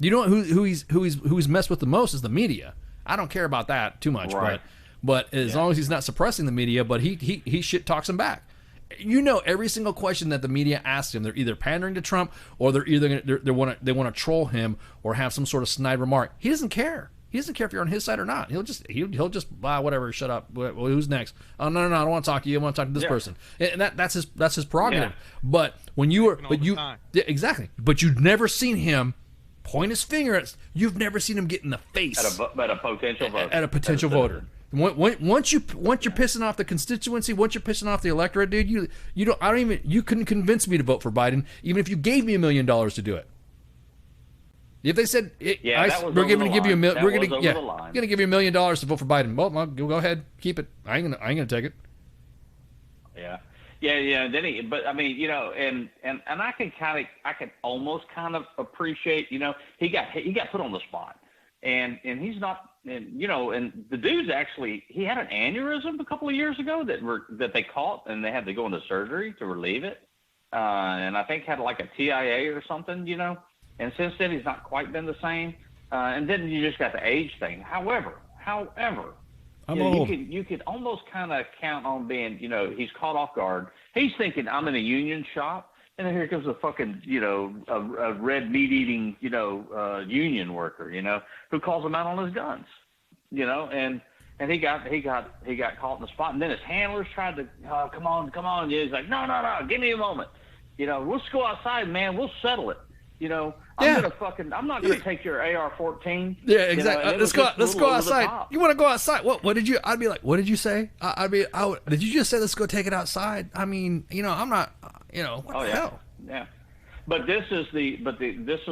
You know who he's messed with the most is the media. I don't care about that too much, right. but as long as he's not suppressing the media, but he shit talks him back. You know, every single question that the media asks him, they're either pandering to Trump or they want to troll him or have some sort of snide remark. He doesn't care. He doesn't care if you're on his side or not. He'll just whatever. Shut up. Well, who's next? Oh no, I don't want to talk to you. I want to talk to this person. And that's his prerogative. Yeah. But when exactly. But you've never seen him point his finger at. You've never seen him get in the face at a potential voter. At a potential voter. Once you're pissing off the constituency, once you're pissing off the electorate, dude, you couldn't convince me to vote for Biden, even if you gave me $1 million to do it. If they said, we're going to give you $1 million to vote for Biden, well, go ahead, keep it. I ain't gonna take it. Yeah. Then but I mean, and I can almost kind of appreciate, he got put on the spot, and he's not. And and the dude's actually, he had an aneurysm a couple of years ago that they caught, and they had to go into surgery to relieve it. And I think had like a TIA or something, And since then he's not quite been the same. And then you just got the age thing. However, you could almost kind of count on being, he's caught off guard. He's thinking I'm in a union shop. And then here comes a fucking, a red meat-eating, union worker, who calls him out on his guns, and he got caught in the spot. And then his handlers tried to, come on. Yeah, he's like, no, give me a moment. We'll just go outside, man. We'll settle it. I'm not gonna take your AR-14. Yeah, exactly. Let's go outside. You want to go outside? What did you? I'd be like, what did you say? Did you just say let's go take it outside? I mean, I'm not. What the hell? Yeah. But this is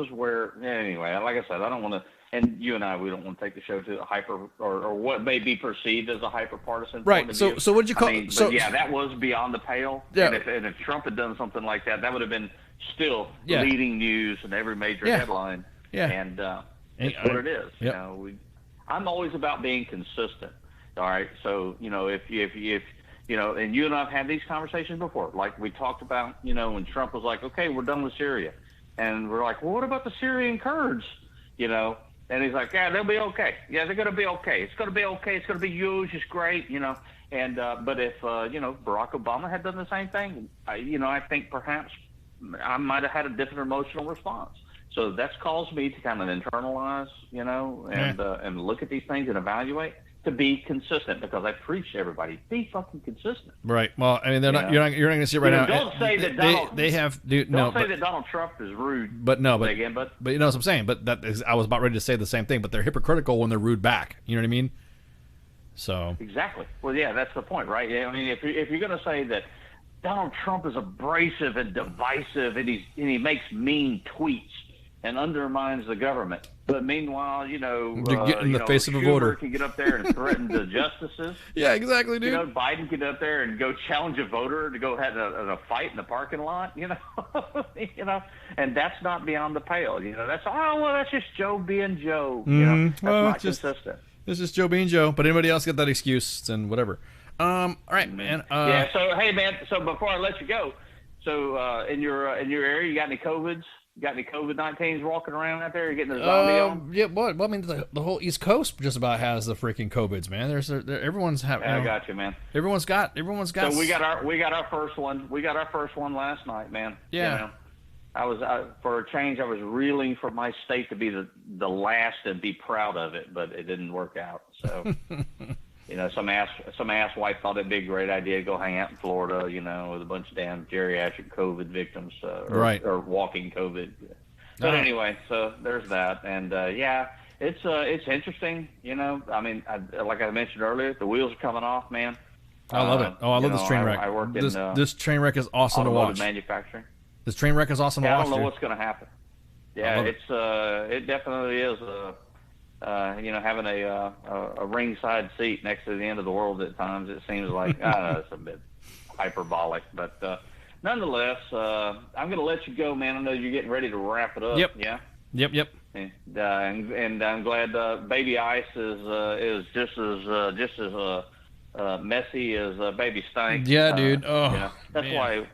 where, anyway, like I said, I don't want to, and you and we don't want to take the show to a hyper, or what may be perceived as a hyper partisan. Right. So what did you call? That was beyond the pale. Yeah. And if Trump had done something like that, that would have been still leading news in every major headline. Yeah. And it's what it is. Yep. I'm always about being consistent. All right. So, if and you and I have had these conversations before. Like we talked about, when Trump was like, okay, we're done with Syria. And we're like, well, what about the Syrian Kurds? And he's like, yeah, they'll be okay. Yeah, they're going to be okay. It's going to be okay. It's going to be huge. It's great, And but if, Barack Obama had done the same thing, I think perhaps I might have had a different emotional response. So that's caused me to kind of internalize, and look at these things and evaluate. To be consistent, because I preach to everybody, be fucking consistent. Right. Well, I mean, they're not. You're not going to see it right now. Don't say that Donald. that Donald Trump is rude. But you know what I'm saying. But I was about ready to say the same thing. But they're hypocritical when they're rude back. You know what I mean? So. Exactly. Well, yeah, that's the point, right? I mean, if you're going to say that Donald Trump is abrasive and divisive, and he makes mean tweets and undermines the government. But meanwhile, get in the face of a voter. Can get up there and threaten the justices. Yeah, exactly, dude. Biden can get up there and go challenge a voter to go have a fight in the parking lot. And that's not beyond the pale. That's just Joe being Joe. That's not consistent. This is Joe Bean Joe, but anybody else get that excuse, then whatever. All right, man. Yeah. So hey, man. So before I let you go, so in your area, you got any COVIDs? You got any COVID-19s walking around out there? You getting the zombie on? Yeah. Well, I mean, the whole East Coast just about has the freaking COVIDs, man. Everyone's having. I got you, man. Everyone's got. So we got our first one. We got our first one last night, man. Yeah. You know, for a change, I was reeling for my state to be the last and be proud of it, but it didn't work out. So, you know, some ass wife thought it'd be a great idea to go hang out in Florida, you know, with a bunch of damn geriatric COVID victims, or walking COVID. But anyway, so there's that, and yeah, it's interesting, you know. I mean, like I mentioned earlier, the wheels are coming off, man. I love it. Oh, I love this train wreck. I work in this train wreck is awesome to watch. Manufacturing. This train wreck is awesome to watch. I don't know what's going to happen. Yeah, it definitely is. You know, having a ringside seat next to the end of the world at times, it seems like it's a bit hyperbolic, but nonetheless, I'm going to let you go, man. I know you're getting ready to wrap it up. Yep. Yeah. Yep. And I'm glad Baby Ice is just as messy as Baby Stank. Yeah, dude. Oh, you know, that's man. why.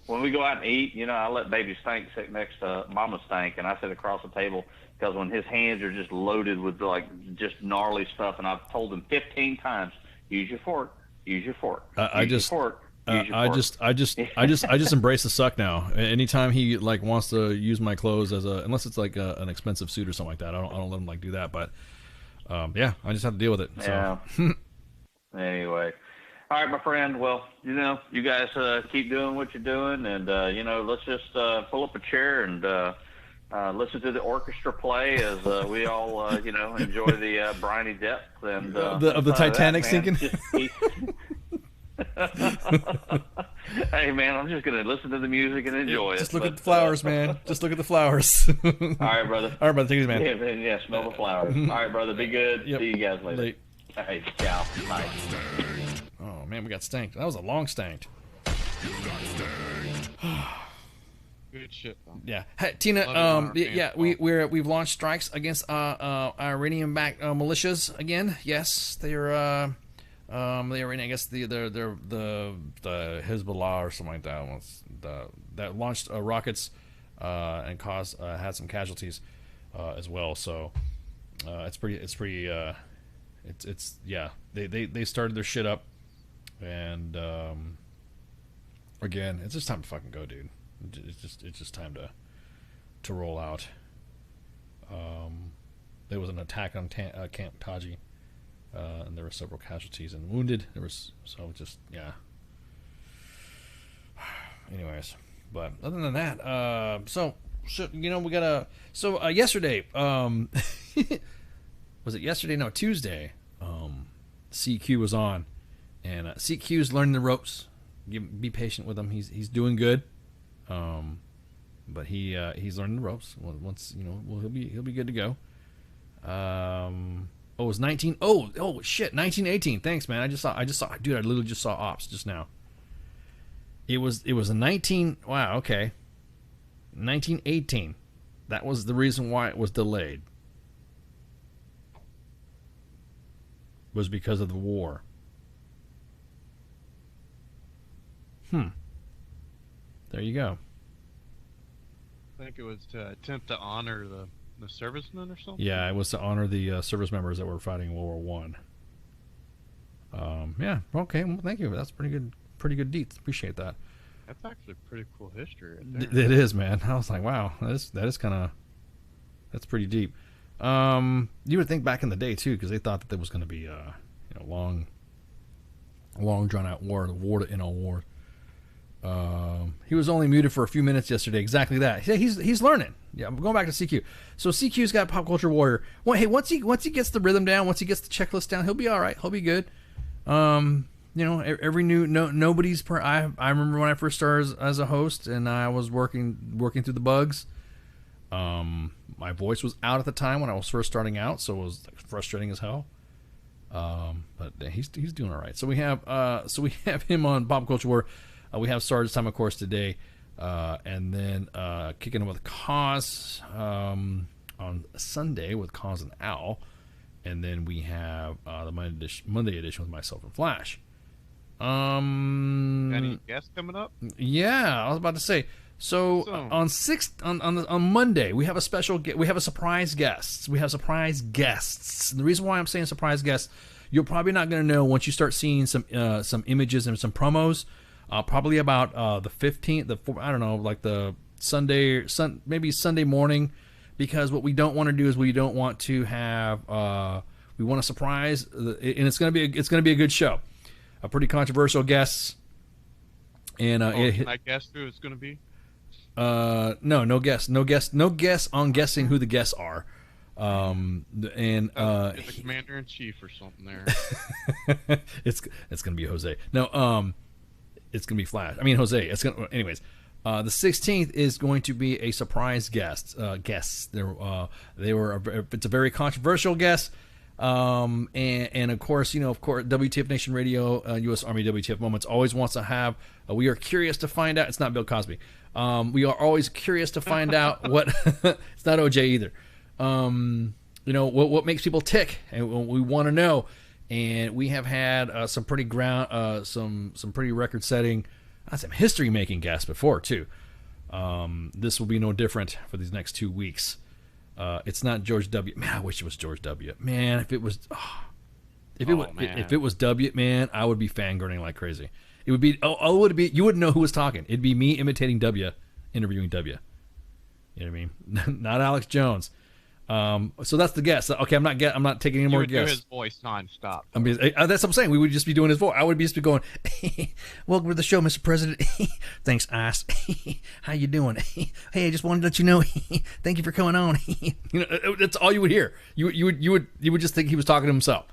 When we go out and eat, you know, I let Baby Stank sit next to Mama Stank, and I sit across the table because when his hands are just loaded with like just gnarly stuff, and I've told him 15 times, use your fork, use your fork. I just embrace the suck now. Anytime he like wants to use my clothes unless it's like an expensive suit or something like that, I don't let him like do that. But yeah, I just have to deal with it. So. Yeah. Anyway. All right, my friend. Well, you know, you guys keep doing what you're doing, and you know, let's just pull up a chair and listen to the orchestra play as we all, you know, enjoy the briny depths and of the Titanic sinking. Hey, man, I'm just gonna listen to the music and enjoy it. Just look at the flowers, man. Just look at the flowers. All right, brother. All right, brother. Take it easy, man. Yeah, man. Yeah, smell the flowers. All right, brother. Be good. Yep. See you guys later. All right, ciao. Bye. Oh man, we got stanked. That was a long stanked. Good shit. Though. Yeah. Hey, Tina. We've launched strikes against Iranian-backed militias again. Yes, they're Iranian. I guess they're the Hezbollah or something like that. That launched rockets and had some casualties as well. So they started their shit up. And again, it's just time to fucking go, dude. It's just time to roll out. There was an attack on Camp Taji, and there were several casualties and wounded. Anyways, but other than that, you know, we got yesterday. Was it yesterday? No, Tuesday. CQ was on. And CQ's learning the ropes. Be patient with him. He's doing good, but he's learning the ropes. Once you know, he'll be good to go. It was 19. Oh shit, 1918. Thanks, man. I just saw. Dude, I literally just saw Ops just now. It was a 19. Wow. Okay. 1918. That was the reason why it was delayed. Was because of the war. There you go. I think it was to attempt to honor the servicemen or something. Yeah, it was to honor the service members that were fighting in World War I. Yeah. Okay. Well, thank you. That's pretty good deets. Appreciate that. That's actually pretty cool history right there. It is, man. I was like, wow, that is kind of that's pretty deep. You would think back in the day too, because they thought that there was going to be long drawn out war, the war to end all war. He was only muted for a few minutes yesterday. Exactly that. He's learning. Yeah, I'm going back to CQ. So CQ's got Pop Culture Warrior. Well, hey, once he gets the rhythm down, once he gets the checklist down, he'll be all right. He'll be good. You know, nobody's per. I remember when I first started as a host and I was working through the bugs. My voice was out at the time when I was first starting out, so it was frustrating as hell. But he's doing all right. So we have him on Pop Culture War. We have SGT'S Time, of course, today, and then kicking in with Cause on Sunday with Cause and Owl, And then we have the Monday edition with myself and Flash. Any guests coming up? Yeah, I was about to say. So on Monday we have a special. We have a surprise guests. We have surprise guests. And the reason why I'm saying surprise guests, you're probably not going to know once you start seeing some images and some promos. Probably about the 15th. I don't know, like the maybe Sunday morning. Because what we don't want to do is we don't want to have we want to surprise, and it's gonna be a good show, a pretty controversial guests, and can I guess who it's gonna be? No guess on guessing who the guests are, and the commander in chief or something there. it's gonna be Jose. No, it's gonna be Flash. I mean Jose. Anyways. The 16th is going to be a surprise guest. Guests. It's a very controversial guest. And of course, WTF Nation Radio, U.S. Army WTF Moments always wants to have. We are curious to find out. It's not Bill Cosby. We are always curious to find out what. It's not OJ either. What makes people tick, and we want to know. And we have had some pretty some pretty record-setting. Some history-making guests before too. This will be no different for these next 2 weeks. It's not George W. Man, I wish it was George W. Man, if it was W, man, I would be fangirling like crazy. It would be. You wouldn't know who was talking. It'd be me imitating W, interviewing W. You know what I mean? Not Alex Jones. So that's the guess. Okay, I'm not taking any more guesses. Do his voice nonstop. That's what I'm saying. We would just be doing his voice. I would be just going, "Welcome to the show, Mr. President." Thanks, ass. How you doing? Hey, I just wanted to let you know. Thank you for coming on. That's all you would hear. You would just think he was talking to himself.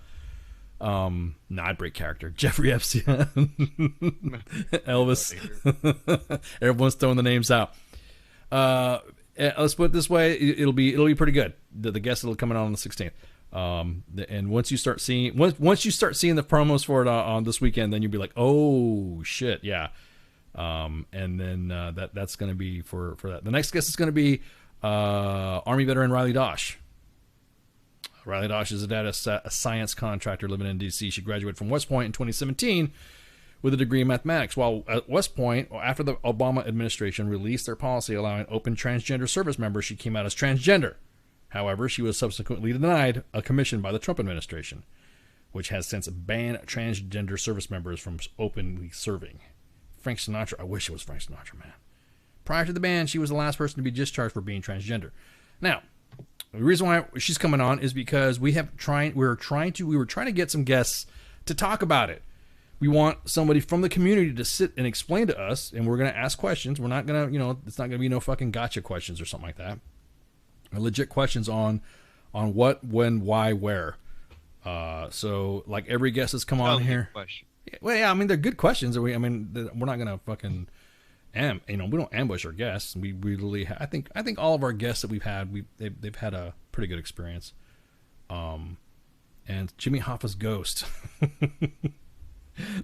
I'd break character. Jeffrey Epstein, Elvis. Everyone's throwing the names out. Let's put it this way: it'll be pretty good. The guests that'll come in on the 16th, and once you start seeing the promos for it on this weekend, then you'll be like, oh shit, yeah. And then that's going to be for that. The next guest is going to be Army veteran Riley Dosh. Riley Dosh is a data science contractor living in D.C. She graduated from West Point in 2017. With a degree in mathematics. While at West Point, after the Obama administration released their policy allowing open transgender service members, she came out as transgender. However, she was subsequently denied a commission by the Trump administration, which has since banned transgender service members from openly serving. Frank Sinatra, I wish it was Frank Sinatra, man. Prior to the ban, she was the last person to be discharged for being transgender. Now, the reason why she's coming on is because we were trying to get some guests to talk about it. We want somebody from the community to sit and explain to us, and we're going to ask questions. We're not going to, it's not going to be no fucking gotcha questions or something like that. Legit questions on what, when, why, where. So like every guest that's come on here. Well, yeah, I mean they're good questions. We're not going to fucking, we don't ambush our guests. We really, I think all of our guests that we've had, they've had a pretty good experience. And Jimmy Hoffa's ghost.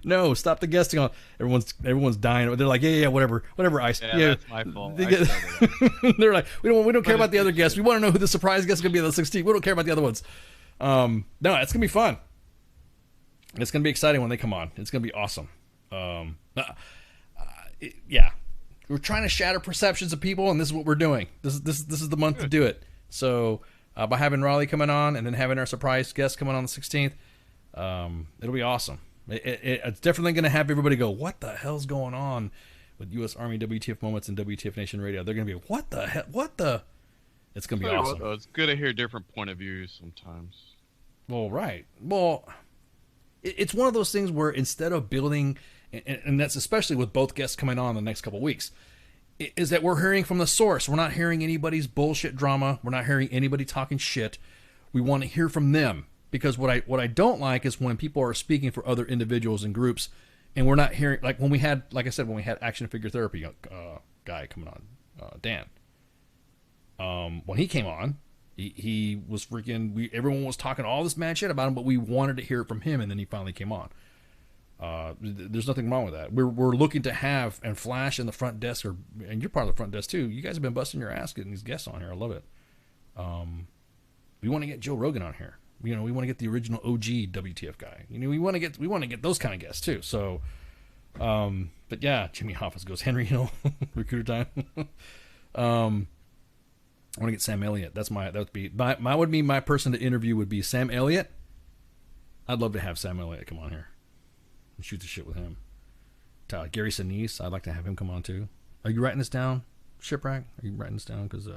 No, stop the guesting on. Everyone's dying. They're like, yeah, whatever. Ice. Yeah, that's my fault. They're like, we don't care about the other guests. We want to know who the surprise guest is going to be on the 16th. We don't care about the other ones. No, it's going to be fun. It's going to be exciting when they come on. It's going to be awesome. Yeah, we're trying to shatter perceptions of people, and this is what we're doing. This is the month to do it. So by having Raleigh coming on and then having our surprise guest coming on the 16th, it'll be awesome. It's definitely going to have everybody go, what the hell's going on with U.S. Army WTF Moments and WTF Nation Radio? They're going to be, what the hell? It's going to be awesome. It's good to hear different point of views sometimes. Well, right. Well, it's one of those things where instead of building, and that's especially with both guests coming on the next couple of weeks, is that we're hearing from the source. We're not hearing anybody's bullshit drama. We're not hearing anybody talking shit. We want to hear from them. Because what I don't like is when people are speaking for other individuals and groups, and we're not hearing, like when we had action figure therapy guy coming on, Dan. When he came on, he was freaking. Everyone was talking all this mad shit about him, but we wanted to hear it from him, and then he finally came on. There's nothing wrong with that. We're looking to have, and Flash and the front desk and you're part of the front desk too. You guys have been busting your ass getting these guests on here. I love it. We want to get Joe Rogan on here. You know, we want to get the original OG WTF guy. You know, we want to get those kind of guests too. So, but yeah, Jimmy Hoffa goes Henry Hill, Recruiter Time. I want to get Sam Elliott. That would be my person to interview would be Sam Elliott. I'd love to have Sam Elliott come on here and shoot the shit with him. Gary Sinise, I'd like to have him come on too. Are you writing this down, Shipwreck? Are you writing this down? Because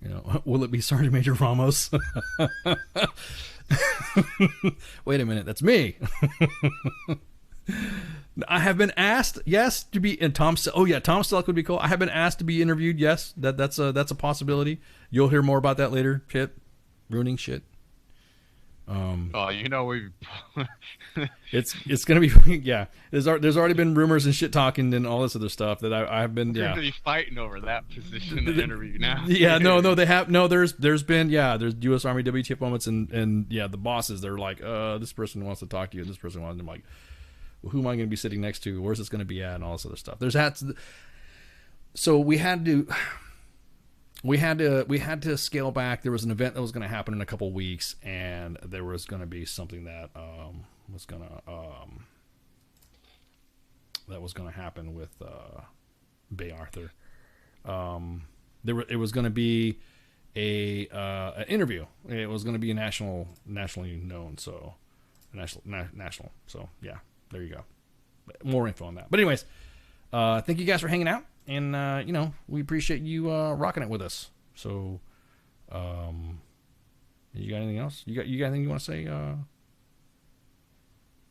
you know, will it be Sergeant Major Ramos? Wait a minute, that's me. I have been asked, yes, to be in Tom. Oh yeah, Tom Selleck would be cool. I have been asked to be interviewed. Yes, that's a possibility. You'll hear more about that later. Shit, ruining shit. You know we. it's gonna be yeah. There's already been rumors and shit talking and all this other stuff that I've been We're gonna be fighting over that position in the interview now. Yeah, no, they have no. There's been there's U.S. Army WTF moments and yeah, the bosses they're like, this person wants to talk to you. This person wants. I'm like, well, who am I going to be sitting next to? Where's this going to be at? And all this other stuff. So we had to scale back. There was an event that was going to happen in a couple weeks, and there was going to be something that was going to happen with Bay Arthur. It was going to be an interview. It was going to be nationally known. So national. So yeah, there you go. More info on that. But anyways, thank you guys for hanging out. And, you know, we appreciate you rocking it with us. So, you got anything else? You got anything you want to say? No,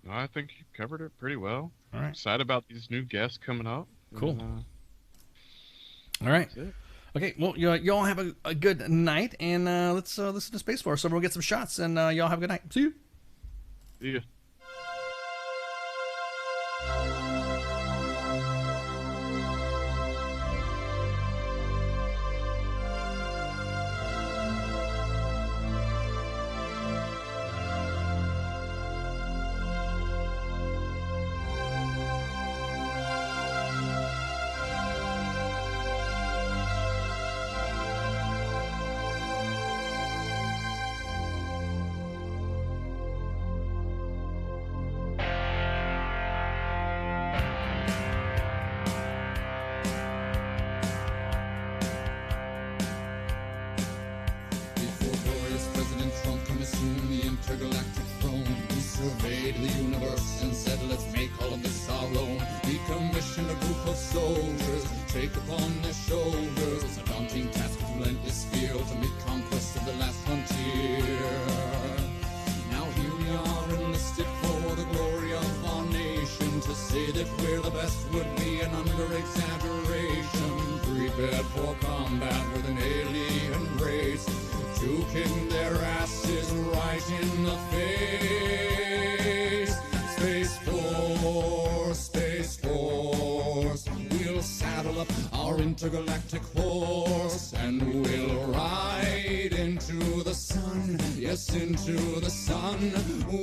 I think you covered it pretty well. All right. I'm excited about these new guests coming up. Cool. All right. Okay. Well, y'all have a good night, and let's listen to Space Force. So we'll get some shots, and y'all have a good night. See you. See ya. Intergalactic horse, and we'll ride into the sun, yes, into the sun,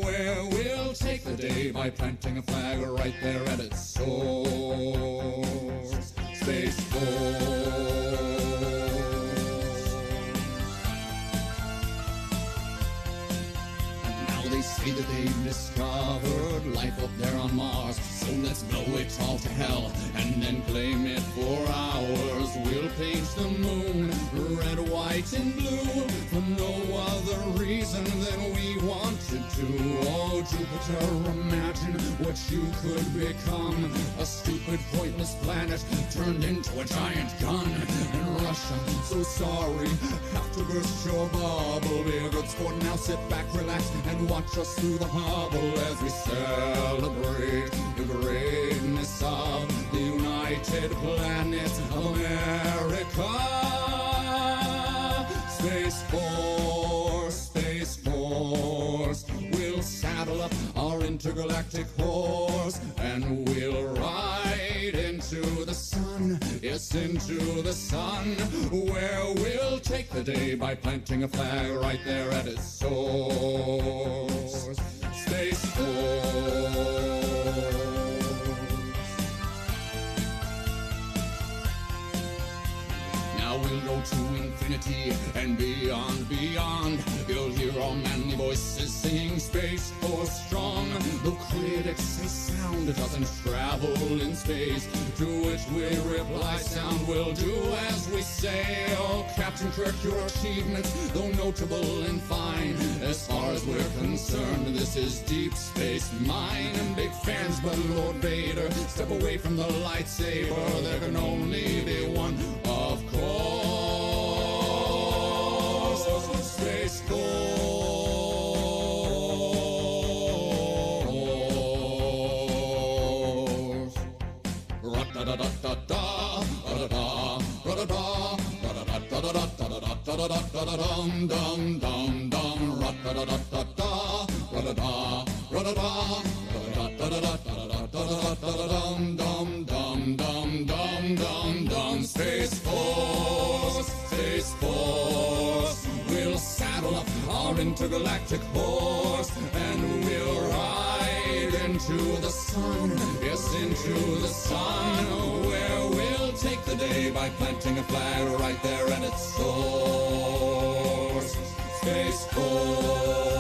where we'll take the day by planting a flag right there at its source. Space Force. They say that they've discovered life up there on Mars, so let's blow it all to hell and then claim it for ours. We'll paint the moon red, white, and blue for no other reason than we wanted to. Oh, Jupiter, imagine what you could become. A stupid, pointless planet turned into a giant gun. And Russia, so sorry, have to burst your bubble. Be a good sport now, sit back, relax, and watch us through the hubble as we celebrate the greatness of the United Planets of America. Space Force, Space Force. We'll saddle up our intergalactic horse and we'll ride into the sun, yes, into the sun, where we'll take the day by planting a flag right there at its source. Space Force. Now we'll go to infinity and beyond, beyond. You'll hear all man This is singing Space Force strong. The critics say sound doesn't travel in space, to which we reply sound will do as we say. Oh, Captain Kirk, your achievements, though notable and fine, as far as we're concerned, this is Deep Space Mine. And big fans, but Lord Vader, step away from the lightsaber. There can only be one, of course. Space Force. Ra-da-da-da-da-da, ra-da-da, ra-da-da, ra-da-da-da-da-da-da-da-da-da-dum, dum, dum, dum, ra-da-da-da-da-da, ra-da-da, ra-da-da, ra-da-da-da-da-da-da-da-da-da-dum, dum, dum, dum, dum, dum, dum. Space Force, Space Force. We'll saddle up our intergalactic horse and we'll ride into the sun, yes, into the sun, where we'll take the day by planting a flag right there at its source. Space Force.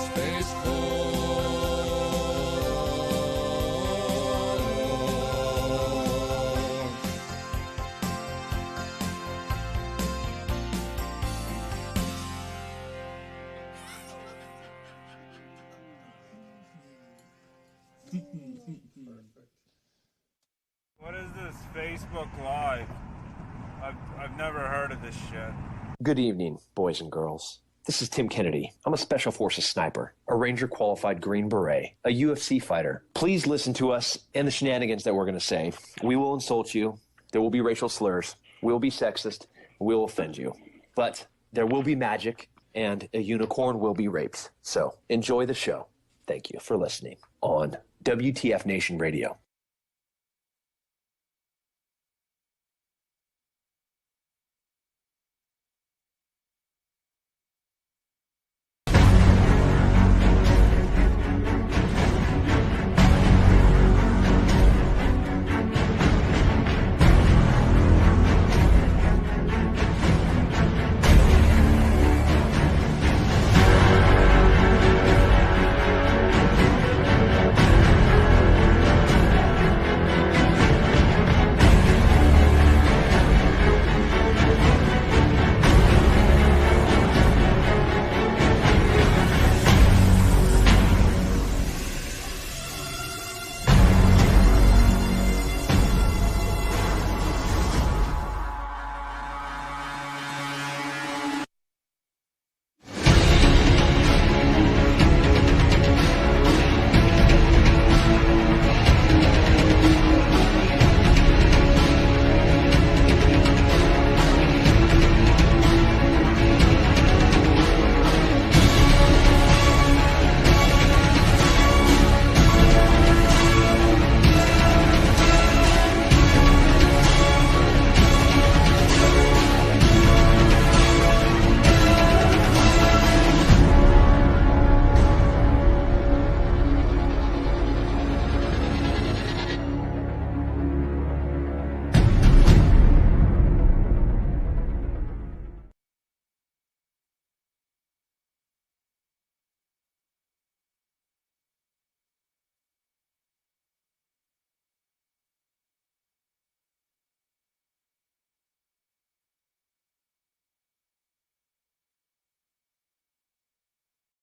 Space What is this Facebook Live? I've never heard of this shit. Good evening, boys and girls. This is Tim Kennedy. I'm a Special Forces sniper, a Ranger qualified Green Beret, a UFC fighter. Please listen to us and the shenanigans that we're going to say. We will insult you. There will be racial slurs. We will be sexist. We will offend you. But there will be magic, and a unicorn will be raped. So enjoy the show. Thank you for listening on WTF Nation Radio.